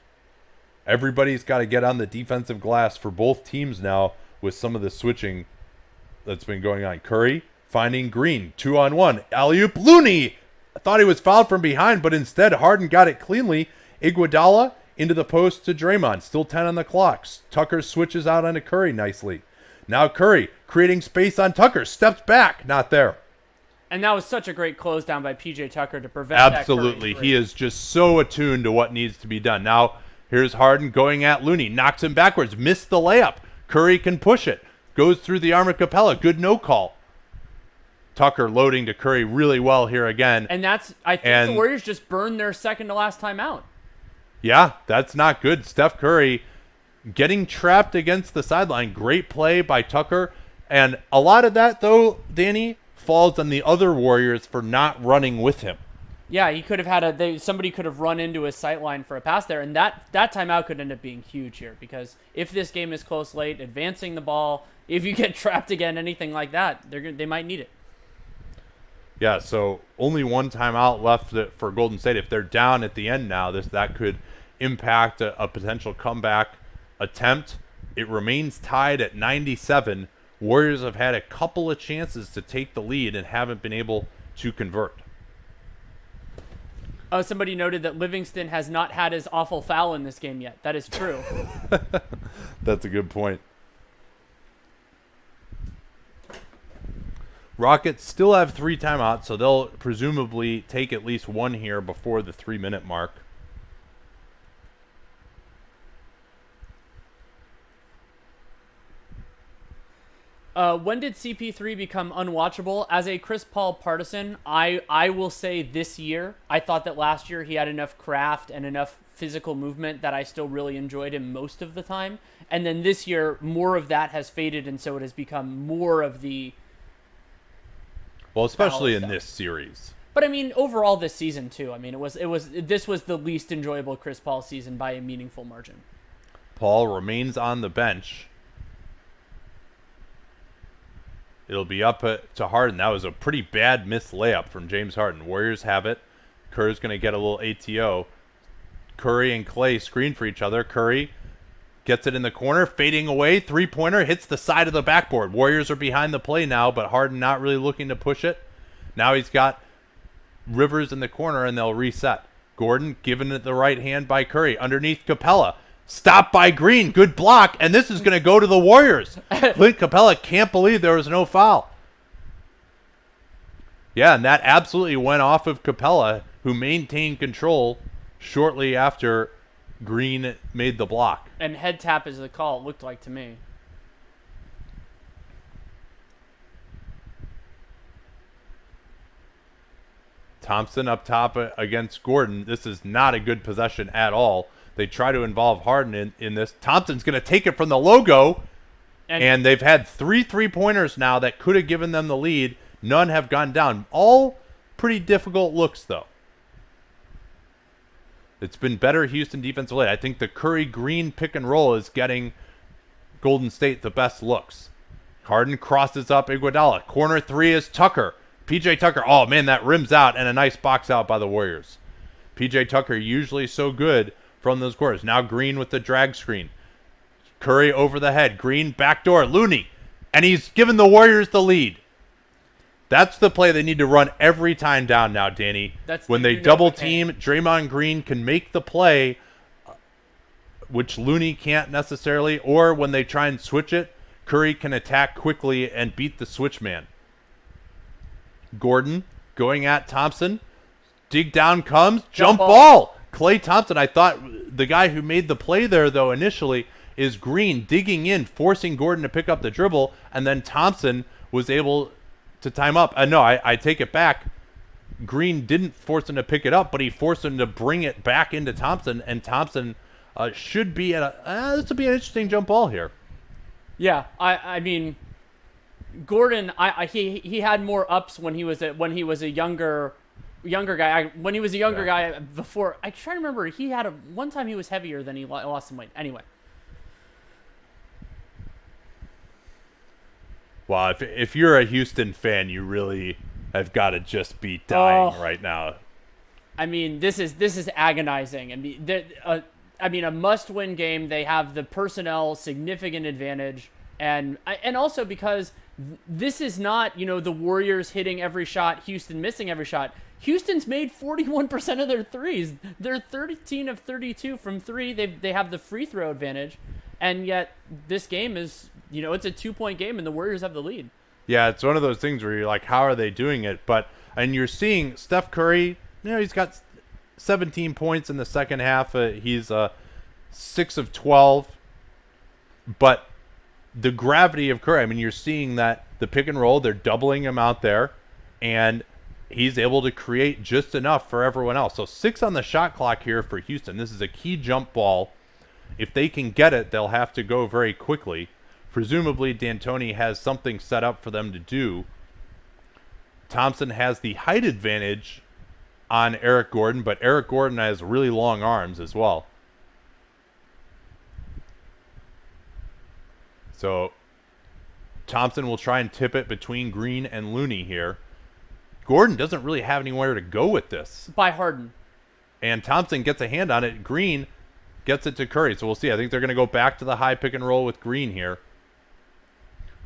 Speaker 1: Everybody's got to get on the defensive glass for both teams now with some of the switching that's been going on. Curry finding Green. 2-on-1. Alley-oop. Looney! I thought he was fouled from behind, but instead Harden got it cleanly. Iguodala into the post to Draymond. Still 10 on the clock. Tucker switches out onto Curry nicely. Now Curry creating space on Tucker. Steps back. Not there.
Speaker 2: And that was such a great close down by PJ Tucker to prevent
Speaker 1: Absolutely.
Speaker 2: that.
Speaker 1: He is just so attuned to what needs to be done. Now here's Harden going at Looney. Knocks him backwards. Missed the layup. Curry can push it. Goes through the arm of Capela. Good no call. Tucker loading to Curry really well here again.
Speaker 2: And I think the Warriors just burned their second to last timeout.
Speaker 1: Yeah, that's not good. Steph Curry getting trapped against the sideline. Great play by Tucker. And a lot of that, though, Danny, falls on the other Warriors for not running with him.
Speaker 2: Yeah, he could have had somebody could have run into his sight line for a pass there, and that timeout could end up being huge here, because if this game is close late, advancing the ball, if you get trapped again, anything like that, they might need it.
Speaker 1: Yeah, so only one timeout left for Golden State. If they're down at the end now, that could impact a potential comeback attempt. It remains tied at 97. Warriors have had a couple of chances to take the lead and haven't been able to convert.
Speaker 2: Somebody noted that Livingston has not had his awful foul in this game yet. That is true.
Speaker 1: That's a good point. Rockets still have 3 timeouts, so they'll presumably take at least one here before the 3-minute mark.
Speaker 2: When did CP3 become unwatchable? As a Chris Paul partisan, I will say this year. I thought that last year he had enough craft and enough physical movement that I still really enjoyed him most of the time. And then this year, more of that has faded, and so it has become more of the...
Speaker 1: Well, especially in this series.
Speaker 2: But I mean, overall this season too. I mean, this was the least enjoyable Chris Paul season by a meaningful margin.
Speaker 1: Paul remains on the bench. It'll be up to Harden. That was a pretty bad missed layup from James Harden. Warriors have it. Kerr's going to get a little ATO. Curry and Klay screen for each other. Curry gets it in the corner, fading away. 3-pointer hits the side of the backboard. Warriors are behind the play now, but Harden not really looking to push it. Now he's got Rivers in the corner, and they'll reset. Gordon given it the right hand by Curry. Underneath Capela. Stopped by Green. Good block. And this is going to go to the Warriors. Clint Capela can't believe there was no foul. Yeah, and that absolutely went off of Capela, who maintained control shortly after Green made the block.
Speaker 2: And head tap is the call, it looked like to me.
Speaker 1: Thompson up top against Gordon. This is not a good possession at all. They try to involve Harden in this. Thompson's going to take it from the logo, and they've had 3 3-pointers now that could have given them the lead. None have gone down. All pretty difficult looks, though. It's been better Houston defense late. I think the Curry-Green pick and roll is getting Golden State the best looks. Harden crosses up Iguodala. Corner 3 is Tucker. PJ Tucker, oh man, that rims out, and a nice box out by the Warriors. PJ Tucker usually so good from those corners. Now Green with the drag screen. Curry over the head. Green backdoor. Looney. And he's given the Warriors the lead. That's the play they need to run every time down now, Danny. When they double team, Draymond Green can make the play, which Looney can't necessarily, or when they try and switch it, Curry can attack quickly and beat the switch man. Gordon going at Thompson. Dig down comes. Jump ball. Klay Thompson, I thought the guy who made the play there, though, initially, is Green digging in, forcing Gordon to pick up the dribble, and then Thompson was able to time up. No, I take it back. Green didn't force him to pick it up, but he forced him to bring it back into Thompson, and Thompson should be at a... this would be an interesting jump ball here.
Speaker 2: Yeah, I mean, Gordon, he had more ups when he was a younger guy. When he was a younger guy before, I try to remember, he had one time he was heavier than he lost some weight. Anyway.
Speaker 1: Well, if you're a Houston fan, you really have got to just be dying right now.
Speaker 2: I mean, this is agonizing. I mean, a must-win game. They have the personnel significant advantage, and also because this is not, the Warriors hitting every shot, Houston missing every shot. Houston's made 41% of their threes. They're 13 of 32 from three. They have the free throw advantage, and yet this game is, it's a 2-point game, and the Warriors have the lead.
Speaker 1: Yeah, it's one of those things where you're like, how are they doing it? And you're seeing Steph Curry, he's got 17 points in the second half. He's 6 of 12. But the gravity of Curry, I mean, you're seeing that the pick and roll, they're doubling him out there, and he's able to create just enough for everyone else. So 6 on the shot clock here for Houston. This is a key jump ball. If they can get it, they'll have to go very quickly. Presumably, D'Antoni has something set up for them to do. Thompson has the height advantage on Eric Gordon, but Eric Gordon has really long arms as well. So Thompson will try and tip it between Green and Looney here. Gordon doesn't really have anywhere to go with this.
Speaker 2: By Harden.
Speaker 1: And Thompson gets a hand on it. Green gets it to Curry. So we'll see. I think they're going to go back to the high pick and roll with Green here.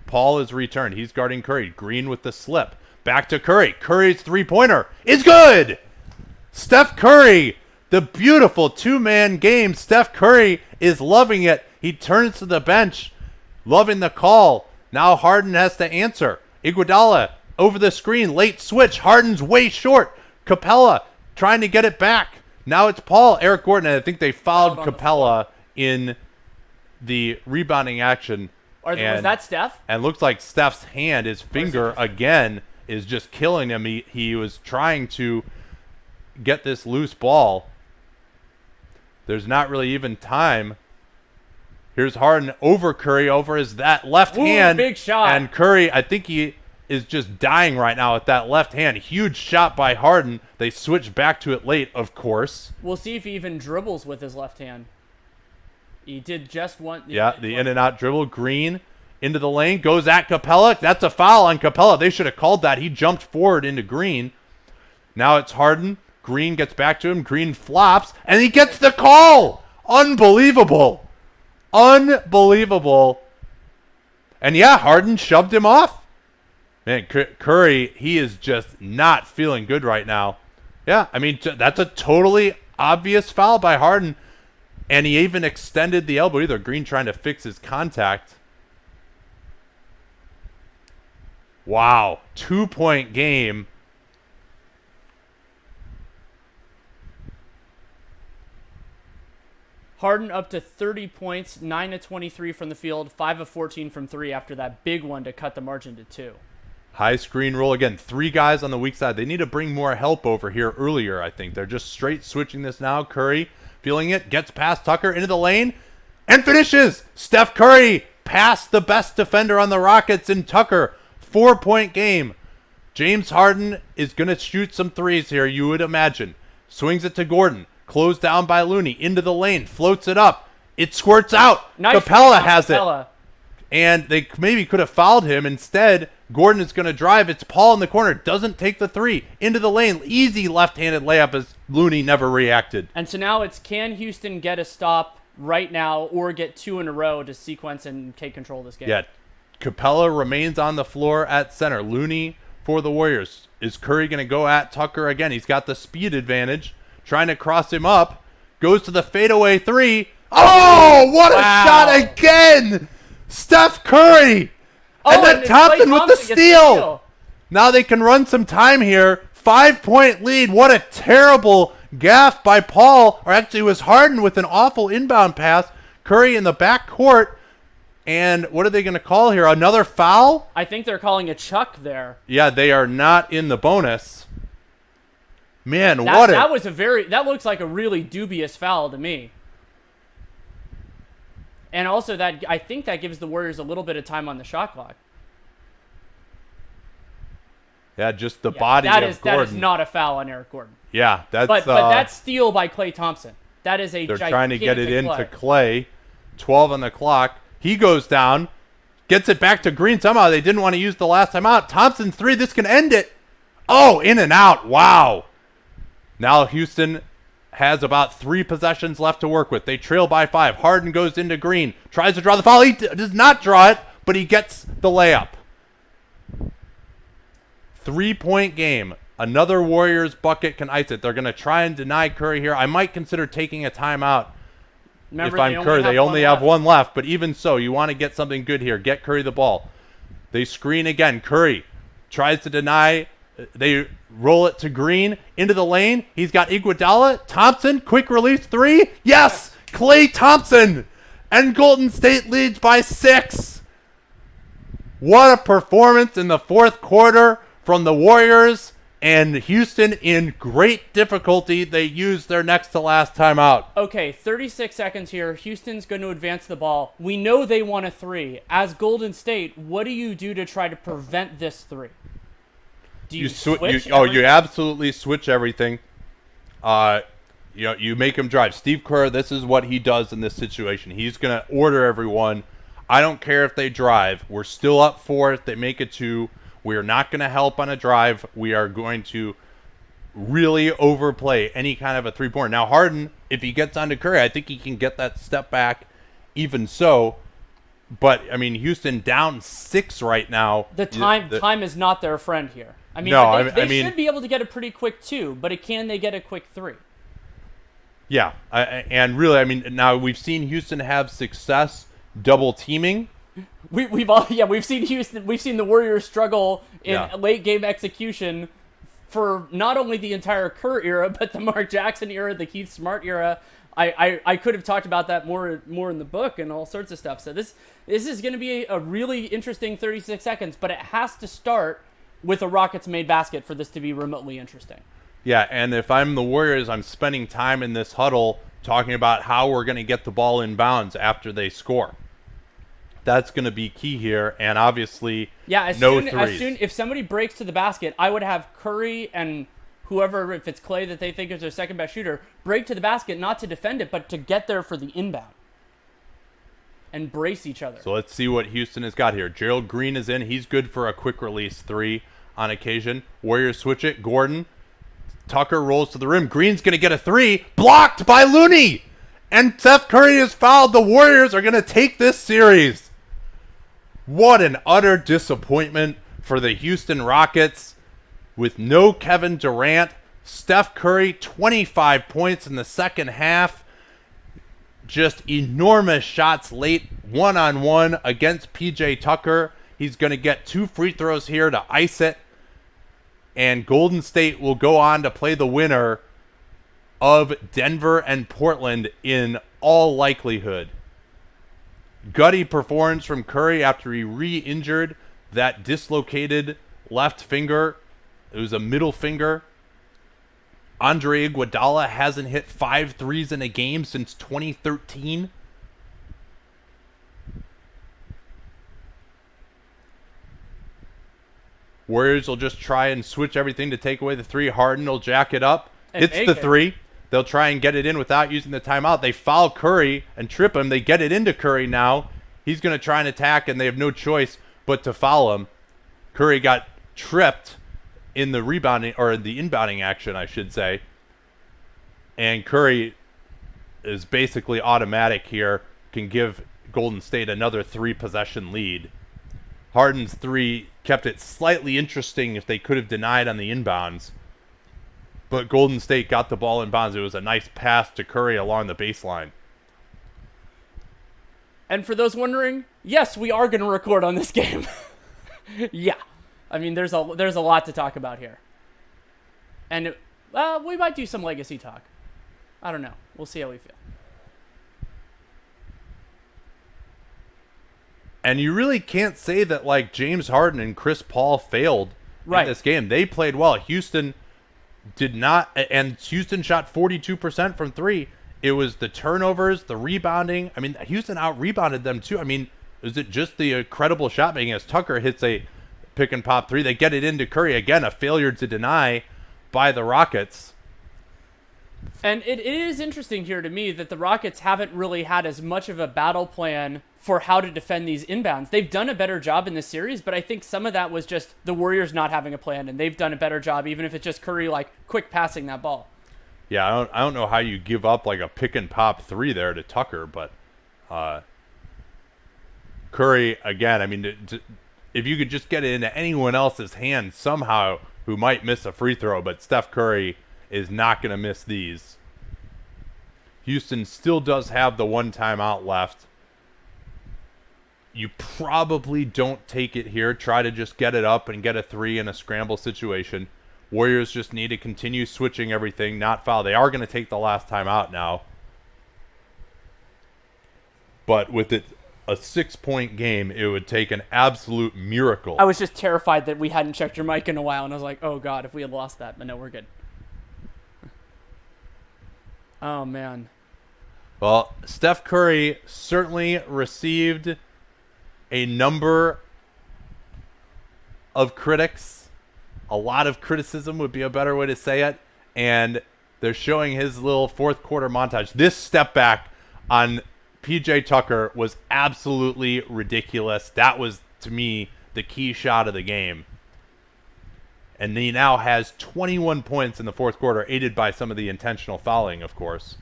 Speaker 1: Paul is returned. He's guarding Curry. Green with the slip. Back to Curry. Curry's three-pointer is good. Steph Curry, the beautiful two-man game. Steph Curry is loving it. He turns to the bench, loving the call. Now Harden has to answer. Iguodala over the screen. Late switch. Harden's way short. Capela trying to get it back. Now it's Paul. Eric Gordon. And I think they fouled Capela in the rebounding action.
Speaker 2: Was that Steph?
Speaker 1: And looks like Steph's hand, his finger again, is just killing him. He was trying to get this loose ball. There's not really even time. Here's Harden over Curry, over that left hand.
Speaker 2: Big shot.
Speaker 1: And Curry, I think he is just dying right now with that left hand. Huge shot by Harden. They switch back to it late, of course.
Speaker 2: We'll see if he even dribbles with his left hand. He did just one.
Speaker 1: Yeah, the in and out dribble. Green into the lane, goes at Capela. That's a foul on Capela. They should have called that. He jumped forward into Green. Now it's Harden. Green gets back to him. Green flops, and he gets the call. Unbelievable. Unbelievable. And yeah, Harden shoved him off. Man, Curry, he is just not feeling good right now. Yeah, I mean, that's a totally obvious foul by Harden. And he even extended the elbow. Either Green trying to fix his contact. Wow. 2-point game.
Speaker 2: Harden up to 30 points, 9 of 23 from the field, 5 of 14 from 3 after that big one to cut the margin to 2.
Speaker 1: High screen roll again. 3 guys on the weak side. They need to bring more help over here earlier, I think. They're just straight switching this now. Curry feeling it, gets past Tucker into the lane, and finishes. Steph Curry past the best defender on the Rockets in Tucker. 4-point game. James Harden is going to shoot some threes here, you would imagine. Swings it to Gordon. Closed down by Looney. Into the lane. Floats it up. It squirts out.
Speaker 2: Nice.
Speaker 1: Capela has it. And they maybe could have fouled him. Instead, Gordon is going to drive. It's Paul in the corner. Doesn't take the three. Into the lane. Easy left-handed layup as Looney never reacted.
Speaker 2: And so now it's, can Houston get a stop right now or get 2 in a row to sequence and take control of this game?
Speaker 1: Yeah. Capela remains on the floor at center. Looney for the Warriors. Is Curry going to go at Tucker again? He's got the speed advantage. Trying to cross him up. Goes to the fadeaway three. Oh, what a shot again! Steph Curry! And then Thompson with the steal. Now they can run some time here. 5-point lead. What a terrible gaffe by Paul. Or actually it was Harden with an awful inbound pass. Curry in the back court. And what are they going to call here? Another foul?
Speaker 2: I think they're calling a chuck there.
Speaker 1: Yeah, they are not in the bonus. Man,
Speaker 2: that looks like a really dubious foul to me. And also that I think that gives the Warriors a little bit of time on the shot clock.
Speaker 1: Yeah, just the body of Gordon.
Speaker 2: That is not a foul on Eric Gordon.
Speaker 1: Yeah, that's
Speaker 2: but that's steal by Klay Thompson. That is a
Speaker 1: they're
Speaker 2: gigantic
Speaker 1: trying to get it into
Speaker 2: play.
Speaker 1: Klay. 12 on the clock. He goes down, gets it back to Green. Somehow they didn't want to use the last time out. Thompson's three. This can end it. Oh, in and out. Wow. Now Houston has about 3 possessions left to work with. They trail by 5. Harden goes into Green. Tries to draw the foul. He does not draw it, but he gets the layup. 3-point game. Another Warriors bucket can ice it. They're going to try and deny Curry here. I might consider taking a timeout.
Speaker 2: Remember,
Speaker 1: if I'm Curry, they only have one left. But even so, you want to get something good here. Get Curry the ball. They screen again. Curry tries to deny. They roll it to Green. Into the lane. He's got Iguodala. Thompson. Quick release 3. Yes! Klay Thompson! And Golden State leads by 6. What a performance in the fourth quarter from the Warriors. And Houston in great difficulty. They use their next to last timeout.
Speaker 2: Okay, 36 seconds here. Houston's going to advance the ball. We know they want a 3. As Golden State, what do you do to try to prevent this 3? Do you switch?
Speaker 1: You absolutely switch everything. You make him drive. Steve Kerr, this is what he does in this situation. He's going to order everyone. I don't care if they drive. We're still up 4 if they make it 2. We are not going to help on a drive. We are going to really overplay any kind of a three-pointer. Now, Harden, if he gets onto Curry, I think he can get that step back even so. But, I mean, Houston down 6 right now.
Speaker 2: Time is not their friend here. I mean, they should be able to get a pretty quick 2, but can they get a quick 3?
Speaker 1: Yeah, and really, I mean, now we've seen Houston have success double teaming.
Speaker 2: We've seen Houston. We've seen the Warriors struggle in late game execution for not only the entire Kerr era, but the Mark Jackson era, the Keith Smart era. I could have talked about that more in the book and all sorts of stuff. So this is going to be a really interesting 36 seconds, but it has to start with a Rockets made basket for this to be remotely interesting.
Speaker 1: Yeah, and if I'm the Warriors, I'm spending time in this huddle talking about how we're going to get the ball in bounds after they score. That's going to be key here, and obviously, threes.
Speaker 2: If somebody breaks to the basket, I would have Curry and whoever, if it's Klay that they think is their second best shooter, break to the basket, not to defend it, but to get there for the inbound and brace each other.
Speaker 1: So let's see what Houston has got here. Gerald Green is in. He's good for a quick release 3 on occasion. Warriors switch it. Gordon. Tucker rolls to the rim. Green's going to get a 3. Blocked by Looney. And Steph Curry is fouled. The Warriors are going to take this series. What an utter disappointment for the Houston Rockets. With no Kevin Durant, Steph Curry, 25 points in the second half. Just enormous shots late, one-on-one against P.J. Tucker. He's going to get 2 free throws here to ice it. And Golden State will go on to play the winner of Denver and Portland in all likelihood. Gutty performance from Curry after he re-injured that dislocated left finger. It was a middle finger. Andre Iguodala hasn't hit 5 threes in a game since 2013. Warriors will just try and switch everything to take away the 3. Harden will jack it up. It's the 3. They'll try and get it in without using the timeout. They foul Curry and trip him. They get it into Curry now. He's going to try and attack, and they have no choice but to foul him. Curry got tripped in the rebounding or the inbounding action, I should say. And Curry is basically automatic here, can give Golden State another 3-possession lead. Harden's 3 kept it slightly interesting if they could have denied on the inbounds. But Golden State got the ball in bounds. It was a nice pass to Curry along the baseline.
Speaker 2: And for those wondering, yes, we are going to record on this game. Yeah. I mean, there's a lot to talk about here. And we might do some legacy talk. I don't know. We'll see how we feel.
Speaker 1: And you really can't say that like James Harden and Chris Paul failed in this game. They played well. Houston did not, and Houston shot 42% from 3. It was the turnovers, the rebounding. I mean, Houston out-rebounded them too. I mean, is it just the incredible shot making as Tucker hits a pick-and-pop 3? They get it into Curry. Again, a failure to deny by the Rockets.
Speaker 2: And it is interesting here to me that the Rockets haven't really had as much of a battle plan for how to defend these inbounds. They've done a better job in this series, but I think some of that was just the Warriors not having a plan, and they've done a better job, even if it's just Curry like quick passing that ball.
Speaker 1: Yeah, I don't know how you give up like a pick-and-pop 3 there to Tucker, but Curry, again, I mean, if you could just get it into anyone else's hand somehow who might miss a free throw, but Steph Curry is not going to miss these. Houston still does have the 1 timeout left. You probably don't take it here. Try to just get it up and get a 3 in a scramble situation. Warriors just need to continue switching everything, not foul. They are going to take the last timeout now. But with it a 6-point game, it would take an absolute miracle.
Speaker 2: I was just terrified that we hadn't checked your mic in a while, and I was like, oh, God, if we had lost that. But no, we're good. Oh, man.
Speaker 1: Well, Steph Curry certainly received a number of critics. A lot of criticism would be a better way to say it. And they're showing his little fourth quarter montage. This step back on PJ Tucker was absolutely ridiculous. That was, to me, the key shot of the game. And he now has 21 points in the fourth quarter, aided by some of the intentional fouling, of course.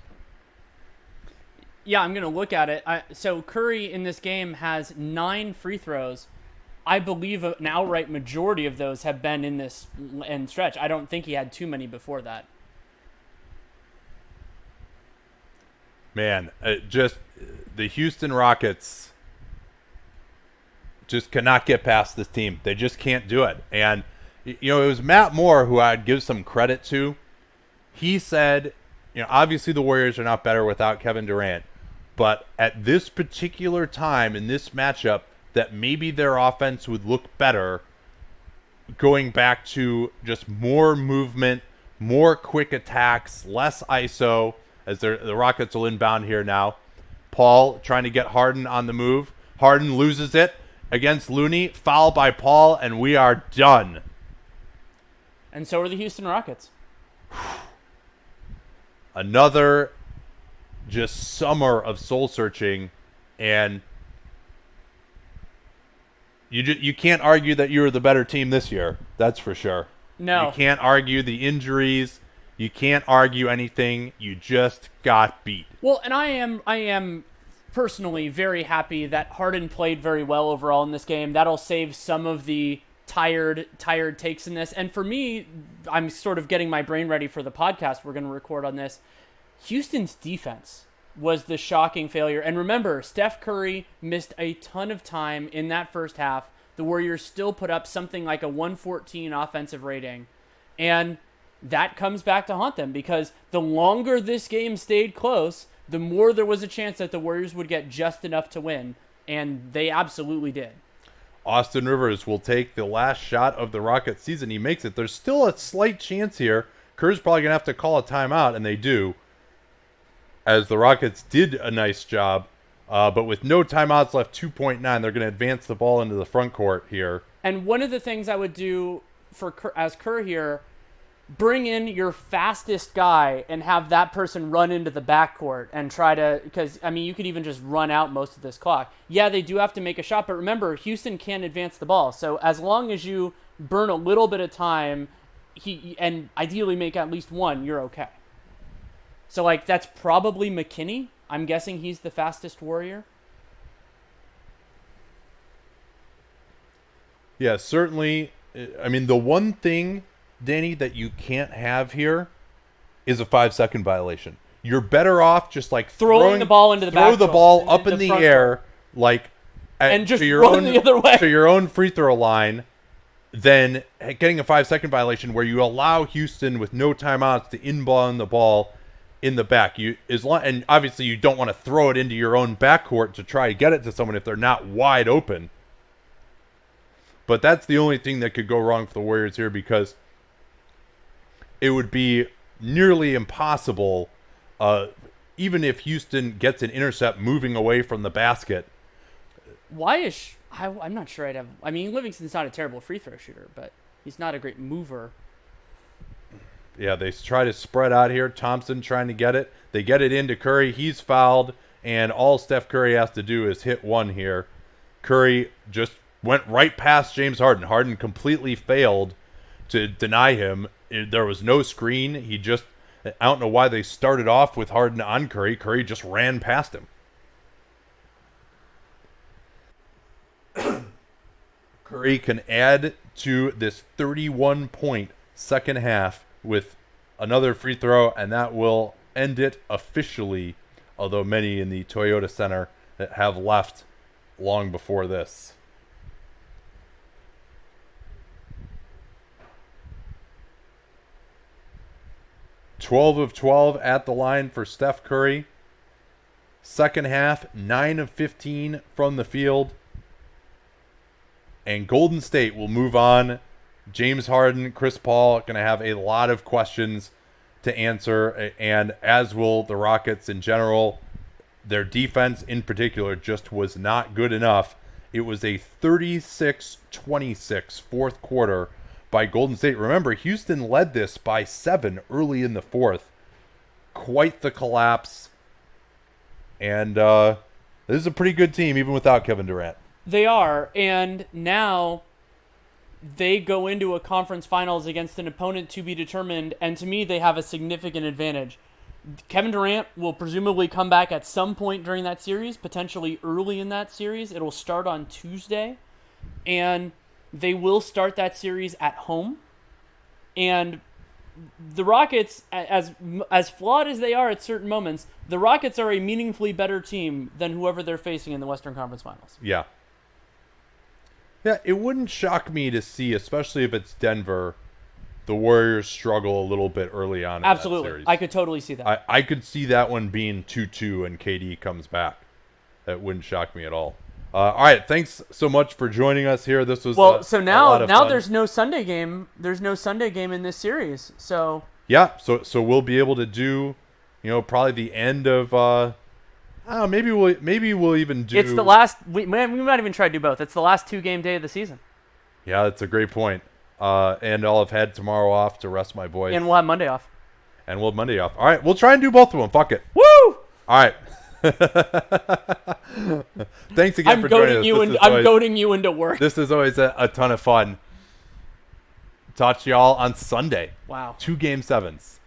Speaker 2: Yeah, I'm going to look at it. So Curry in this game has 9 free throws. I believe an outright majority of those have been in this end stretch. I don't think he had too many before that.
Speaker 1: Man, just the Houston Rockets just cannot get past this team. They just can't do it. And, you know, it was Matt Moore who I'd give some credit to. He said, you know, obviously the Warriors are not better without Kevin Durant. But at this particular time in this matchup, that maybe their offense would look better going back to just more movement, more quick attacks, less ISO, as the Rockets will inbound here now. Paul trying to get Harden on the move. Harden loses it against Looney. Foul by Paul, and we are done.
Speaker 2: And so are the Houston Rockets.
Speaker 1: Another just summer of soul searching, and you can't argue that you were the better team this year. That's for sure.
Speaker 2: No.
Speaker 1: You can't argue the injuries. You can't argue anything. You just got beat.
Speaker 2: Well, and I am personally very happy that Harden played very well overall in this game. That'll save some of the tired takes in this. And for me, I'm sort of getting my brain ready for the podcast we're going to record on this. Houston's defense was the shocking failure. And remember, Steph Curry missed a ton of time in that first half. The Warriors still put up something like a 114 offensive rating. And that comes back to haunt them, because the longer this game stayed close, the more there was a chance that the Warriors would get just enough to win. And they absolutely did.
Speaker 1: Austin Rivers will take the last shot of the Rockets season. He makes it. There's still a slight chance here. Kerr's probably going to have to call a timeout, and they do, as the Rockets did a nice job. But with no timeouts left, 2.9, they're going to advance the ball into the front court here.
Speaker 2: And one of the things I would do as Kerr here, bring in your fastest guy and have that person run into the backcourt and try to, because, I mean, you could even just run out most of this clock. Yeah, they do have to make a shot, but remember, Houston can't advance the ball. So as long as you burn a little bit of time and ideally make at least one, you're okay. So, like, that's probably McKinney. I'm guessing he's the fastest Warrior.
Speaker 1: Yeah, certainly. I mean, the one thing, Danny, that you can't have here is a 5-second violation. You're better off just like
Speaker 2: throwing the ball into the
Speaker 1: throw
Speaker 2: back
Speaker 1: the
Speaker 2: row,
Speaker 1: ball up in the air, like
Speaker 2: and just
Speaker 1: to your
Speaker 2: run
Speaker 1: own,
Speaker 2: the other way
Speaker 1: to your own free throw line, than getting a 5-second violation where you allow Houston with no timeouts to inbound the ball in the back. And obviously you don't want to throw it into your own backcourt to try to get it to someone if they're not wide open. But that's the only thing that could go wrong for the Warriors here, because it would be nearly impossible, even if Houston gets an intercept moving away from the basket.
Speaker 2: I'm not sure I'd have... I mean, Livingston's not a terrible free throw shooter, but he's not a great mover.
Speaker 1: Yeah, they try to spread out here. Thompson trying to get it. They get it into Curry. He's fouled, and all Steph Curry has to do is hit one here. Curry just went right past James Harden. Harden completely failed to deny him. There was no screen. I don't know why they started off with Harden on Curry. Curry just ran past him. Curry can add to this 31-point second half with another free throw, and that will end it officially, although many in the Toyota Center have left long before this. "12 of 12 at the line for Steph Curry. Second half, 9 of 15 from the field. And Golden State will move on. James Harden, Chris Paul going to have a lot of questions to answer, and as will the Rockets in general. Their defense in particular just was not good enough. It was a 36-26 fourth quarter by Golden State. Remember, Houston led this by 7 early in the fourth. Quite the collapse. And this is a pretty good team even without Kevin Durant.
Speaker 2: They are, and now they go into a conference finals against an opponent to be determined, and to me, they have a significant advantage. Kevin Durant will presumably come back at some point during that series, potentially early in that series. It'll start on Tuesday, and they will start that series at home. And the Rockets, as flawed as they are at certain moments, the Rockets are a meaningfully better team than whoever they're facing in the Western Conference Finals.
Speaker 1: Yeah. Yeah, it wouldn't shock me to see, especially if it's Denver, the Warriors struggle a little bit early on in
Speaker 2: Absolutely.
Speaker 1: that series.
Speaker 2: I could totally see that.
Speaker 1: I could see that one being 2-2 and KD comes back. That wouldn't shock me at all. All right, thanks so much for joining us here. This was
Speaker 2: so now
Speaker 1: a lot of fun.
Speaker 2: there's no Sunday game. There's no Sunday game in this series. So
Speaker 1: yeah, so we'll be able to do, probably the end of. Maybe we'll even do.
Speaker 2: It's the last. We might even try to do both. It's the last 2-game day of the season.
Speaker 1: Yeah, that's a great point. And I'll have had tomorrow off to rest my voice.
Speaker 2: And we'll have Monday off.
Speaker 1: All right, we'll try and do both of them. Fuck it.
Speaker 2: Woo!
Speaker 1: All right. Thanks again for joining us.
Speaker 2: I'm goading you into work.
Speaker 1: This is always a ton of fun. Talk to y'all on Sunday.
Speaker 2: Wow.
Speaker 1: 2 Game 7s.